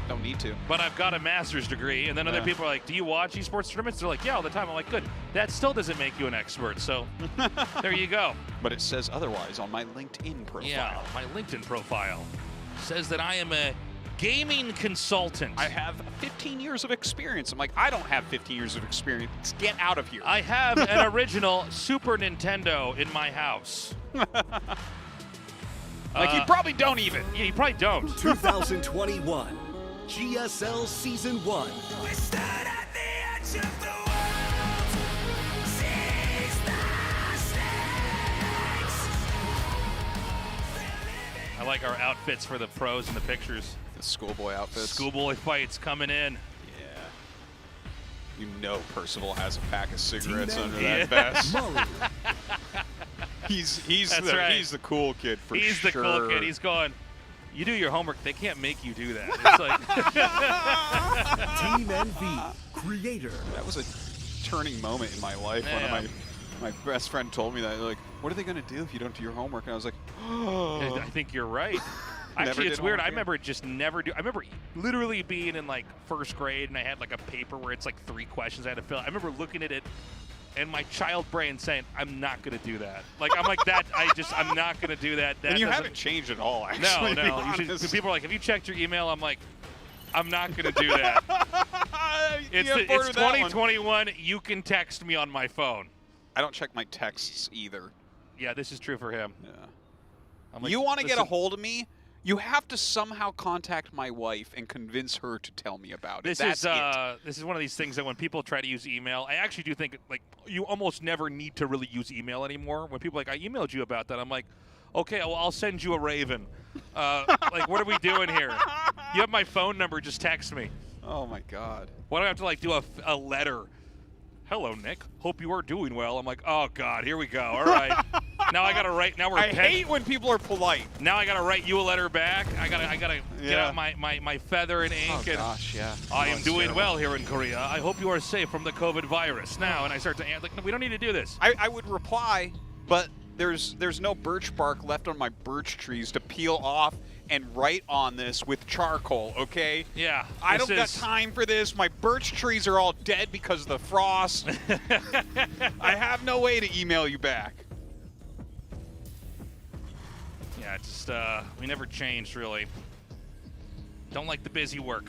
Don't need to.
But I've got a master's degree. And then other people are like, do you watch esports tournaments? They're like, yeah, all the time. I'm like, good. That still doesn't make you an expert. So there you go.
But it says otherwise on my LinkedIn profile.
Yeah, my LinkedIn profile says that I am a gaming consultant.
I have 15 years of experience. I'm like, I don't have 15 years of experience. Get out of here.
I have an original Super Nintendo in my house.
Like, you probably don't even.
Yeah, you probably don't.
2021 GSL Season 1.
We stood at the edge of the world, seized the stakes.
I like our outfits for the pros and the pictures.
The schoolboy outfits.
Schoolboy fights coming in.
Yeah. You know Percival has a pack of cigarettes under that vest. He's the cool kid for sure.
He's the cool kid. He's going, you do your homework. They can't make you do that. It's like
Team NV Creator.
That was a turning moment in my life.
Yeah.
One of my best friend told me that, like, what are they going to do if you don't do your homework? And I was like, oh.
I think you're right. Actually, it's weird. I remember just never do. I remember literally being in like first grade and I had like a paper where it's like 3 questions I had to fill. I remember looking at it and my child brain saying, I'm not going to do that. Like, I'm like that. I'm not going to do that.
And you haven't changed at all, actually.
No. People are like, have you checked your email? I'm like, I'm not going to do that. It's 2021. You can text me on my phone.
I don't check my texts either.
Yeah, this is true for him.
Yeah.
I'm like,
you want to get a hold of me? You have to somehow contact my wife and convince her to tell me about it. That's it.
This is one of these things that when people try to use email, I actually do think like you almost never need to really use email anymore. When people are like, I emailed you about that, I'm like, okay, well, I'll send you a raven. Like, what are we doing here? You have my phone number. Just text me.
Oh my God.
Why do I have to like do a letter? Hello, Nick. Hope you are doing well. I'm like, oh God, here we go. All right. Now I gotta write. Now we're.
I hate when people are polite.
Now I gotta write you a letter back. I gotta get out my feather and ink.
Oh gosh, yeah.
I am doing well here in Korea. I hope you are safe from the COVID virus. Now, and I start to like, no, we don't need to do this.
I would reply, but there's no birch bark left on my birch trees to peel off and write on this with charcoal, okay?
Yeah.
I don't got time for this. My birch trees are all dead because of the frost. I have no way to email you back.
Yeah, just we never changed really. Don't like the busy work.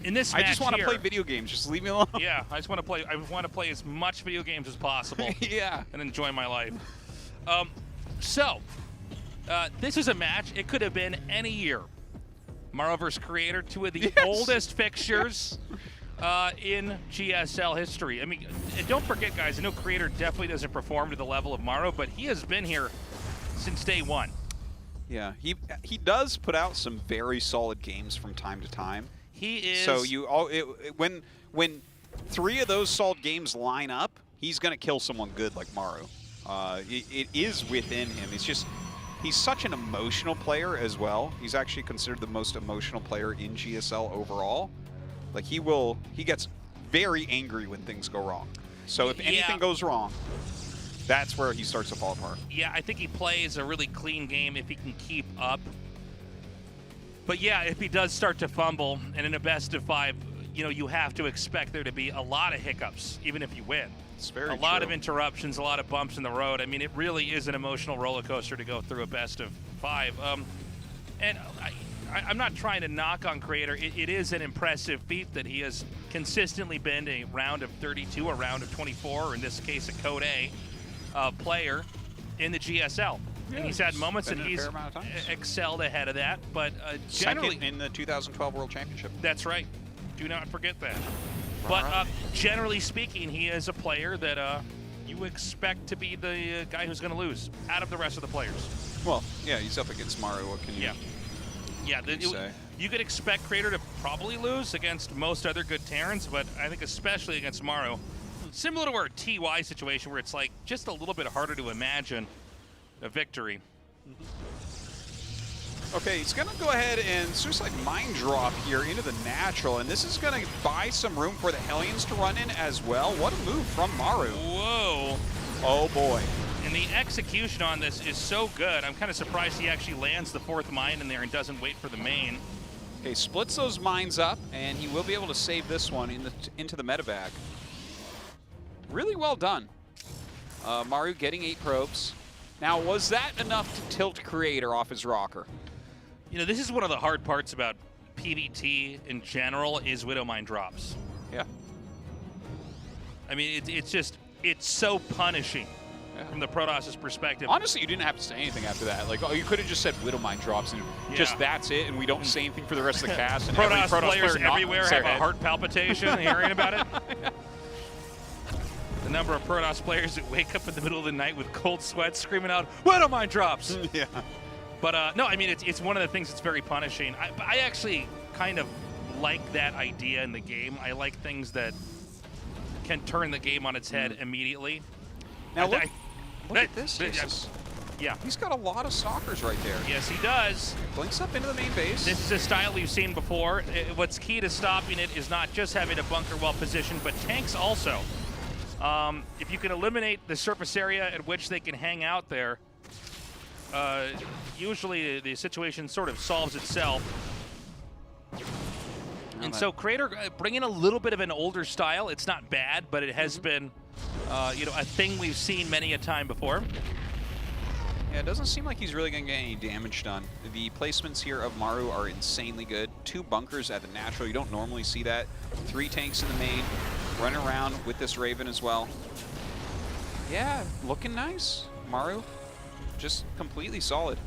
In this match
I just want to
here,
play video games. Just leave me alone.
Yeah, I want to play as much video games as possible.
Yeah.
And enjoy my life. This is a match. It could have been any year. Maru vs. Creator, two of the oldest fixtures in GSL history. I mean, and don't forget, guys, I know Creator definitely doesn't perform to the level of Maru, but he has been here since day one.
Yeah, he does put out some very solid games from time to time.
He is.
So when 3 of those solid games line up, he's going to kill someone good like Maru. It is within him. It's just he's such an emotional player as well. He's actually considered the most emotional player in GSL overall. Like he gets very angry when things go wrong. So if anything goes wrong, that's where he starts to fall apart.
Yeah, I think he plays a really clean game if he can keep up. But yeah, if he does start to fumble, and in a best of 5, you know, you have to expect there to be a lot of hiccups, even if you win.
It's very
a lot of interruptions, a lot of bumps in the road. I mean, it really is an emotional roller coaster to go through a best of 5. And I'm not trying to knock on Creator. It is an impressive feat that he has consistently been a round of 32, a round of 24, or in this case, a Code A player in the GSL.
Yeah,
and he's had moments and he's excelled ahead of that, but generally
second in the 2012 World Championship.
That's right. Do not forget that. But generally speaking, he is a player that you expect to be the guy who's going to lose out of the rest of the players.
Well, yeah, he's up against Maru. What can you say?
You could expect Creator to probably lose against most other good Terrans, but I think especially against Maru. Similar to our TY situation where it's like just a little bit harder to imagine a victory.
Okay, he's going to go ahead and Suicide Mind Drop here into the natural, and this is going to buy some room for the Hellions to run in as well. What a move from Maru.
Whoa.
Oh, boy.
And the execution on this is so good. I'm kind of surprised he actually lands the 4th mine in there and doesn't wait for the main.
Okay, splits those mines up, and he will be able to save this one into the medevac. Really well done. Maru getting 8 probes. Now, was that enough to tilt Creator off his rocker?
You know, this is one of the hard parts about PvT in general is Widow Mine drops.
Yeah.
I mean, it's so punishing from the Protoss' perspective.
Honestly, you didn't have to say anything after that. Like, you could have just said Widow Mine drops and just that's it, and we don't say anything for the rest of the cast. And
Protoss
players
player everywhere have a heart palpitation hearing about it. The number of Protoss players that wake up in the middle of the night with cold sweats screaming out, Widow Mine drops!
Yeah.
But no, I mean, it's one of the things that's very punishing. I actually kind of like that idea in the game. I like things that can turn the game on its head immediately.
Now look at this.
Yeah.
He's got a lot of stalkers right there.
Yes, he does.
Blinks up into the main base.
This is a style we've seen before. What's key to stopping it is not just having a bunker well positioned, but tanks also. If you can eliminate the surface area at which they can hang out there, usually the situation sort of solves itself. And so Creator bringing a little bit of an older style. It's not bad, but it has been, you know, a thing we've seen many a time before.
Yeah, it doesn't seem like he's really going to get any damage done. The placements here of Maru are insanely good. 2 bunkers at the natural. You don't normally see that. 3 tanks in the main. Running around with this Raven as well. Yeah, looking nice. Maru, just completely solid.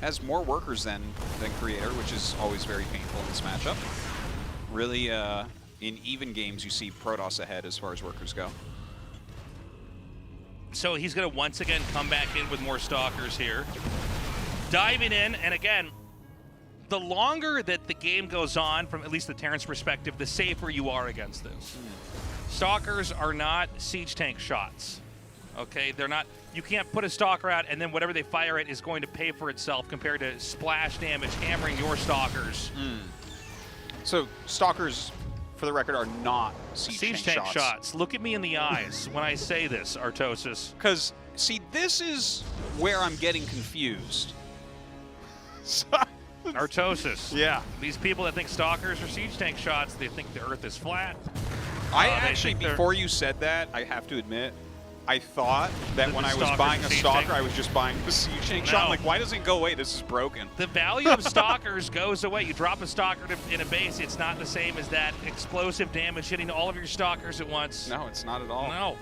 Has more workers than Creator, which is always very painful in this matchup. Really, in even games, you see Protoss ahead as far as workers go.
So he's going to once again come back in with more Stalkers here. Diving in, and again, the longer that the game goes on, from at least the Terran's perspective, the safer you are against this. Stalkers are not siege tank shots. Okay, they're not. You can't put a Stalker out and then whatever they fire at is going to pay for itself compared to splash damage hammering your Stalkers.
So Stalkers, for the record, are not siege
tank shots. Look at me in the eyes when I say this, Artosis.
Because, see, this is where I'm getting confused. So,
Artosis.
Yeah.
These people that think stalkers are siege tank shots, they think the Earth is flat.
I actually, before you said that, I have to admit, I thought that when I was buying a stalker, I was just buying the siege tank shot. I'm like, why doesn't it go away? This is broken.
The value of stalkers goes away. You drop a stalker in a base, it's not the same as that explosive damage hitting all of your stalkers at once.
No, it's not at all.
No.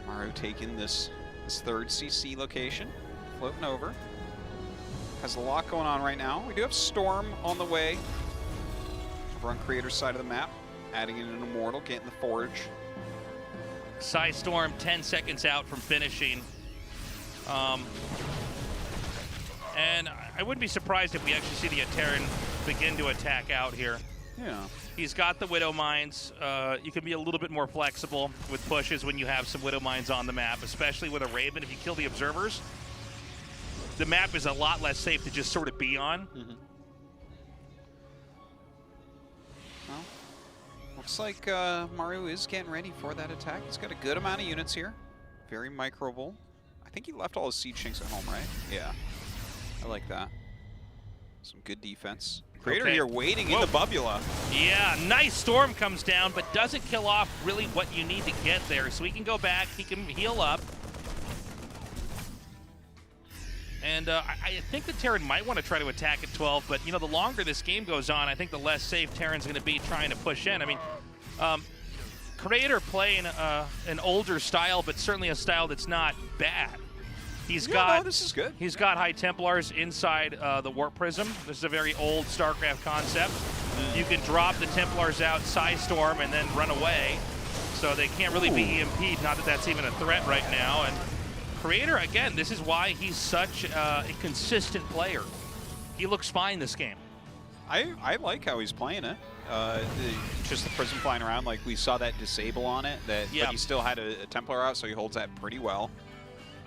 Maru taking this third CC location, floating over. Has a lot going on right now. We do have Storm on the way. Over on Creator's side of the map, adding in an Immortal, getting the Forge.
Storm 10 seconds out from finishing. And I wouldn't be surprised if we actually see the Terran begin to attack out here.
Yeah.
He's got the Widow Mines. You can be a little bit more flexible with pushes when you have some Widow Mines on the map, especially with a Raven. If you kill the Observers, the map is a lot less safe to just sort of be on.
Well, looks like Maru is getting ready for that attack. He's got a good amount of units here. Very microable. I think he left all his siege tanks at home, right? Yeah. I like that. Some good defense. Creator here waiting in the Bubula.
Yeah, nice Storm comes down, but doesn't kill off really what you need to get there. So he can go back, he can heal up. And I think the Terran might want to try to attack at 12, but you know, the longer this game goes on, I think the less safe Terran's going to be trying to push in. I mean, Creator playing an older style, but certainly a style that's not bad. He's got
this is good.
He's got High Templars inside the Warp Prism. This is a very old StarCraft concept. You can drop the Templars out, Storm, and then run away. So they can't really be EMP'd. Not that that's even a threat right now. And Creator, again, this is why he's such a consistent player. He looks fine this game.
I like how he's playing it. Just the Prism flying around, like we saw that disable on it. But he still had a Templar out, so he holds that pretty well.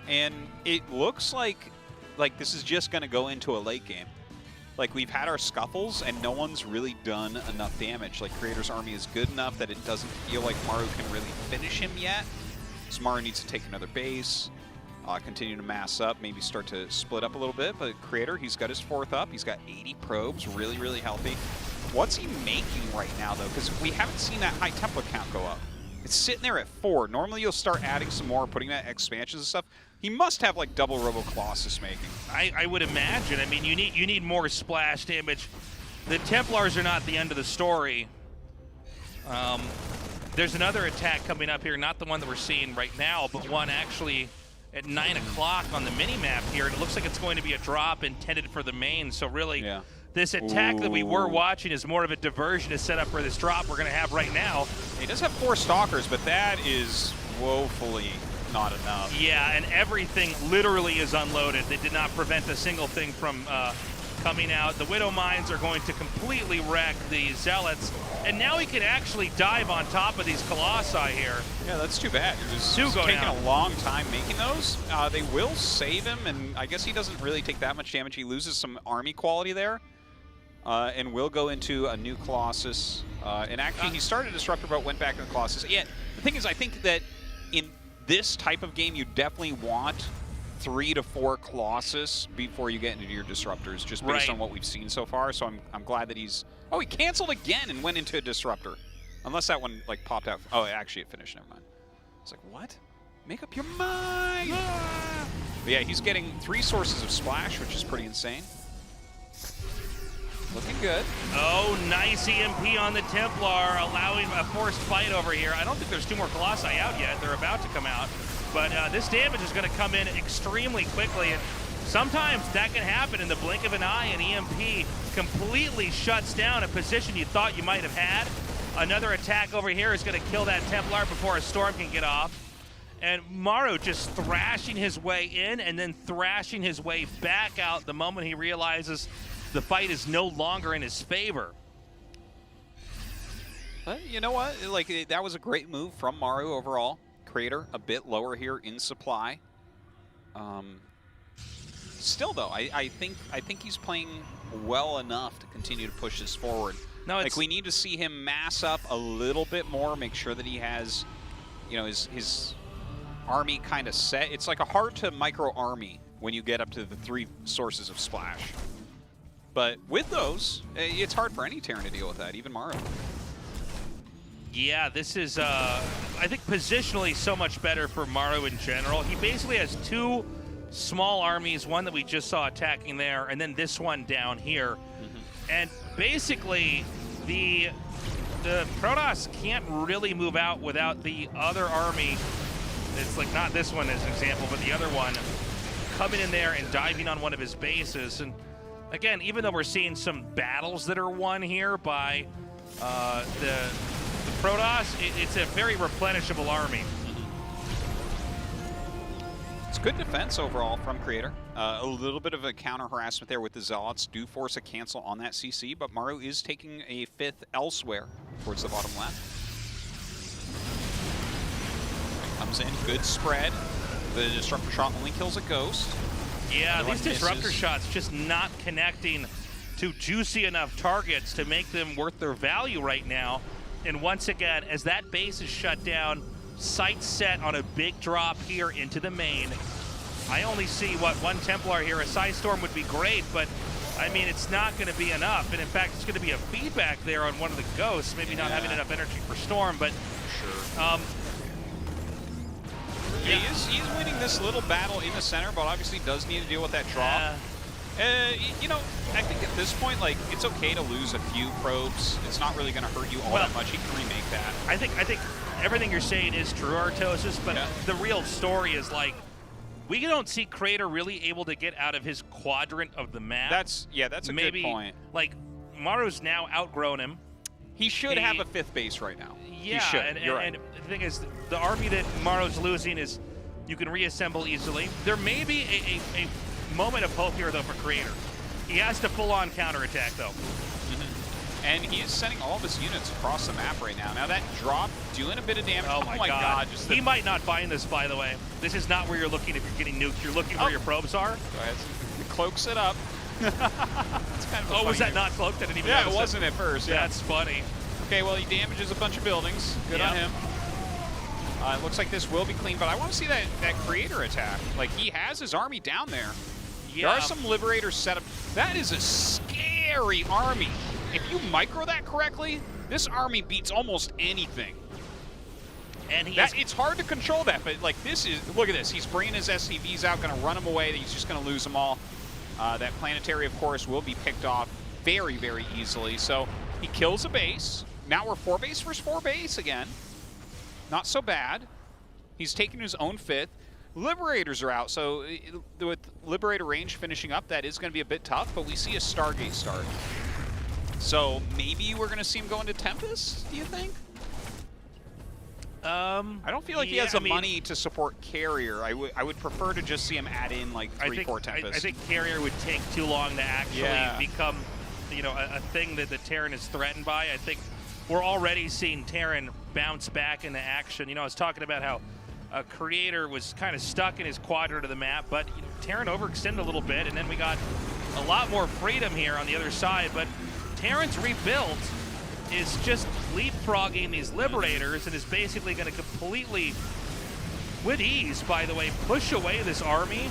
And it looks like this is just going to go into a late game. Like, we've had our scuffles, and no one's really done enough damage. Like, Creator's army is good enough that it doesn't feel like Maru can really finish him yet. So Maru needs to take another base, continue to mass up, maybe start to split up a little bit. But Creator, he's got his 4th up. He's got 80 probes, really, really healthy. What's he making right now, though? Because we haven't seen that High Templar count go up. It's sitting there at 4. Normally, you'll start adding some more, putting that expansions and stuff. He must have like double Robo Colossus making.
I would imagine. I mean, you need more splash damage. The Templars are not the end of the story. There's another attack coming up here, not the one that we're seeing right now, but one actually at 9 o'clock on the mini-map here. And it looks like it's going to be a drop intended for the main. So really, this attack that we were watching is more of a diversion to set up for this drop we're going to have right now.
He does have 4 Stalkers, but that is woefully not enough.
Yeah, and everything literally is unloaded. They did not prevent a single thing from coming out. The Widow Mines are going to completely wreck the Zealots, and now he can actually dive on top of these Colossi here.
Yeah, that's too bad. It was taking a long time making those. They will save him, and I guess he doesn't really take that much damage. He loses some army quality there, and will go into a new Colossus. And actually, he started Disruptor, but went back to the Colossus. Yeah, the thing is, I think that in this type of game, you definitely want 3 to 4 Colossus before you get into your Disruptors, just based on what we've seen so far. So I'm glad that he's... Oh, he canceled again and went into a Disruptor. Unless that one like popped out. Oh, actually it finished, never mind. It's like, what? Make up your mind! But yeah, he's getting 3 sources of splash, which is pretty insane. Looking good.
Oh, nice EMP on the Templar, allowing a forced fight over here. I don't think there's 2 more Colossi out yet. They're about to come out. But this damage is going to come in extremely quickly. And sometimes that can happen in the blink of an eye. An EMP completely shuts down a position you thought you might have had. Another attack over here is going to kill that Templar before a Storm can get off. And Maru just thrashing his way in and then thrashing his way back out the moment he realizes the fight is no longer in his favor.
But you know what? Like, that was a great move from Maru overall. Creator a bit lower here in supply. Still though, I think he's playing well enough to continue to push this forward.
No,
like, we need to see him mass up a little bit more, make sure that he has, you know, his army kind of set. It's like a hard to micro army when you get up to the 3 sources of splash. But with those, it's hard for any Terran to deal with that, even Maru.
Yeah, this is, I think, positionally so much better for Maru in general. He basically has 2 small armies, one that we just saw attacking there, and then this one down here. And basically, the Protoss can't really move out without the other army. It's like not this one as an example, but the other one coming in there and diving on one of his bases. And again, even though we're seeing some battles that are won here by the Protoss, it's a very replenishable army.
It's good defense overall from Creator. A little bit of a counter harassment there with the Zealots. Do force a cancel on that CC, but Maru is taking a 5th elsewhere towards the bottom left. Comes in, good spread. The Disruptor Shot only kills a Ghost.
Yeah, these Disruptor Shots just not connecting to juicy enough targets to make them worth their value right now. And once again, as that base is shut down, sights set on a big drop here into the main. I only see, what, 1 Templar here. A Psy Storm would be great, but, I mean, it's not going to be enough. And, in fact, it's going to be a feedback there on one of the Ghosts, maybe not having enough energy for Storm, but...
Sure. He is winning this little battle in the center, but obviously does need to deal with that drop. You know, I think at this point, like, it's okay to lose a few probes. It's not really going to hurt you all that much. He can remake that.
I think everything you're saying is true, Artosis, but the real story is, like, we don't see Creator really able to get out of his quadrant of the map.
That's a good point.
Like, Maru's now outgrown him.
He should have a 5th base right now.
Yeah,
he should.
And the thing is, the army that Maru's losing is you can reassemble easily. There may be a moment of hope here, though, for Creator. He has to full-on counterattack, though.
And he is sending all of his units across the map right now. Now that drop doing a bit of damage.
Oh my God. He might not find this, by the way. This is not where you're looking if you're getting nuked. You're looking where your probes are.
Go ahead. Cloaks it up. It's kind of
was that not cloaked? I didn't even notice
it wasn't at first. Yeah.
That's funny.
Okay, well, he damages a bunch of buildings. Good on him. It looks like this will be clean, but I want to see that Creator attack. Like, he has his army down there. There are some Liberators set up. That is a scary army. If you micro that correctly, this army beats almost anything.
And
it's hard to control that, but like this is, look at this. He's bringing his SCVs out, going to run them away. He's just going to lose them all. That planetary, of course, will be picked off very, very easily. So he kills a base. Now we're 4 base versus 4 base again. Not so bad. He's taking his own 5th. Liberators are out, so with Liberator range finishing up, that is going to be a bit tough, but we see a Stargate start. So maybe we're going to see him go into Tempest, do you think? I don't feel like he has the money to support Carrier. I would prefer to just see him add in like 3-4 Tempest.
I think Carrier would take too long to actually become, you know, a thing that the Terran is threatened by. I think we're already seeing Terran bounce back into action. You know, I was talking about how Creator was kind of stuck in his quadrant of the map, but you know, Terran overextended a little bit, and then we got a lot more freedom here on the other side. But Terran's rebuild is just leapfrogging these Liberators and is basically going to completely, with ease, by the way, push away this army,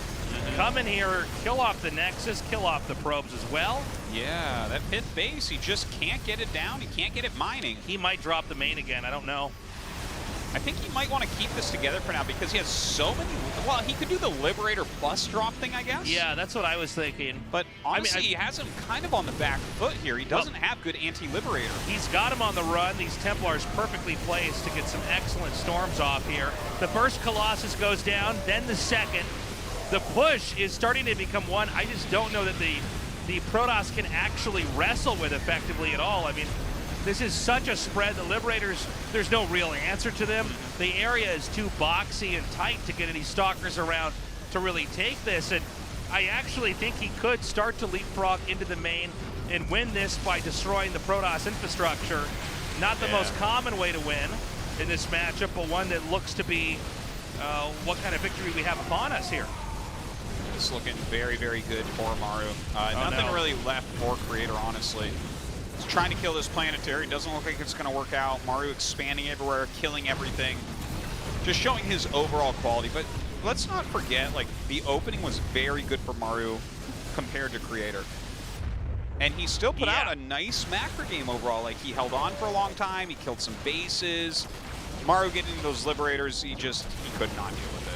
come in here, kill off the Nexus, kill off the probes as well.
Yeah, that 5th base, he just can't get it down. He can't get it mining.
He might drop the main again. I don't know.
I think he might want to keep this together for now because he has so many. Well, he could do the Liberator plus drop thing, I guess.
Yeah, that's what I was thinking.
But honestly, he has him kind of on the back foot here. He doesn't have good anti-Liberator.
He's got him on the run. These Templars perfectly placed to get some excellent storms off here. The first Colossus goes down, then the second. The push is starting to become one I just don't know that the Protoss can actually wrestle with effectively at all. I mean, this is such a spread. The Liberators, there's no real answer to them. The area is too boxy and tight to get any stalkers around to really take this. And I actually think he could start to leapfrog into the main and win this by destroying the Protoss infrastructure. Not the most common way to win in this matchup, but one that looks to be what kind of victory we have upon us here.
It's looking very, very good for Maru. Nothing really left for Creator, honestly. He's trying to kill this planetary. Doesn't look like it's going to work out. Maru expanding everywhere, killing everything. Just showing his overall quality. But let's not forget, like, the opening was very good for Maru compared to Creator. And he still put out a nice macro game overall. Like, he held on for a long time, he killed some bases. Maru getting into those Liberators, he could not deal with it.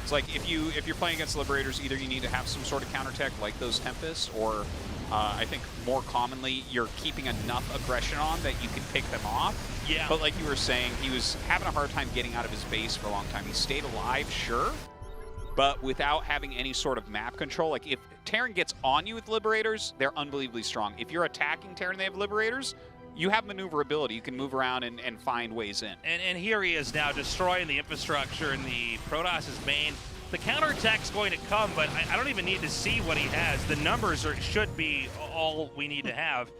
It's like, if you're playing against Liberators, either you need to have some sort of counter tech like those Tempests, or I think more commonly, you're keeping enough aggression on that you can pick them off.
Yeah.
But like you were saying, he was having a hard time getting out of his base for a long time. He stayed alive, sure, but without having any sort of map control. Like, if Terran gets on you with Liberators, they're unbelievably strong. If you're attacking Terran and they have Liberators, you have maneuverability. You can move around and find ways in.
And here he is now destroying the infrastructure in the Protoss' main. The counterattack's going to come, but I don't even need to see what he has. The numbers should be all we need to have.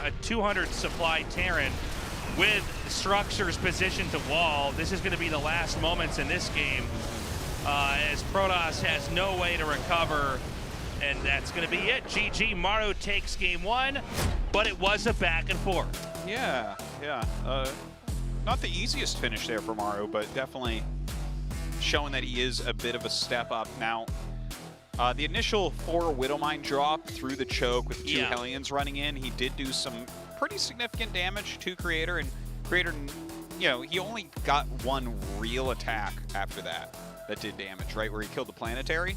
A 200 supply Terran with structures positioned to wall. This is going to be the last moments in this game, as Protoss has no way to recover. And that's going to be it. GG, Maru takes game 1, but it was a back and forth.
Yeah. Not the easiest finish there for Maru, but definitely showing that he is a bit of a step up. Now, the initial 4 Widowmine drop through the choke with 2 Hellions running in, he did do some pretty significant damage to Creator, and Creator, you know, he only got 1 real attack after that did damage, right, where he killed the Planetary.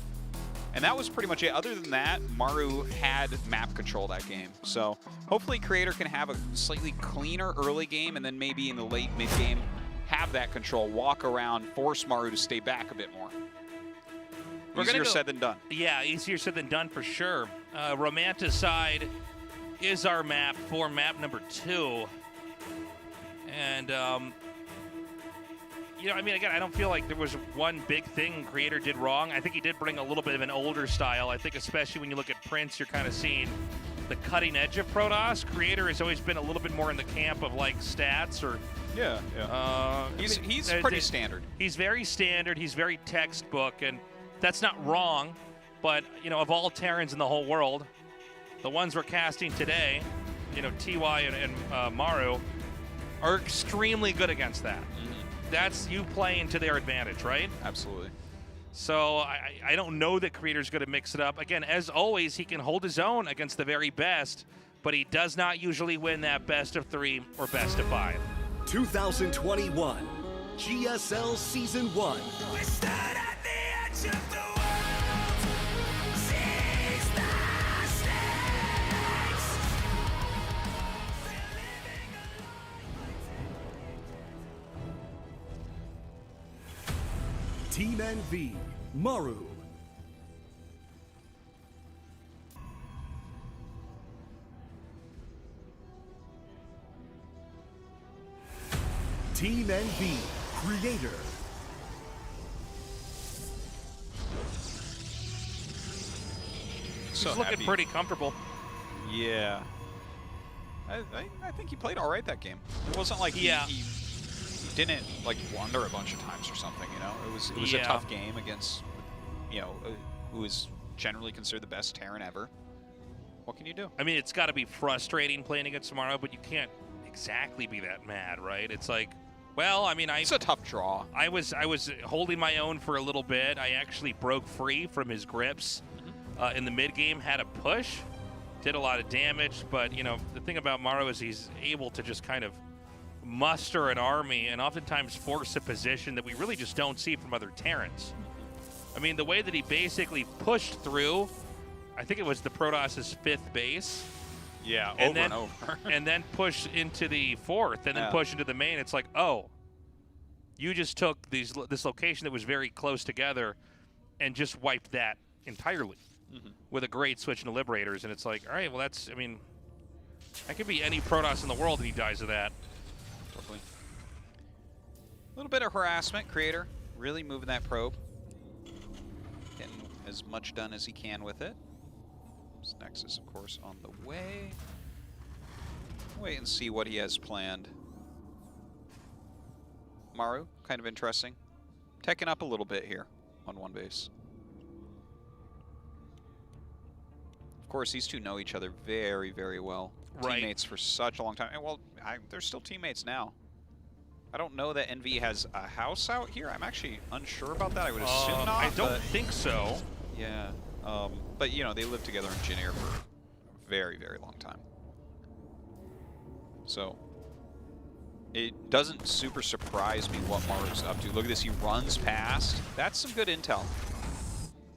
And that was pretty much it. Other than that, Maru had map control that game. So hopefully Creator can have a slightly cleaner early game, and then maybe in the late mid-game have that control, walk around, force Maru to stay back a bit more. Easier said than done. Yeah,
easier said than done for sure. Romanticide is our map for map number 2. And, you know, I mean, again, I don't feel like there was one big thing Creator did wrong. I think he did bring a little bit of an older style. I think especially when you look at Prince, you're kind of seeing the cutting edge of Protoss. Creator has always been a little bit more in the camp of, like, stats or...
He's pretty standard.
He's very standard. He's very textbook, and that's not wrong. But, you know, of all Terrans in the whole world, the ones we're casting today, you know, TY and Maru, are extremely good against that. That's you playing to their advantage, right?
Absolutely.
So I don't know that Creator's going to mix it up. Again, as always, he can hold his own against the very best, but he does not usually win that best of 3 or best of 5.
2021 GSL Season 1.
We stood at the edge of the world, seize the stakes.
Team NV, Maru. Team NV, Creator.
He's looking pretty comfortable.
Yeah. I think he played all right that game. It wasn't like he didn't, like, blunder a bunch of times or something, you know? It was a tough game against, you know, who is generally considered the best Terran ever. What can you do?
I mean, it's got to be frustrating playing against Maru, but you can't exactly be that mad, right? It's like, well, I mean,
it's a tough draw.
I was holding my own for a little bit. I actually broke free from his grips in the mid game, had a push, did a lot of damage, but, you know, the thing about Maru is he's able to just kind of muster an army and oftentimes force a position that we really just don't see from other Terrans. I mean, the way that he basically pushed through, I think it was the Protoss' 5th base.
Yeah,
and
over and over.
And then push into the 4th, and then push into the main. It's like, oh, you just took this location that was very close together and just wiped that entirely with a great switch into Liberators. And it's like, all right, well, that's, I mean, that could be any Protoss in the world and he dies of that.
Totally. A little bit of harassment, Creator. Really moving that probe. Getting as much done as he can with it. This Nexus, of course, on the way. Wait and see what he has planned. Maru, kind of interesting. Teching up a little bit here on one base. Of course, these two know each other very, very well.
Right.
Teammates for such a long time. And, well, they're still teammates now. I don't know that NV has a house out here. I'm actually unsure about that. I would assume not.
I don't think so.
Yeah. But, you know, they lived together in Jin Air for a very, very long time. So it doesn't super surprise me what Maru's up to. Look at this. He runs past. That's some good intel.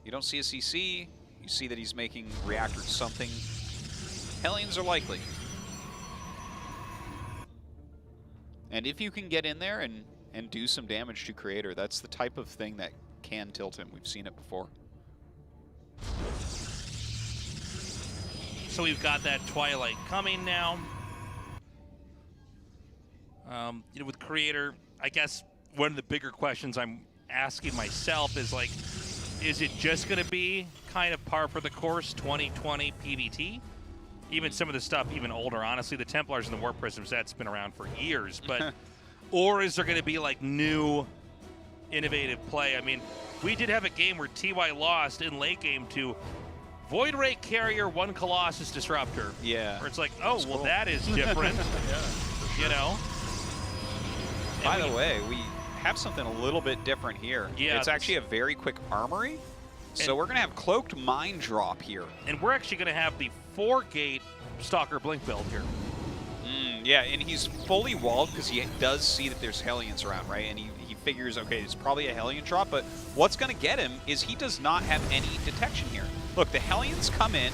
You don't see a CC. You see that he's making reactor something. Hellions are likely. And if you can get in there and do some damage to Creator, that's the type of thing that can tilt him. We've seen it before.
So we've got that Twilight coming now. You know, with Creator, I guess one of the bigger questions I'm asking myself is like, is it just going to be kind of par for the course 2020 PVT? Even some of the stuff even older, honestly, the Templars and the Warp Prisms, that's been around for years. But or is there going to be like new innovative play? I mean, we did have a game where TY lost in late game to Void Ray Carrier, 1 Colossus Disruptor.
Yeah.
Where it's like, oh, well, that is different.
Yeah, for sure.
You know?
By the way, we have something a little bit different here.
Yeah.
It's actually a very quick armory. So we're going to have Cloaked Mine drop here.
And we're actually going to have the 4-gate Stalker Blink build here.
Yeah, and he's fully walled because he does see that there's Hellions around, right? And he figures, okay, it's probably a Hellion drop, but what's going to get him is he does not have any detection here. Look, the Hellions come in.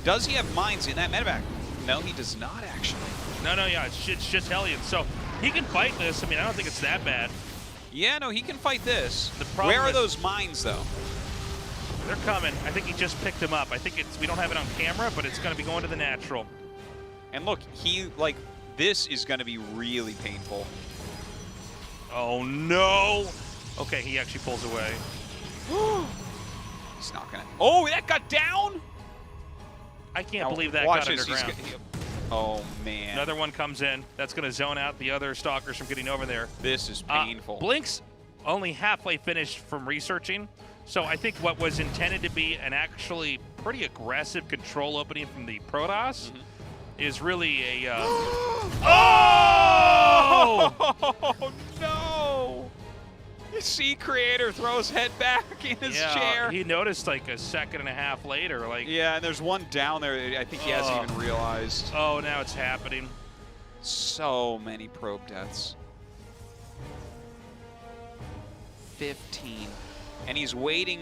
Does he have mines in that medevac? No, he does not, actually.
No, yeah, it's just Hellions. So he can fight this. I mean, I don't think it's that bad.
Yeah, no, he can fight this.
The problem
Where are those mines, though?
They're coming. I think he just picked them up. I think we don't have it on camera, but it's going to be going to the natural.
And look, this is going to be really painful.
Oh, no. Okay, he actually pulls away.
He's not going to. Oh, that got down?
I can't believe that
watch
got
this.
underground.
Oh, man.
Another one comes in. That's going to zone out the other Stalkers from getting over there.
This is painful.
Blink's only halfway finished from researching. So I think what was intended to be an actually pretty aggressive control opening from the Protoss is really a...
Oh! No! You see Creator throw his head back in his chair.
He noticed like a second and a half later.
Yeah, and there's one down there that I think he hasn't even realized.
Oh, now it's happening.
So many probe deaths. 15. And he's waiting.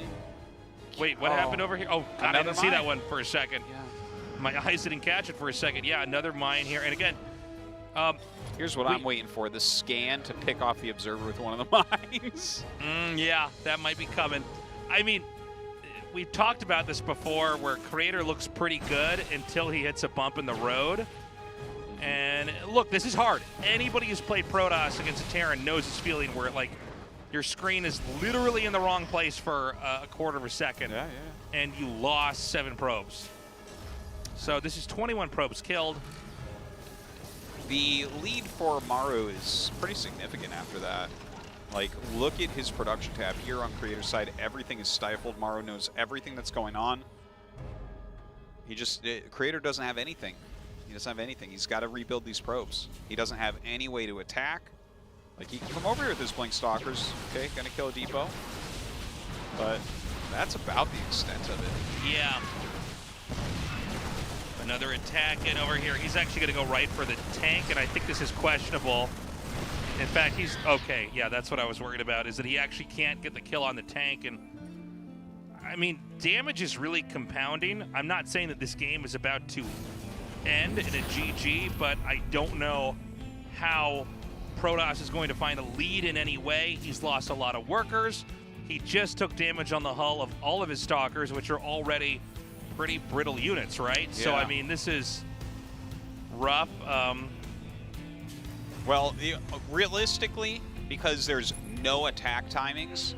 Wait, what happened over here? Oh, God, I didn't see that one for a second.
Yeah.
My eyes didn't catch it for a second. Yeah, another mine here. And again,
here's what I'm waiting for, the scan to pick off the observer with one of the mines.
Yeah, that might be coming. I mean, we've talked about this before where Creator looks pretty good until he hits a bump in the road. And look, this is hard. Anybody who's played Protoss against a Terran knows this feeling where like your screen is literally in the wrong place for a quarter of a second.
Yeah.
And you lost 7 probes. So this is 21 probes killed.
The lead for Maru is pretty significant after that. Like, look at his production tab here on Creator's side. Everything is stifled. Maru knows everything that's going on. Creator doesn't have anything. He doesn't have anything. He's got to rebuild these probes. He doesn't have any way to attack. Like, he can come over here with his Blink Stalkers. Okay, gonna kill a depot. But that's about the extent of it.
Yeah. Another attack in over here. He's actually going to go right for the tank, and I think this is questionable. In fact, he's... Okay, yeah, that's what I was worried about, is that he actually can't get the kill on the tank. And I mean, damage is really compounding. I'm not saying that this game is about to end in a GG, but I don't know how Protoss is going to find a lead in any way. He's lost a lot of workers. He just took damage on the hull of all of his Stalkers, which are already pretty brittle units, right?
Yeah.
So, I mean, this is rough.
Well, realistically, because there's no attack timings,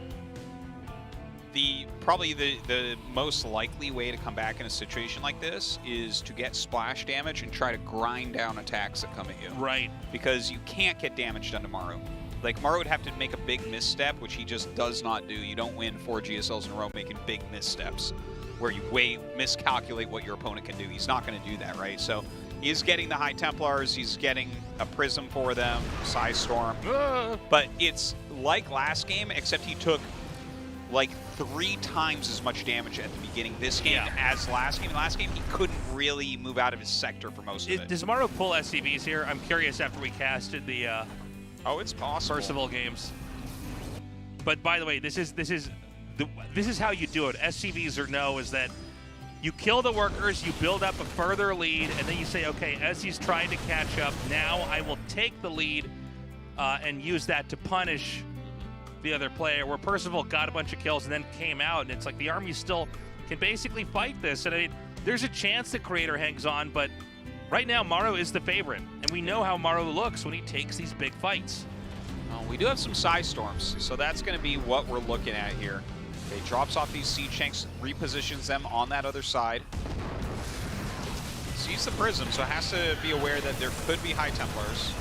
probably the most likely way to come back in a situation like this is to get splash damage and try to grind down attacks that come at you.
Right.
Because you can't get damage done to Maru. Like, Maru would have to make a big misstep, which he just does not do. You don't win 4 GSLs in a row making big missteps where you miscalculate what your opponent can do. He's not going to do that, right? So He is getting the High Templars. He's getting a Prism for them, Psy Storm. But it's like last game, except he took like 3 times as much damage at the beginning this game as last game. Last game, he couldn't really move out of his sector for most of it.
Does Maru pull SCVs here? I'm curious after we casted the
oh, it's possible.
Percival games. But by the way, this is how you do it. SCVs or no is that you kill the workers, you build up a further lead, and then you say, okay, as he's trying to catch up, now I will take the lead and use that to punish the other player, where Percival got a bunch of kills and then came out, and it's like the army still can basically fight this. And I mean, there's a chance that Creator hangs on, but right now Maru is the favorite, and we know how Maru looks when he takes these big fights.
Oh, we do have some Psy Storms, so that's going to be what we're looking at here. Okay, drops off these Siege Tanks, repositions them on that other side. Sees the Prism, so has to be aware that there could be High Templars.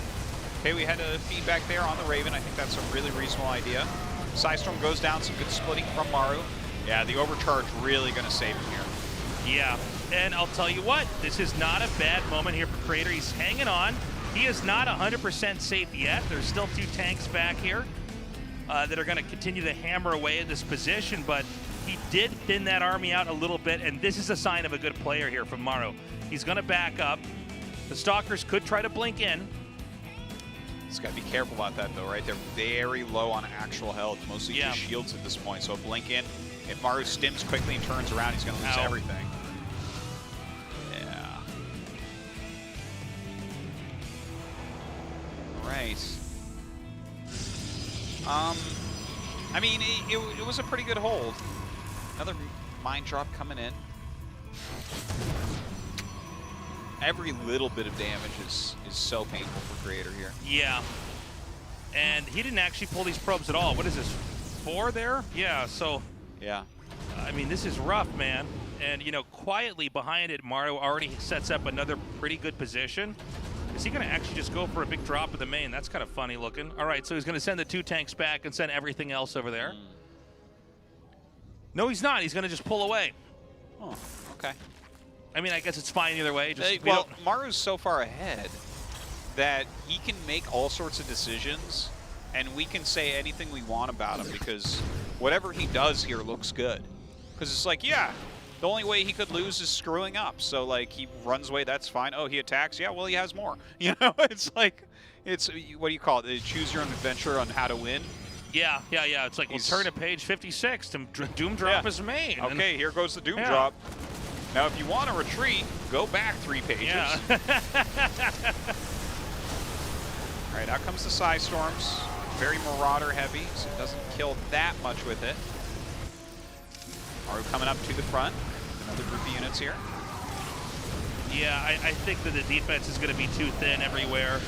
Okay, we had a feedback there on the Raven. I think that's a really reasonable idea. Psystorm goes down, some good splitting from Maru. Yeah, the overcharge really going to save him here.
Yeah, and I'll tell you what, this is not a bad moment here for Creator. He's hanging on. He is not 100% safe yet. There's still 2 tanks back here that are going to continue to hammer away at this position, but he did thin that army out a little bit, and this is a sign of a good player here from Maru. He's going to back up. The Stalkers could try to blink in.
He's got to be careful about that, though, right? They're very low on actual health, mostly just shields at this point. So blink in. If Maru stims quickly and turns around, he's going to lose everything. Yeah. All right. I mean, it was a pretty good hold. Another mine drop coming in. Every little bit of damage is so painful for Creator here.
Yeah. And he didn't actually pull these probes at all. What is this, 4 there? Yeah, so...
Yeah.
I mean, this is rough, man. And, you know, quietly behind it, Maru already sets up another pretty good position. Is he going to actually just go for a big drop of the main? That's kind of funny looking. All right, so he's going to send the 2 tanks back and send everything else over there. No, he's not. He's going to just pull away.
Oh, okay.
I mean, I guess it's fine either way. Just,
well, Maru's so far ahead that he can make all sorts of decisions, and we can say anything we want about him because whatever he does here looks good. Because it's like, yeah, the only way he could lose is screwing up. So, like, he runs away, that's fine. Oh, he attacks? Yeah, well, he has more. You know, it's like, it's, what do you call it? Choose your own adventure on how to win.
Yeah. It's like, we'll turn to page 56 to Doom drop his main.
Okay, here goes the Doom drop. Now, if you want to retreat, go back 3 pages.
Yeah.
All right, out comes the Psy Storms. Very Marauder heavy, so it doesn't kill that much with it. Maru coming up to the front. Another group of units here.
Yeah, I think that the defense is going to be too thin everywhere.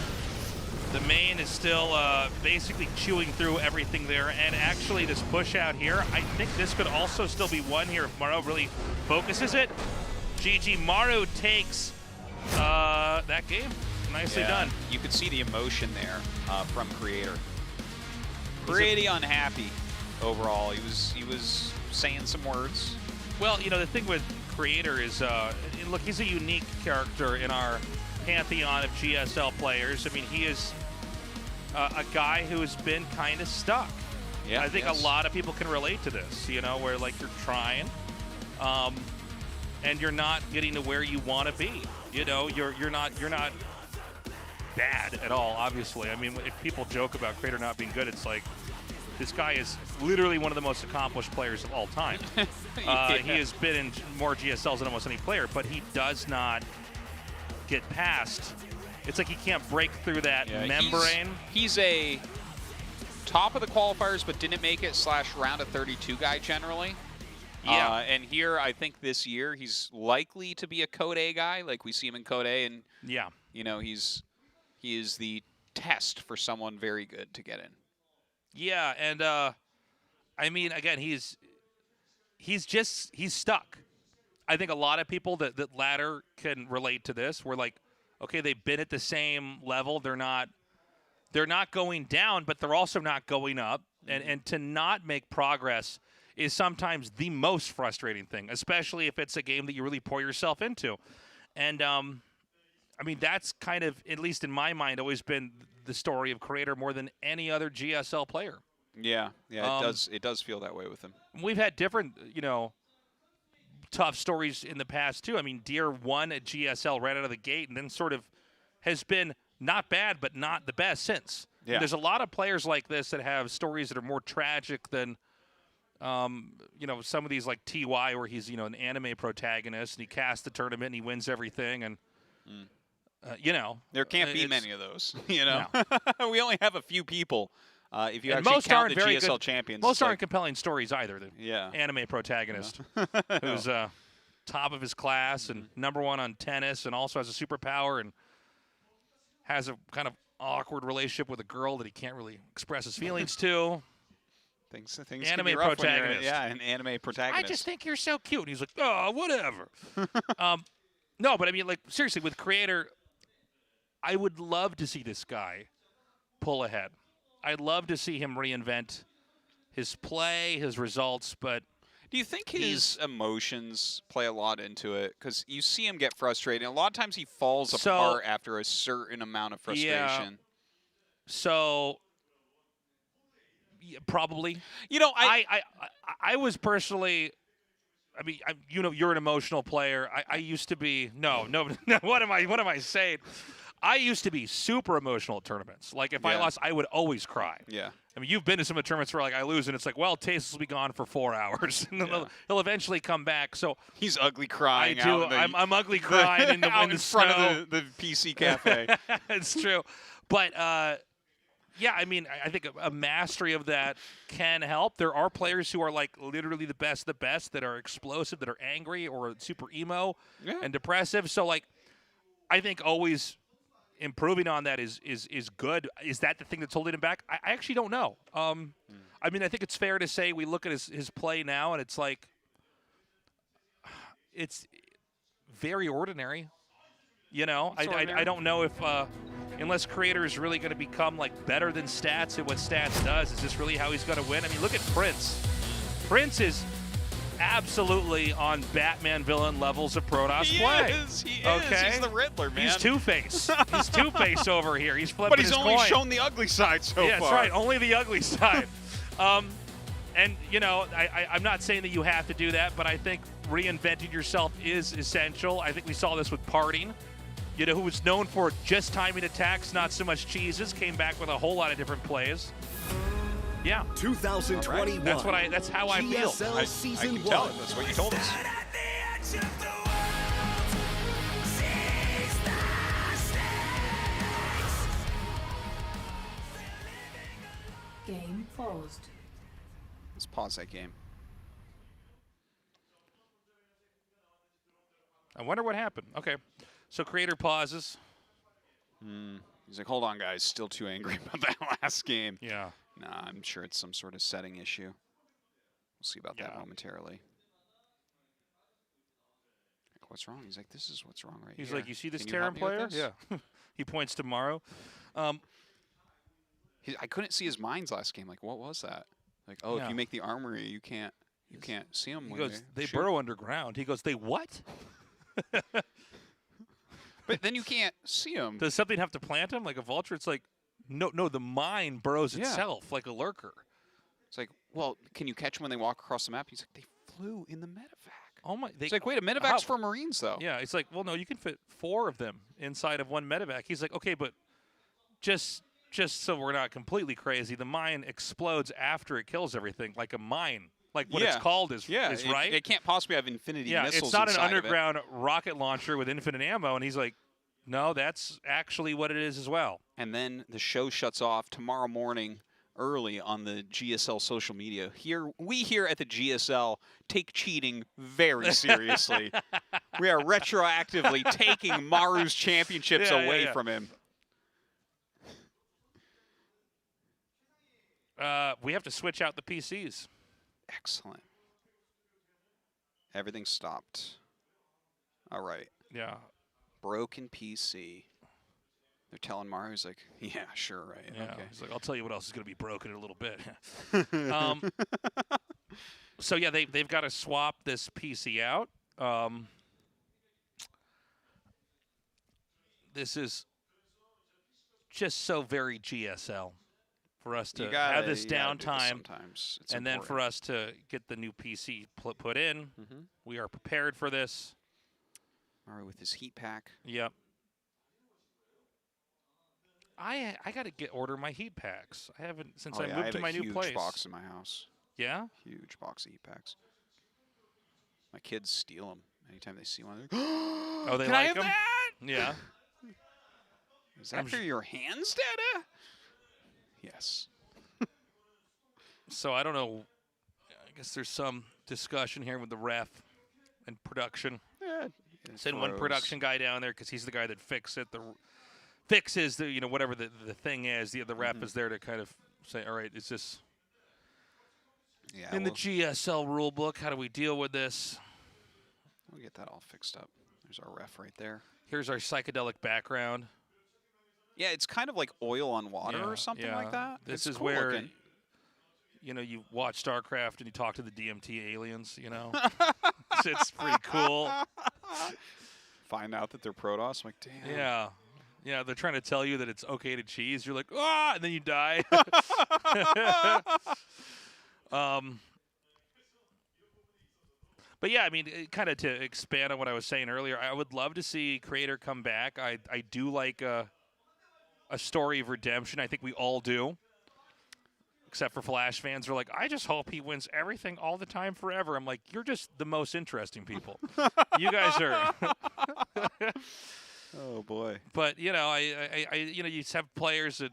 The main is still basically chewing through everything there, and actually this push out here, I think this could also still be won here if Maru really focuses it. GG, Maru takes that game. Nicely done.
You could see the emotion there from Creator. Pretty unhappy overall. He was saying some words.
Well, you know, the thing with Creator is, look, he's a unique character in our pantheon of GSL players. I mean, he is a guy who has been kind of stuck.
Yeah,
I think a lot of people can relate to this, you know, where like you're trying and you're not getting to where you want to be. You know, you're not bad at all, obviously. I mean, if people joke about Creator not being good, it's like this guy is literally one of the most accomplished players of all time. He has been in more GSLs than almost any player, but he does not get past. It's like he can't break through that membrane.
He's a top of the qualifiers, but didn't make it / round of 32 guy generally.
Yeah.
And here, I think this year, he's likely to be a Code A guy. Like we see him in Code A, and you know, he is the test for someone very good to get in.
Yeah, and I mean, again, he's stuck. I think a lot of people that ladder can relate to this. We're like, okay, they've been at the same level. They're not going down, but they're also not going up. And to not make progress is sometimes the most frustrating thing, especially if it's a game that you really pour yourself into. And I mean, that's kind of, at least in my mind, always been the story of Creator more than any other GSL player.
Yeah, it does feel that way with him.
We've had different, tough stories in the past too. I mean, Deer won at GSL right out of the gate, and then sort of has been not bad, but not the best since.
Yeah.
There's a lot of players like this that have stories that are more tragic than, some of these like TY, where he's an anime protagonist and he casts the tournament and he wins everything, and
there can't be many of those.
No.
We only have a few people. If you
and
actually
most
count
aren't
the
very
GSL
good,
champions,
most aren't compelling stories either. The
Yeah.
anime protagonist who's top of his class and #1 on tennis, and also has a superpower and has a kind of awkward relationship with a girl that he can't really express his feelings to.
Things
anime
can be rough when you're-
protagonist.
yeah, an anime protagonist.
I just think you're so cute. And he's like, oh, whatever. No, but I mean, like, seriously, with Creator, I would love to see this guy pull ahead. I'd love to see him reinvent his play, his results, but
do you think his emotions play a lot into it? Because you see him get frustrated. A lot of times he falls apart after a certain amount of frustration.
Yeah. So, yeah, probably. I was personally. I mean, you're an emotional player. I used to be. No. What am I saying? I used to be super emotional at tournaments. Like, if I lost, I would always cry.
Yeah.
I mean, you've been to some of the tournaments where, like, I lose, and it's like, well, Tasis will be gone for 4 hours. And then he'll eventually come back. So
he's ugly crying.
I'm ugly crying in the
front
snow.
of the PC cafe.
It's true. But, yeah, I mean, I think a mastery of that can help. There are players who are, like, literally the best that are explosive, that are angry or super emo and depressive. So, like, I think always improving on that is good. Is that the thing that's holding him back? I actually don't know. I mean, I think it's fair to say we look at his play now, and it's like it's very ordinary. I don't know if unless Creator is really going to become like better than Stats at what Stats does, is this really how he's going to win? I mean, look at Prince. Prince is absolutely on Batman villain levels of Protoss play.
He is.
Okay?
He's the Riddler, man.
He's Two-Face. He's Two-Face over here. He's flipping
But he's
his
only
coin.
shown the ugly side so far.
Yeah, that's right. Only the ugly side. And, I'm not saying that you have to do that, but I think reinventing yourself is essential. I think we saw this with Parting, who was known for just timing attacks, not so much cheeses, came back with a whole lot of different plays. Yeah.
2021.
Right. That's how I feel.
GSL Season 1.
Tell him. That's what you told us.
Game paused.
Let's pause that game.
I wonder what happened. Okay. So Creator pauses.
He's like, hold on, guys. Still too angry about that last game.
Yeah.
Nah, I'm sure it's some sort of setting issue. We'll see about that momentarily. Like, what's wrong? He's like, this is what's wrong right
He's
here.
like, you see this
Can
Terran
help me with
player?
this?
Yeah. He points to Maru.
I couldn't see his mines last game. Like, what was that? Like, oh, if you make the armory, you can't see them.
He goes, they burrow underground. He goes, they what?
But then you can't see them.
Does something have to plant him like a vulture? It's like, no, the mine burrows itself like a lurker.
It's like, well, can you catch them when they walk across the map? He's like, they flew in the medevac.
Oh my!
It's like, wait, a medevac's for Marines, though.
Yeah, it's like, well, no, you can fit 4 of them inside of one medevac. He's like, okay, but just so we're not completely crazy, the mine explodes after it kills everything, like a mine. Like what it's called is right.
It can't possibly have infinity missiles.
It's not an
inside
underground rocket launcher with infinite ammo. And he's like, no, that's actually what it is as well.
And then the show shuts off tomorrow morning early on the GSL social media. We here at the GSL take cheating very seriously. We are retroactively taking Maru's championships away from him.
We have to switch out the PCs.
Excellent. Everything stopped. All right.
Yeah.
Broken PC. They're telling Maru, he's like, yeah, sure, right.
Yeah.
Okay.
He's like, I'll tell you what else is going to be broken in a little bit. So, yeah, they've got to swap this PC out. this is just so very GSL for us to
gotta-
have this
you gotta do this
downtime,
sometimes. It's
and then for
important.
us to get the new PC put in.
Mm-hmm.
We are prepared for this.
Maru with his heat pack.
Yep. I got to order my heat packs. I haven't since I moved to my new place.
I have a huge box in my house.
Yeah?
Huge box of heat packs. My kids steal them anytime they see one. They're like,
Oh, they
Can I
like
have
them?
that?
Yeah.
Is that for your hands, Dada? Yes.
So I don't know. I guess there's some discussion here with the ref and production.
Yeah.
Send one production guy down there because he's the guy that fixes the whatever the thing is. The ref is there to kind of say, all right, is this in the GSL rule book? How do we deal with this?
We'll get that all fixed up. There's our ref right there.
Here's our psychedelic background.
Yeah, it's kind of like oil on water or something like that.
This
It's
is
cool
where
looking.
You watch StarCraft and you talk to the DMT aliens. It's pretty cool.
Find out that they're Protoss. I'm like, damn.
Yeah, they're trying to tell you that it's okay to cheese. You're like, and then you die. But yeah, I mean, kind of to expand on what I was saying earlier, I would love to see Creator come back. I do like a story of redemption. I think we all do. Except for Flash fans, are like, I just hope he wins everything all the time forever. I'm like, you're just the most interesting people. You guys are.
Oh boy.
But you just have players that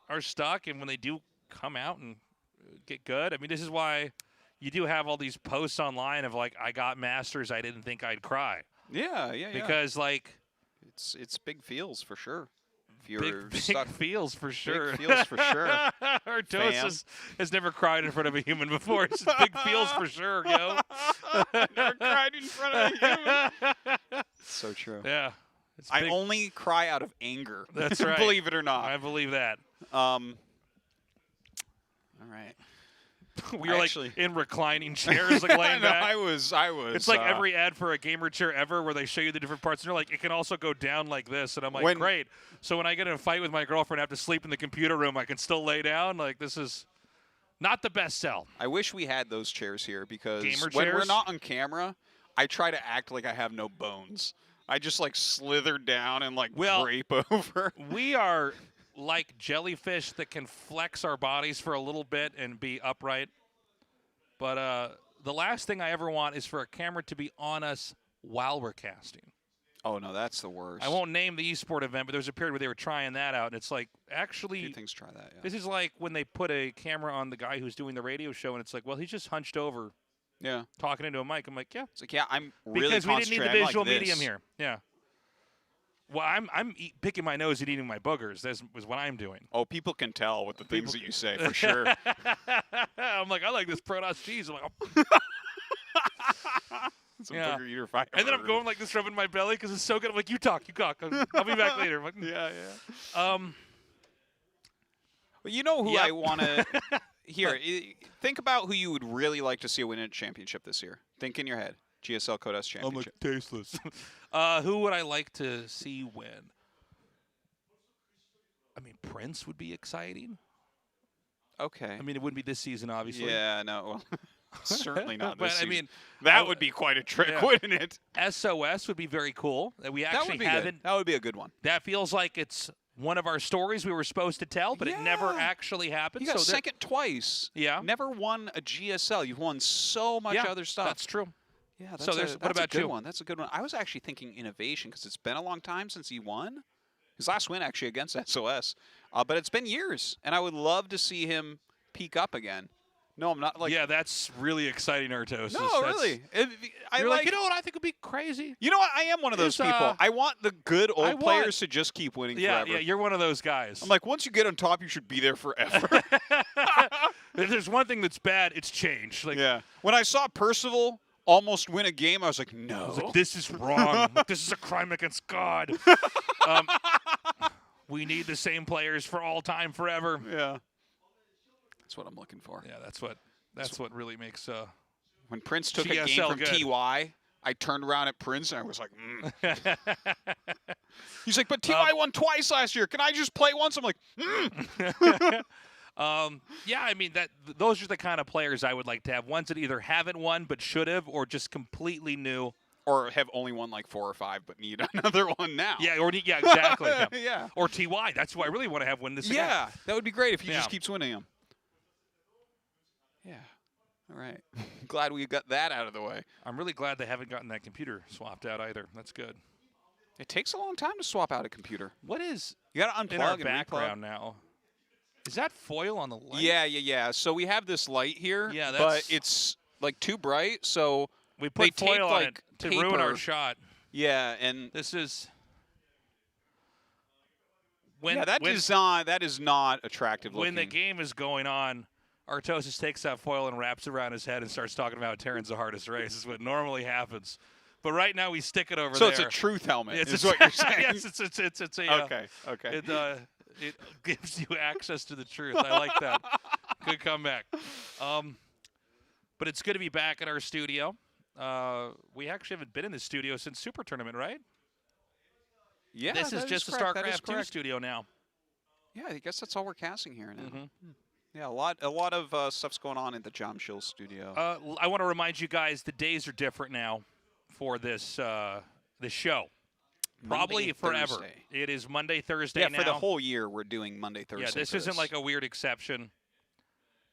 are stuck, and when they do come out and get good, I mean, this is why you do have all these posts online of like, I got Masters, I didn't think I'd cry.
Yeah.
Because like,
it's big feels for sure. If you're
big
stuck,
feels for sure.
Big feels for sure.
Artosis has never cried in front of a human before. It's just big feels for sure, yo.
Never cried in front of a human. So true.
Yeah.
I only cry out of anger.
That's right.
Believe it or not.
I believe that.
All right.
We were like in reclining chairs, like laying back.
I was.
It's like every ad for a gamer chair ever, where they show you the different parts, and they're like, it can also go down like this, and I'm like, great. So when I get in a fight with my girlfriend, I have to sleep in the computer room, I can still lay down. Like, this is not the best sell.
I wish we had those chairs here because
gamer
when
chairs?
we're not on camera, I try to act like I have no bones. I just like slither down and like drape over.
We are like jellyfish that can flex our bodies for a little bit and be upright. But the last thing I ever want is for a camera to be on us while we're casting.
Oh, no, that's the worst.
I won't name the esport event, but there was a period where they were trying that out, and it's like, actually,
a few things try that, yeah.
This is like when they put a camera on the guy who's doing the radio show, and it's like, well, he's just hunched over talking into a mic. I'm like, yeah.
It's like, yeah, I'm really
because we didn't need the visual
like
medium here. Yeah. Well, I'm picking my nose and eating my boogers. That was what I'm doing.
Oh, people can tell with the things that you say, for sure.
I'm like, I like this Protoss cheese. I'm like, oh.
Some booger eater fire.
And then I'm going like this, rubbing my belly because it's so good. I'm like, you talk. I'll be back later. Like,
yeah. Well, you know who I want to here. Think about who you would really like to see win a championship this year. Think in your head. GSL Codes Championship.
I'm like, tasteless. Who would I like to see win? I mean, Prince would be exciting.
Okay.
I mean, it wouldn't be this season, obviously.
Yeah, no. Well, certainly not this
but,
season.
I mean,
that would be quite a trick, wouldn't it?
SOS would be very cool. That we actually haven't.
That would be a good one.
That feels like it's one of our stories we were supposed to tell, but it never actually happened.
You got second twice.
Yeah.
Never won a GSL. You've won so much other stuff.
That's true.
Yeah, that's
so what about
a good
you?
one. That's a good one. I was actually thinking innovation because it's been a long time since he won. His last win actually against SOS, but it's been years, and I would love to see him peak up again. No, I'm not like.
Yeah, that's really exciting, Artosis.
No, really.
You're like, you know what? I think would be crazy.
You know what? I am one of those people. I want the good old players to just keep winning forever.
Yeah, you're one of those guys.
I'm like, once you get on top, you should be there forever.
If there's one thing that's bad, it's change. Like,
yeah. When I saw Percival almost win a game, I was like, no.
I was like, this is wrong. This is a crime against God. We need the same players for all time, forever.
Yeah. That's what I'm looking for.
Yeah, that's what really makes
when Prince took
GSL
a game from
good.
TY I turned around at Prince and I was like, He's like, but TY won twice last year. Can I just play once? I'm like,
Yeah, I mean, those are the kind of players I would like to have. Ones that either haven't won but should have, or just completely new.
Or have only won like 4 or 5 but need another one now.
Yeah, exactly.
Yeah.
Or TY. That's who I really want to have win this again.
Yeah, that would be great if he just keeps winning them. Yeah. All right. Glad we got that out of the way.
I'm really glad they haven't gotten that computer swapped out either. That's good.
It takes a long time to swap out a computer.
What is
you got to unplug
in our
and
background
replug.
now? Is that foil on the light?
Yeah. So we have this light here,
yeah,
but it's like too bright, so
we put foil on
like
it to
paper.
ruin our shot.
Yeah, and
this is
that is not attractive looking.
When the game is going on, Artosis takes that foil and wraps it around his head and starts talking about Terran's the hardest race. Is what normally happens. But right now we stick it over there.
So it's a truth helmet. Is what you're saying?
Yes, it's a.
Okay.
It gives you access to the truth. I like that. Good comeback. But it's good to be back in our studio. We actually haven't been in the studio since Super Tournament, right?
Yeah,
this is just the StarCraft 2 studio now.
Yeah, I guess that's all we're casting here now. Yeah, a lot of stuff's going on in the Jamshil studio.
I want to remind you guys the days are different now for this this show. Probably
Monday,
forever.
Thursday.
It is Monday, Thursday now.
Yeah, for the whole year we're doing Monday, Thursday.
Yeah, this isn't like a weird exception.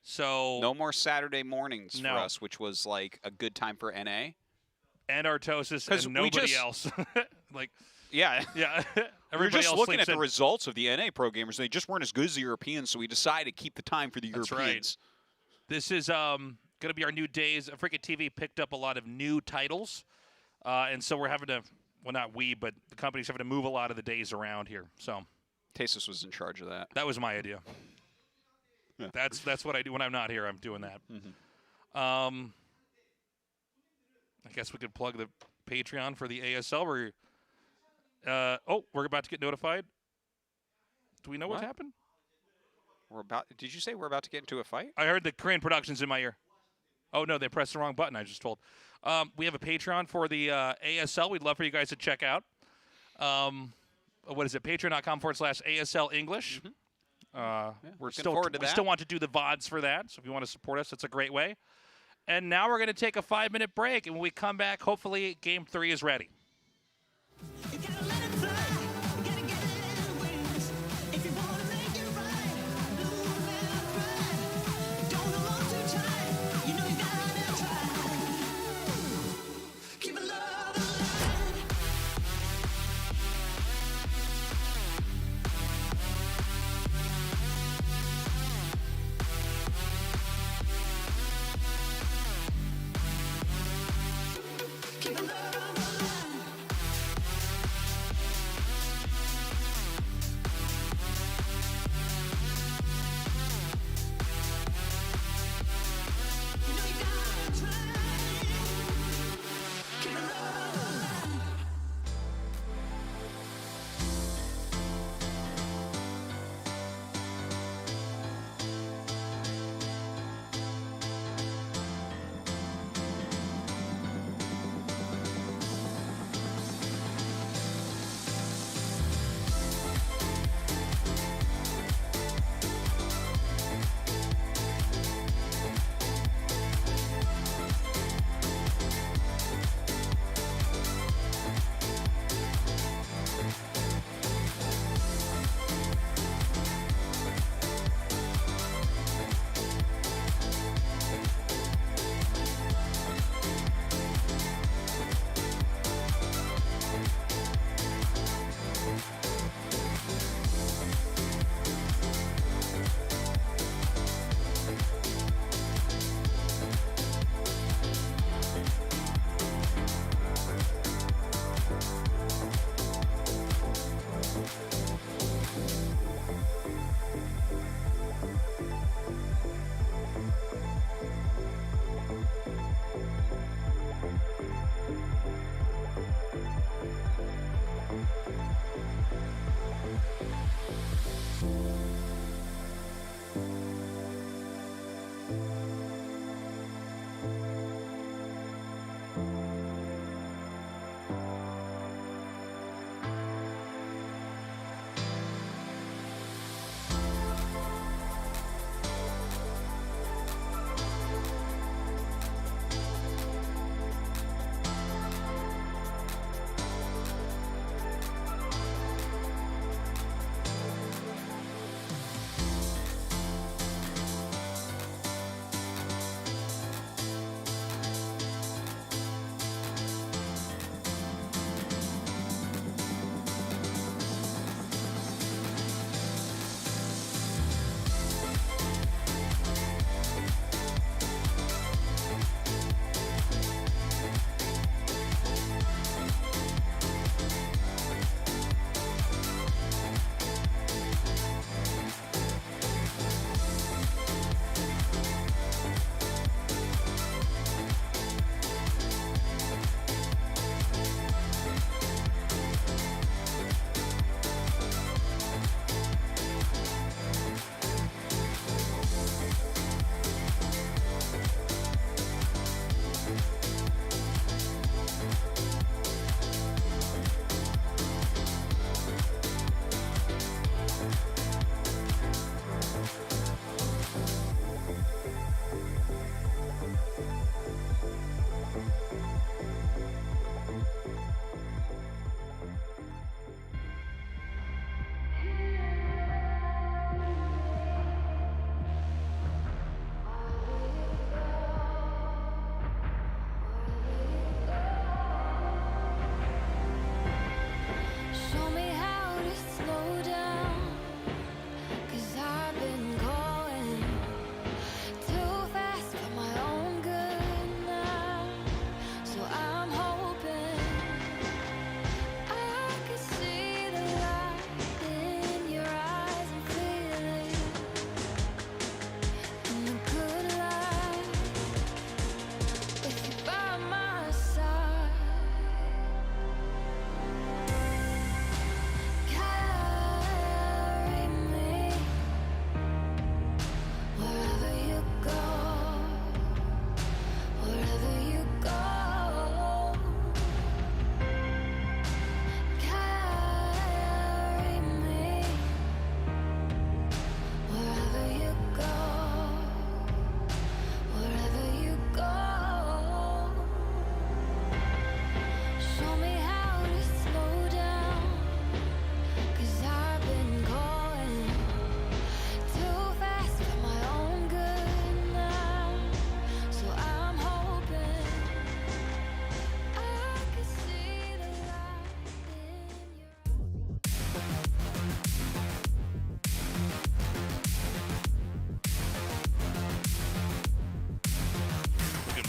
So
no more Saturday mornings for us, which was like a good time for NA.
And Artosis and nobody else.
Yeah.
Everybody
We're just
else
looking at
sleeps
the
in.
results of the NA pro gamers. They just weren't as good as the Europeans, so we decided to keep the time for the
That's
Europeans.
Right. This is going to be our new days. Freaking TV picked up a lot of new titles, and so we're having to. Well, not we, but the company's having to move a lot of the days around here. So,
Tasis was in charge of that.
That was my idea. Yeah. That's what I do when I'm not here. I'm doing that. I guess we could plug the Patreon for the ASL. We're about to get notified. Do we know what happened?
Did you say we're about to get into a fight?
I heard the Korean productions in my ear. Oh no, they pressed the wrong button. I just told. We have a Patreon for the ASL. We'd love for you guys to check out. What is it? Patreon.com/ASL English. We still want to do the VODs for that. So if you want to support us, that's a great way. And now we're going to take a 5-minute break, and when we come back, hopefully Game 3 is ready.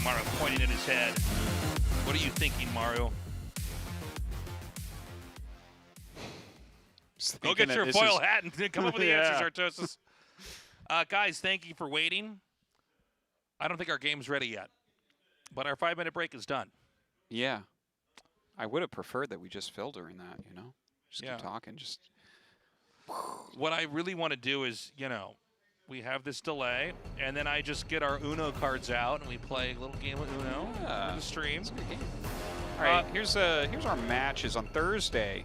Maru pointing at his head. What are you thinking, Maru? Go get your foil hat and come up with the answers, Artosis. Guys, thank you for waiting. I don't think our game's ready yet, but our 5-minute break is done.
Yeah. I would have preferred that we just filled during that, you know? Just keep talking. Just.
What I really want to do is, you know, we have this delay, and then I just get our Uno cards out, and we play a little game of Uno on the stream.
All right, here's our matches on Thursday.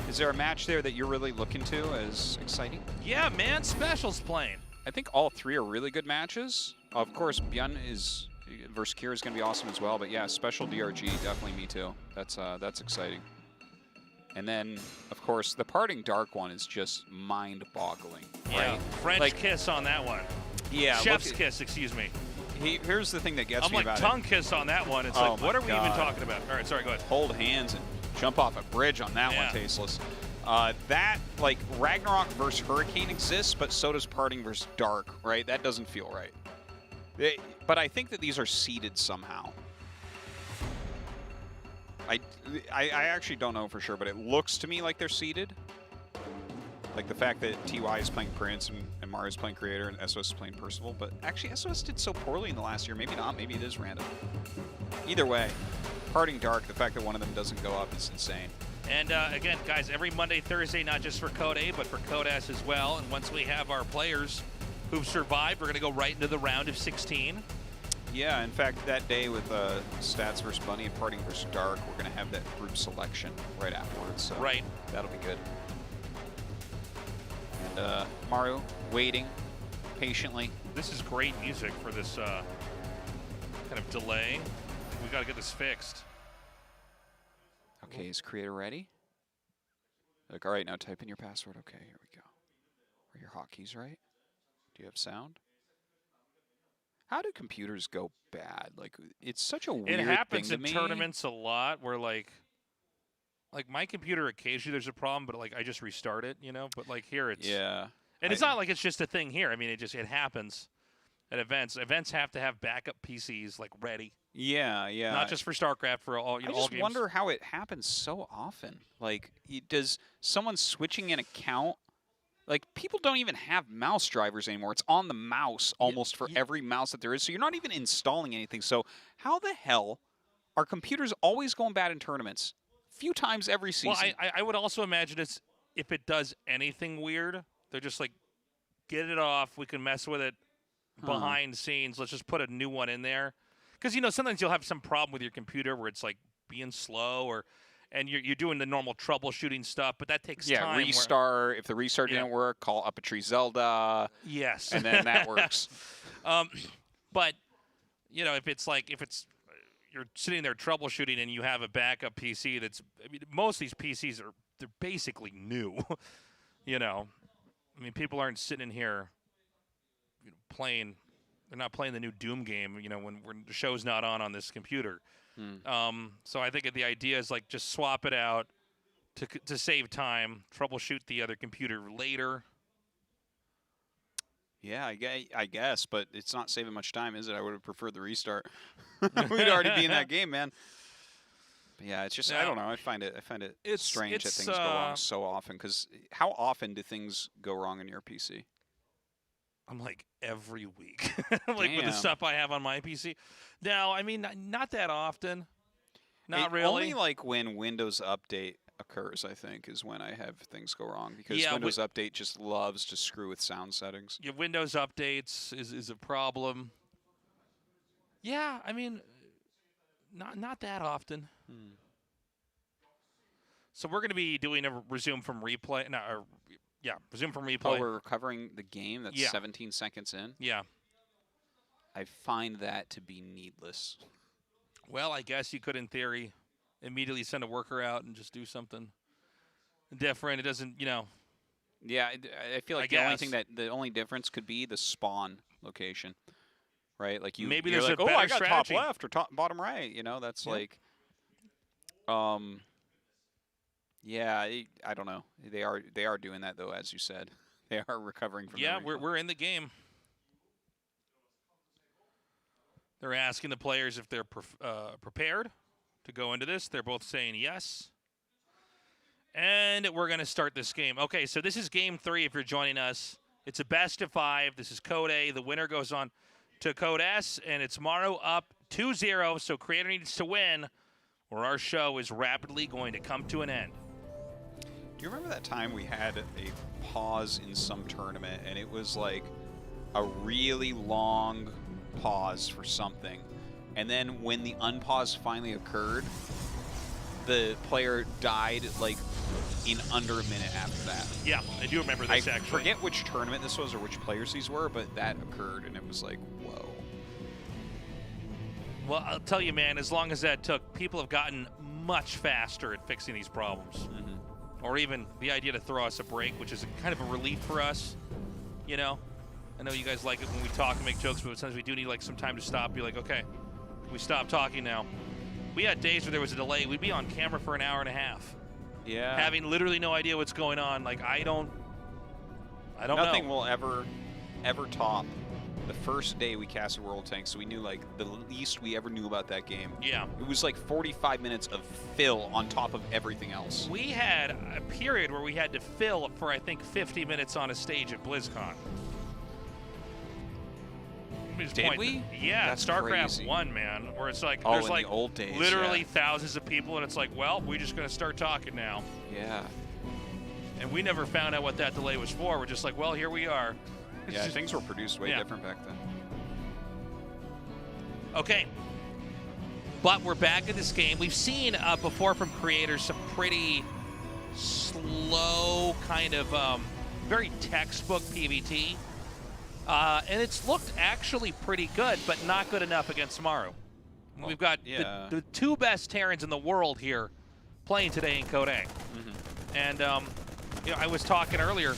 Is there a match there that you're really looking to as exciting?
Yeah, Man Special's playing.
I think all three are really good matches. Of course, Byun versus Kira is going to be awesome as well. But yeah, Special DRG, definitely me too. That's exciting. And then, of course, the Parting Dark one is just mind-boggling.
Yeah,
right?
French kiss on that one.
Yeah,
Chef's kiss, excuse me.
Here's the thing that gets me about
it. I'm like tongue kiss on that one. It's like, what are we even talking about? All right, sorry, go ahead.
Hold hands and jump off a bridge on that one, tasteless. That, like, Ragnarok versus Hurricane exists, but so does Parting versus Dark, right? That doesn't feel right. But I think that these are seeded somehow. I actually don't know for sure, but it looks to me like they're seeded. Like the fact that TY is playing Prince and Maru is playing Creator and SOS is playing Percival. But actually, SOS did so poorly in the last year. Maybe not. Maybe it is random. Either way, Parting Dark, the fact that one of them doesn't go up is insane.
And again, guys, every Monday, Thursday, not just for Code A, but for Code S as well. And once we have our players who've survived, we're going to go right into the round of 16.
Yeah, in fact, that day with Stats versus Bunny and Parting versus Dark, we're going to have that group selection right afterwards. So that'll be good. And Maru, waiting patiently.
This is great music for this kind of delay. We got to get this fixed.
Okay, is Creator ready? Like, all right, now type in your password. Okay, here we go. Are your hotkeys right? Do you have sound? How do computers go bad? Like, it's such a weird thing to me.
It happens in tournaments a lot where, like my computer occasionally there's a problem, but, like, I just restart it, you know? But, like, here it's...
Yeah.
And it's not like it's just a thing here. I mean, it happens at events. Events have to have backup PCs, like, ready.
Yeah, yeah.
Not just for StarCraft, for all, you know, all games.
I just wonder how it happens so often. Like, does someone switching an account... Like, people don't even have mouse drivers anymore. It's on the mouse almost for every mouse that there is. So you're not even installing anything. So how the hell are computers always going bad in tournaments? A few times every season.
Well, I would also imagine it's if it does anything weird, they're just like, get it off. We can mess with it behind scenes. Let's just put a new one in there. Because, you know, sometimes you'll have some problem with your computer where it's, like, being slow or... And you're doing the normal troubleshooting stuff, but that takes time.
Yeah, restart. If the restart didn't work, call Up a Tree Zelda.
Yes.
And then that works.
But, you know, if you're sitting there troubleshooting and you have a backup PC that's, I mean, most of these PCs they're basically new. You know, I mean, people aren't sitting in here playing, they're not playing the new Doom game, you know, when the show's not on this computer. So I think the idea is, like, just swap it out to save time, troubleshoot the other computer later.
Yeah, I guess, but it's not saving much time, is it? I would have preferred the restart. We'd already be in that game, man. But yeah, it's just I don't know. I find it strange that things go wrong so often. Because how often do things go wrong in your PC?
I'm like every week, like with the stuff I have on my PC. No, I mean not that often. Not really.
Only like when Windows Update occurs, I think, is when I have things go wrong because Windows Update just loves to screw with sound settings.
Yeah, Windows updates is a problem. Yeah, I mean, not that often. So we're going to be doing a resume from replay. Resume from replay.
Oh, we're recovering the game that's 17 seconds in?
Yeah.
I find that to be needless.
Well, I guess you could, in theory, immediately send a worker out and just do something different. It doesn't, you know.
Yeah, I feel like the only difference could be the spawn location, right? Like
maybe
you're
there's
like,
a better
I got
strategy.
top left or bottom right. You know, that's like, yeah, I don't know. They are doing that though, as you said. They are recovering from.
Yeah, we're in the game. They're asking the players if they're prepared to go into this. They're both saying yes. And we're going to start this game. Okay, so this is game 3 if you're joining us. It's a best of 5. This is Code A. The winner goes on to Code S, and it's Maru up 2-0, so Creator needs to win, or our show is rapidly going to come to an end.
Do you remember that time we had a pause in some tournament, and it was like a really long pause for something, and then when the unpause finally occurred, the player died like in under a minute after that.
Yeah, I do remember this,
I
actually.
forget which tournament this was or which players these were, but that occurred, and it was like, whoa.
Well, I'll tell you, man, as long as that took, people have gotten much faster at fixing these problems.
Mm-hmm.
Or even the idea to throw us a break, which is kind of a relief for us, you know? I know you guys like it when we talk and make jokes, but sometimes we do need like some time to stop. Be like, okay, we stop talking now. We had days where there was a delay. We'd be on camera for an hour and a half.
Yeah.
Having literally no idea what's going on. Like, I don't know.
Nothing will ever top the first day we casted World Tanks, so we knew like the least we ever knew about that game.
Yeah.
It was like 45 minutes of fill on top of everything else.
We had a period where we had to fill for, I think, 50 minutes on a stage at BlizzCon.
Did we?
Yeah,
That's
StarCraft
crazy.
1, man, where it's like,
Oh,
there's
in
like
the old days,
literally
yeah.
thousands of people, and it's like, well, we're just going to start talking now.
Yeah.
And we never found out what that delay was for. We're just like, well, here we are. It's
Yeah,
just-
things were produced way
Yeah.
different back then.
Okay. But we're back in this game. We've seen before from creators some pretty slow kind of very textbook PvT. And it's looked actually pretty good, but not good enough against Maru.
Well,
We've got
yeah.
the 2 best Terrans in the world here playing today in Code A.
Mm-hmm.
And you know, I was talking earlier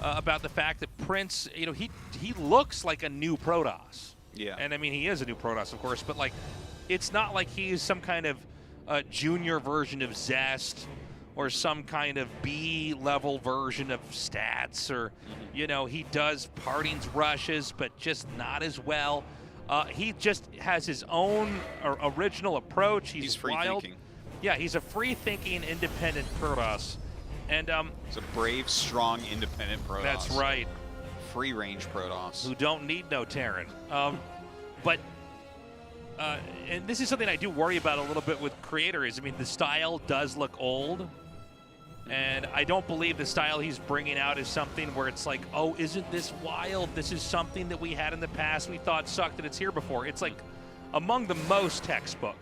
about the fact that Prince, you know, he looks like a new Protoss.
Yeah.
And I mean, he is a new Protoss, of course, but like, it's not like he's some kind of junior version of Zest or some kind of B-level version of Stats, or, you know, he does Partings rushes, but just not as well. He just has his own original approach. He's
free
wild.
thinking.
Yeah, he's a free-thinking, independent Protoss. And
It's a brave, strong, independent Protoss.
that's right.
Free-range Protoss.
Who don't need no Terran. But and this is something I do worry about a little bit with creators. I mean, the style does look old, and I don't believe the style he's bringing out is something where it's like, oh, isn't this wild? This is something that we had in the past we thought sucked and it's here before. It's like among the most textbook.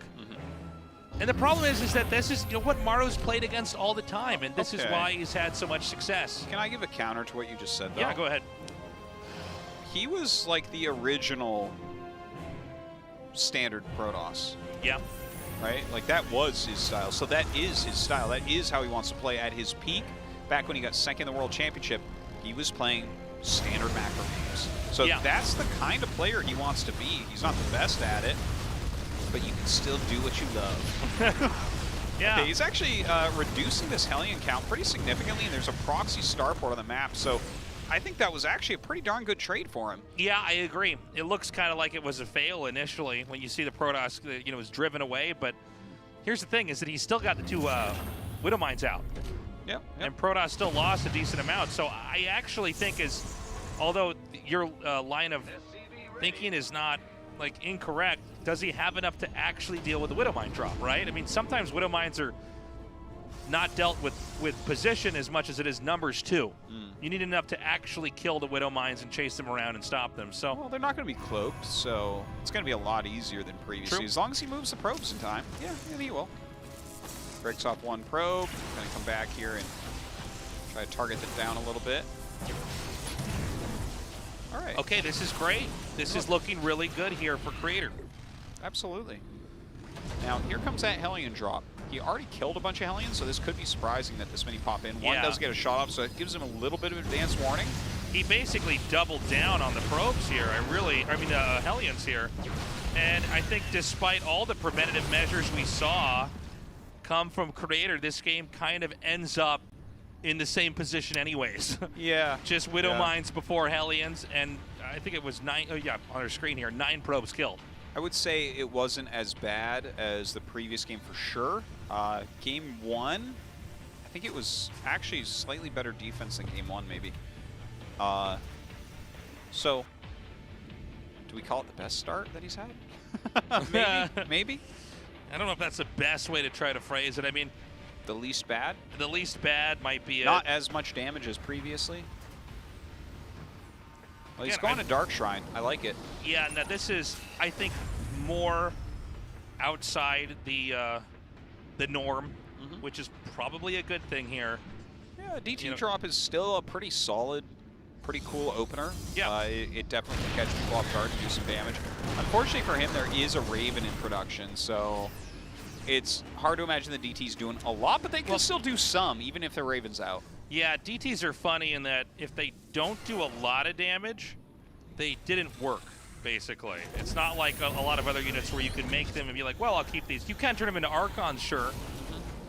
And the problem is that this is, you know, what Maru's played against all the time, and this is
Okay.
why he's had so much success.
Can I give a counter to what you just said, though?
Yeah, go ahead.
He was like the original standard Protoss,
Yeah.
right? Like, that was his style. So that is his style. That is how he wants to play at his peak. Back when he got second in the World Championship, he was playing standard macro games. So
Yeah.
that's the kind of player he wants to be. He's not the best at it, but you can still do what you love.
Yeah.
Okay, he's actually reducing this Hellion count pretty significantly, and there's a proxy starport on the map, so I think that was actually a pretty darn good trade for him.
Yeah, I agree. It looks kind of like it was a fail initially when you see the Protoss, you know, was driven away, but here's the thing is that he's still got the 2 Widow Mines out.
Yep.
And Protoss still lost a decent amount, so I actually think although your line of thinking is not like incorrect, does he have enough to actually deal with the Widow Mine drop, right? I mean, sometimes Widow Mines are not dealt with position as much as it is numbers too. You need enough to actually kill the Widow Mines and chase them around and stop them. So,
well, they're not going to be cloaked, so it's going to be a lot easier than previously.
True.
As long as he moves the probes in time. Yeah, he will. Breaks off 1 probe. Going to come back here and try to target it down a little bit. All right.
okay, this is great. This is looking really good here for Creator.
Absolutely. Now, here comes that Hellion drop. He already killed a bunch of Hellions, so this could be surprising that this many pop in. One
Yeah.
does get a shot off, so it gives him a little bit of advance warning.
He basically doubled down on the probes here. Hellions here. And I think despite all the preventative measures we saw come from Creator, this game kind of ends up in the same position anyways.
Yeah.
Just Widow
Yeah.
Mines before Hellions, and I think it was 9, on our screen here, 9 probes killed.
I would say it wasn't as bad as the previous game for sure. Game 1, I think it was actually slightly better defense than game 1 maybe. So, do we call it the best start that he's had? Maybe?
I don't know if that's the best way to try to phrase it. I mean,
the least bad?
The least bad might be
not as much damage as previously. Well, he's going to Dark Shrine. I like it.
Yeah, now this is, I think, more outside the norm, which is probably a good thing here.
Yeah, DT drop is still a pretty solid, pretty cool opener.
Yeah.
It definitely can catch people off guard and do some damage. Unfortunately for him, there is a Raven in production, so it's hard to imagine the DT's doing a lot, but they can still do some, even if their Raven's out.
Yeah, DTs are funny in that if they don't do a lot of damage, they didn't work, basically. It's not like a lot of other units where you can make them and be like, well, I'll keep these. You can turn them into Archons, sure,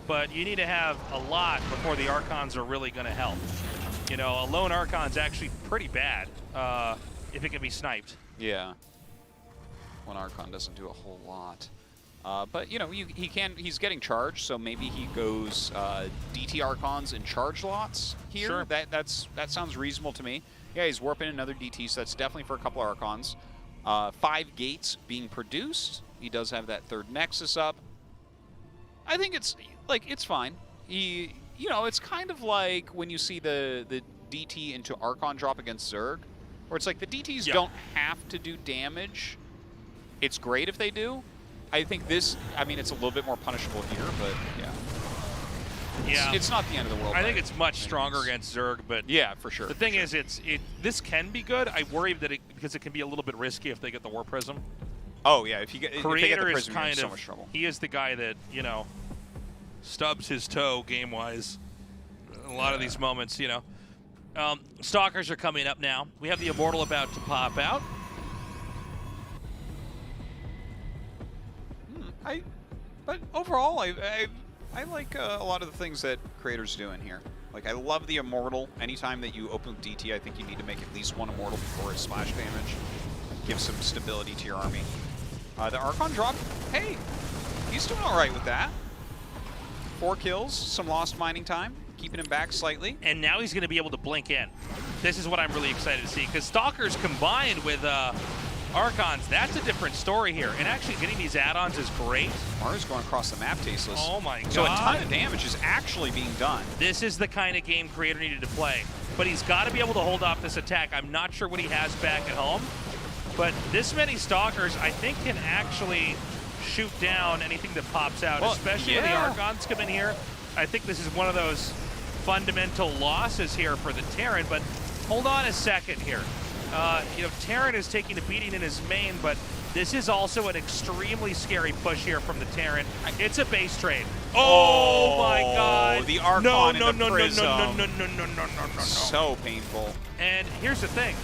but you need to have a lot before the Archons are really going to help. You know, a lone Archon's actually pretty bad if it can be sniped.
Yeah. One Archon doesn't do a whole lot. But, you know, he's getting charged, so maybe he goes DT Archons and charge lots here.
Sure.
That sounds reasonable to me. Yeah, he's warping another DT, so that's definitely for a couple Archons. 5 gates being produced. He does have that third Nexus up. I think it's fine. You know, it's kind of like when you see the DT into Archon drop against Zerg, where it's like the DTs don't have to do damage. It's great if they do. I think this, I mean, it's a little bit more punishable here, but yeah. It's not the end of the world.
I think it's much stronger against Zerg, but
yeah, for sure.
The thing is, this can be good. I worry that because it can be a little bit risky if they get the War Prism.
Oh yeah, if they get the
Creator
Prism,
is kind
you're in so
of
much trouble.
He is the guy that stubs his toe game-wise. A lot of these moments, Stalkers are coming up now. We have the Immortal about to pop out.
But overall, I like a lot of the things that Creator's doing here. Like, I love the Immortal. Anytime that you open DT, I think you need to make at least one Immortal before it's splash damage. Give some stability to your army. The Archon drop, hey, he's doing all right with that. 4 kills, some lost mining time, keeping him back slightly.
And now he's going to be able to blink in. This is what I'm really excited to see, because Stalkers combined with Archons, that's a different story here. And actually getting these add-ons is great.
Maru's going across the map tasteless.
Oh my god.
So a ton of damage is actually being done.
This is the kind of game Creator needed to play. But he's got to be able to hold off this attack. I'm not sure what he has back at home. But this many Stalkers, I think, can actually shoot down anything that pops out, especially when the Archons come in here. I think this is one of those fundamental losses here for the Terran, but hold on a second here. Terran is taking a beating in his main, but this is also an extremely scary push here from the Terran. It's a base trade. Oh my god.
The Archon in the Prism.
No.
So painful.
And here's the thing.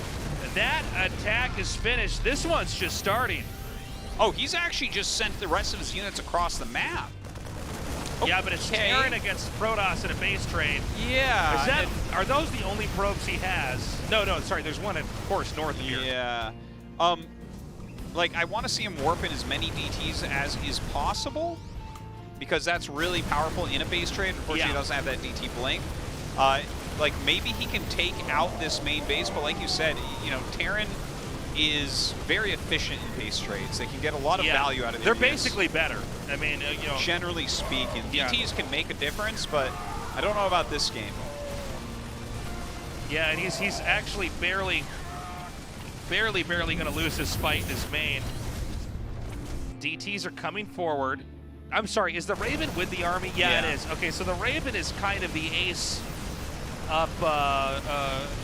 That attack is finished. This one's just starting.
Oh, he's actually just sent the rest of his units across the map. Okay.
Yeah, but it's Terran against Protoss in a base trade.
Yeah.
Are those the only probes he has? No, sorry, there's one, of course, north here.
Yeah. I want to see him warp in as many DTs as is possible, because that's really powerful in a base trade. Unfortunately, he doesn't have that DT blink. Maybe he can take out this main base, but like you said, Terran is very efficient in base trades. They can get a lot of value out of it.
They're basically better. I mean,
generally speaking, DTs can make a difference, but I don't know about this game.
Yeah, and he's actually barely going to lose his fight in his main. DTs are coming forward. I'm sorry, is the Raven with the army? Yeah, it is. Okay, so the Raven is kind of the ace up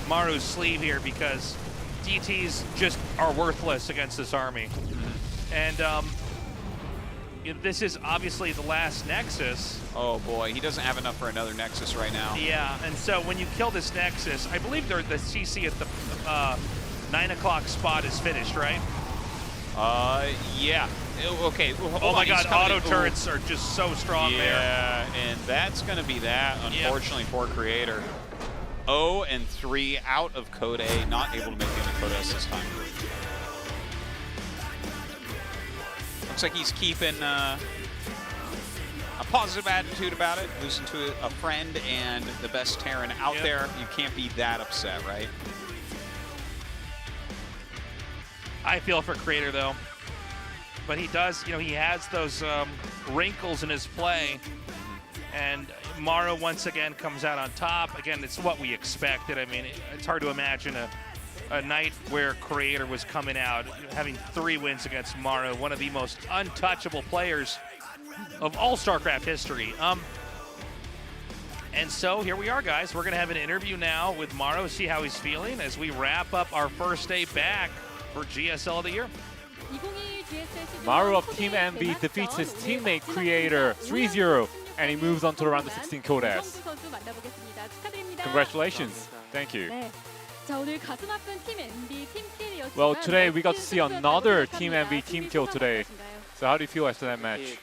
Maru's sleeve here, because DTs just are worthless against this army. And this is obviously the last Nexus.
Oh boy, he doesn't have enough for another Nexus right now.
Yeah, and so when you kill this Nexus, I believe the CC at the 9 o'clock spot is finished, right?
Yeah. Okay.
Oh my god, auto turrets are just so strong there.
Yeah, and that's going to be that, unfortunately, for Creator. 0-3 out of Code A, not able to make it into Code S this time. Looks like he's keeping a positive attitude about it. Losing to a friend and the best Terran out there. You can't be that upset, right?
I feel for Creator, though. But he does, you know, he has those wrinkles in his play. And Maru once again comes out on top. Again, it's what we expected. I mean, it's hard to imagine a night where Creator was coming out, having 3 wins against Maru, one of the most untouchable players of all StarCraft history. And so here we are, guys. We're going to have an interview now with Maru, see how he's feeling as we wrap up our first day back for GSL of the Year.
Maru of Team MB defeats his teammate Creator 3-0, and he moves on to the round of 16 Codex. Congratulations. Thank you. Well, today we got to see another Team MB team kill today. So how do you feel after that match?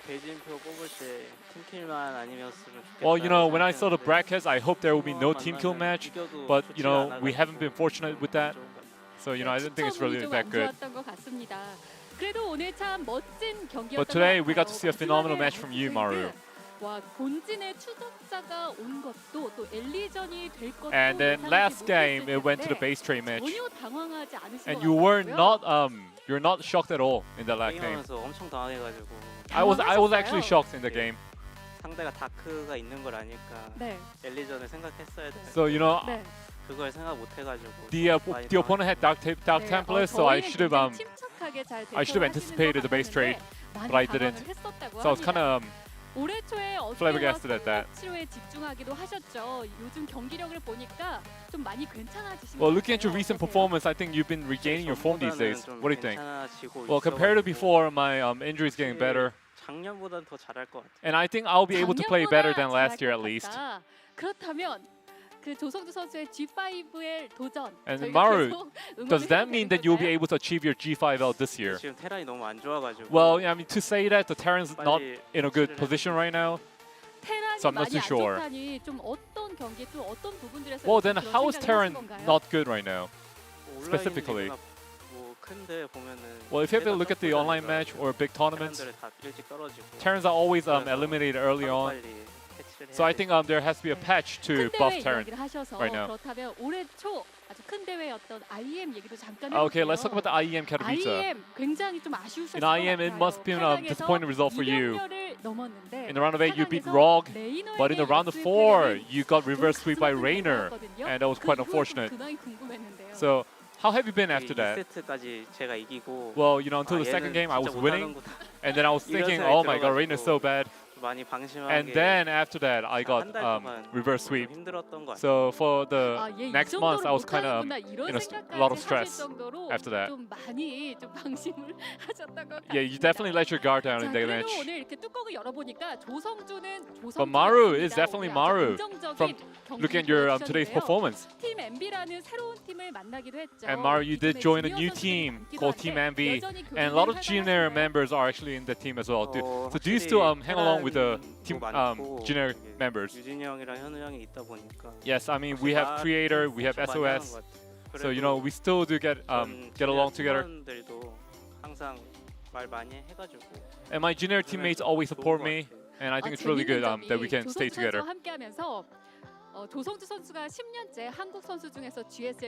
Well, you know, when I saw the brackets, I hoped there would be no team kill match, but you know, we haven't been fortunate with that. So, you know, I don't think it's really that good. But today we got to see a phenomenal match from you, Maru. And then last game it went to the base trade match, and you were not you're not shocked at all in that last game. I was actually shocked in the game. So you know, the opponent had Dark Templars, so I should have anticipated the base trade, but I didn't. So I was kind of flabbergasted at that. Well, looking at your recent performance, I think you've been regaining your form these days. What do you think? Well, compared to before, my injury is getting better. And I think I'll be able to play better than last year at least. And Maru, does that mean that you'll be able to achieve your G5L this year? Well, I mean, to say that the Terran's not in a good position right now, so I'm not too sure. Well, then how is Terran not good right now, specifically? Well, if you have to look at the online match or big tournaments, Terrans are always eliminated early on. So I think there has to be a patch to buff Terran right now. Okay, let's talk about the IEM Katowice. In IEM, it must be a disappointing result for you. In the round of 8, you beat Rogue, but in the round of 4, you got reverse sweep by Rainer, and that was quite unfortunate. So how have you been after that? Well, you know, until the second game, I was winning, and then I was thinking, oh my god, Rainer's so bad. And then after that, I got reverse sweep. So for the next month, I was kind of in a lot of stress after that. Yeah, you definitely let your guard down in that match. But Maru is definitely Maru from looking at your today's performance. And Maru, you did join a new team called Team MB, and a lot of junior members are actually in the team as well. So do you still hang along with the team junior members? Yes, I mean we have Creator, we have SOS, so you know we still do get along together. And my junior teammates always support me, and I think it's really good that we can stay together.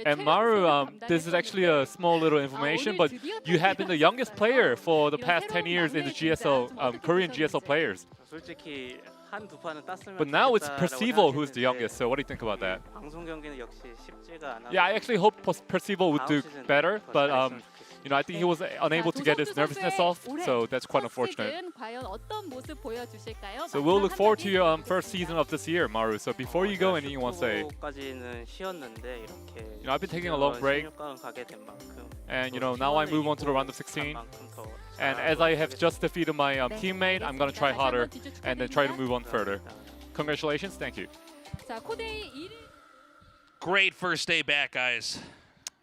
And Maru, this is actually a small little information, but you have been the youngest player for the past 10 years in the GSL, Korean GSL players. But now it's Percival who's the youngest, so what do you think about that? Yeah, I actually hope Percival would do better, but you know, I think he was unable to get his nervousness off, so that's quite unfortunate. So we'll look forward to your first season of this year, Maru. So before you go, anything you want to say? You know, I've been taking a long break, and you know, now I move on to the round of 16. And as I have just defeated my teammate, I'm gonna try harder and then try to move on further. Congratulations, thank you.
Great first day back, guys.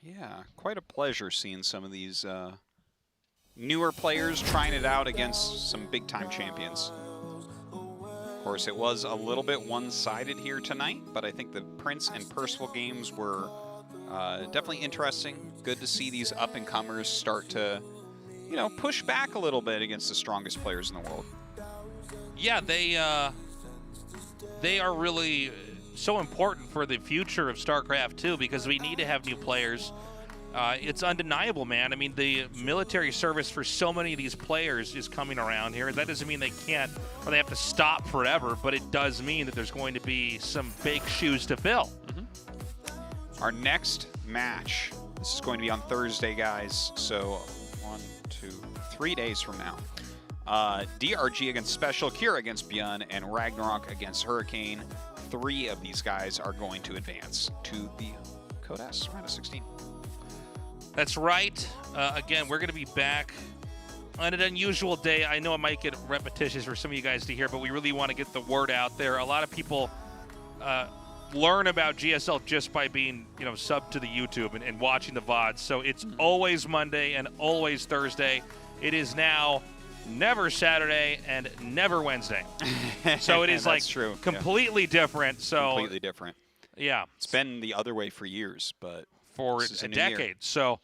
Yeah, quite a pleasure seeing some of these newer players trying it out against some big-time champions. Of course, it was a little bit one-sided here tonight, but I think the Prince and Percival games were definitely interesting. Good to see these up-and-comers start to you know, push back a little bit against the strongest players in the world.
Yeah, they are really so important for the future of StarCraft 2 because we need to have new players. It's undeniable, man. I mean, the military service for so many of these players is coming around here. That doesn't mean they can't or they have to stop forever, but it does mean that there's going to be some big shoes to fill.
Our next match, this is going to be on Thursday, guys. So 1, 2, 3 days from now. DRG against Special, Kira against Björn, and Ragnarok against Hurricane. 3 of these guys are going to advance to the Code S round of 16.
That's right. Again, we're going to be back on an unusual day. I know it might get repetitious for some of you guys to hear, but we really want to get the word out there. A lot of people learn about GSL just by being, you know, sub to the YouTube and watching the VODs. So it's always Monday and always Thursday. It is now never Saturday and never Wednesday. So it is like
true.
completely different. So
completely different.
Yeah.
It's been the other way for years, but
for a decade. So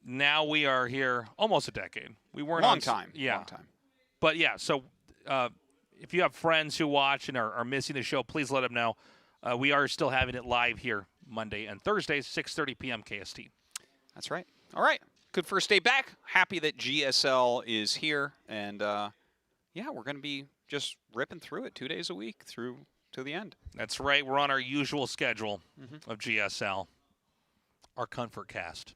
now we are here almost a decade. We weren't
long time.
Yeah.
Long time.
But yeah, so if you have friends who watch and are missing the show, please let them know. We are still having it live here Monday and Thursdays, 6:30 p.m. KST.
That's right. All right. Good first day back. Happy that GSL is here. And, yeah, we're going to be just ripping through it 2 days a week through to the end.
That's right. We're on our usual schedule of GSL, our comfort cast.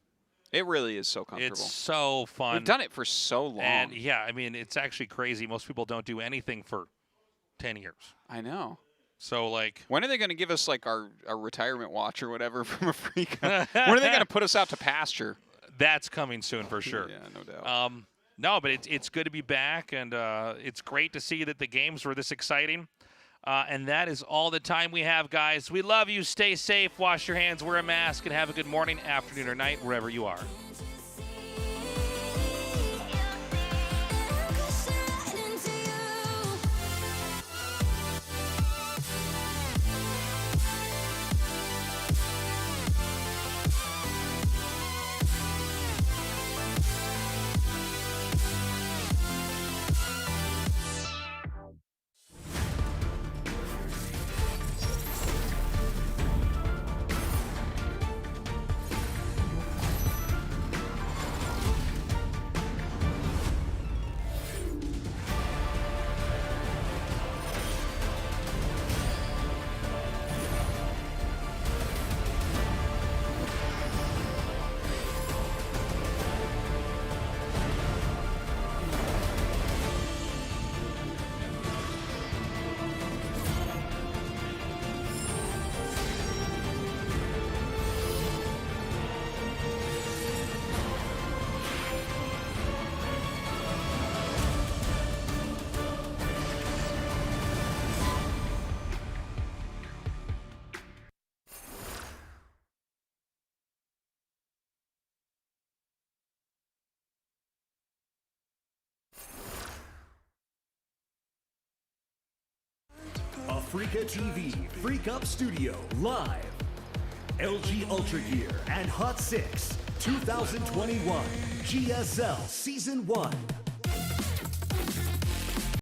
It really is so comfortable.
It's so fun.
We've done it for so long.
And, yeah, I mean, it's actually crazy. Most people don't do anything for 10 years.
I know.
So, like...
When are they going to give us, like, our retirement watch or whatever from a free When are they going to put us out to pasture?
That's coming soon for sure.
Yeah, no doubt.
No, but it's good to be back, and it's great to see that the games were this exciting. And that is all the time we have, guys. We love you. Stay safe. Wash your hands. Wear a mask. And have a good morning, afternoon, or night, wherever you are.
Africa TV Freak Up Studio live. LG Ultra Gear and Hot 6 2021 GSL Season 1.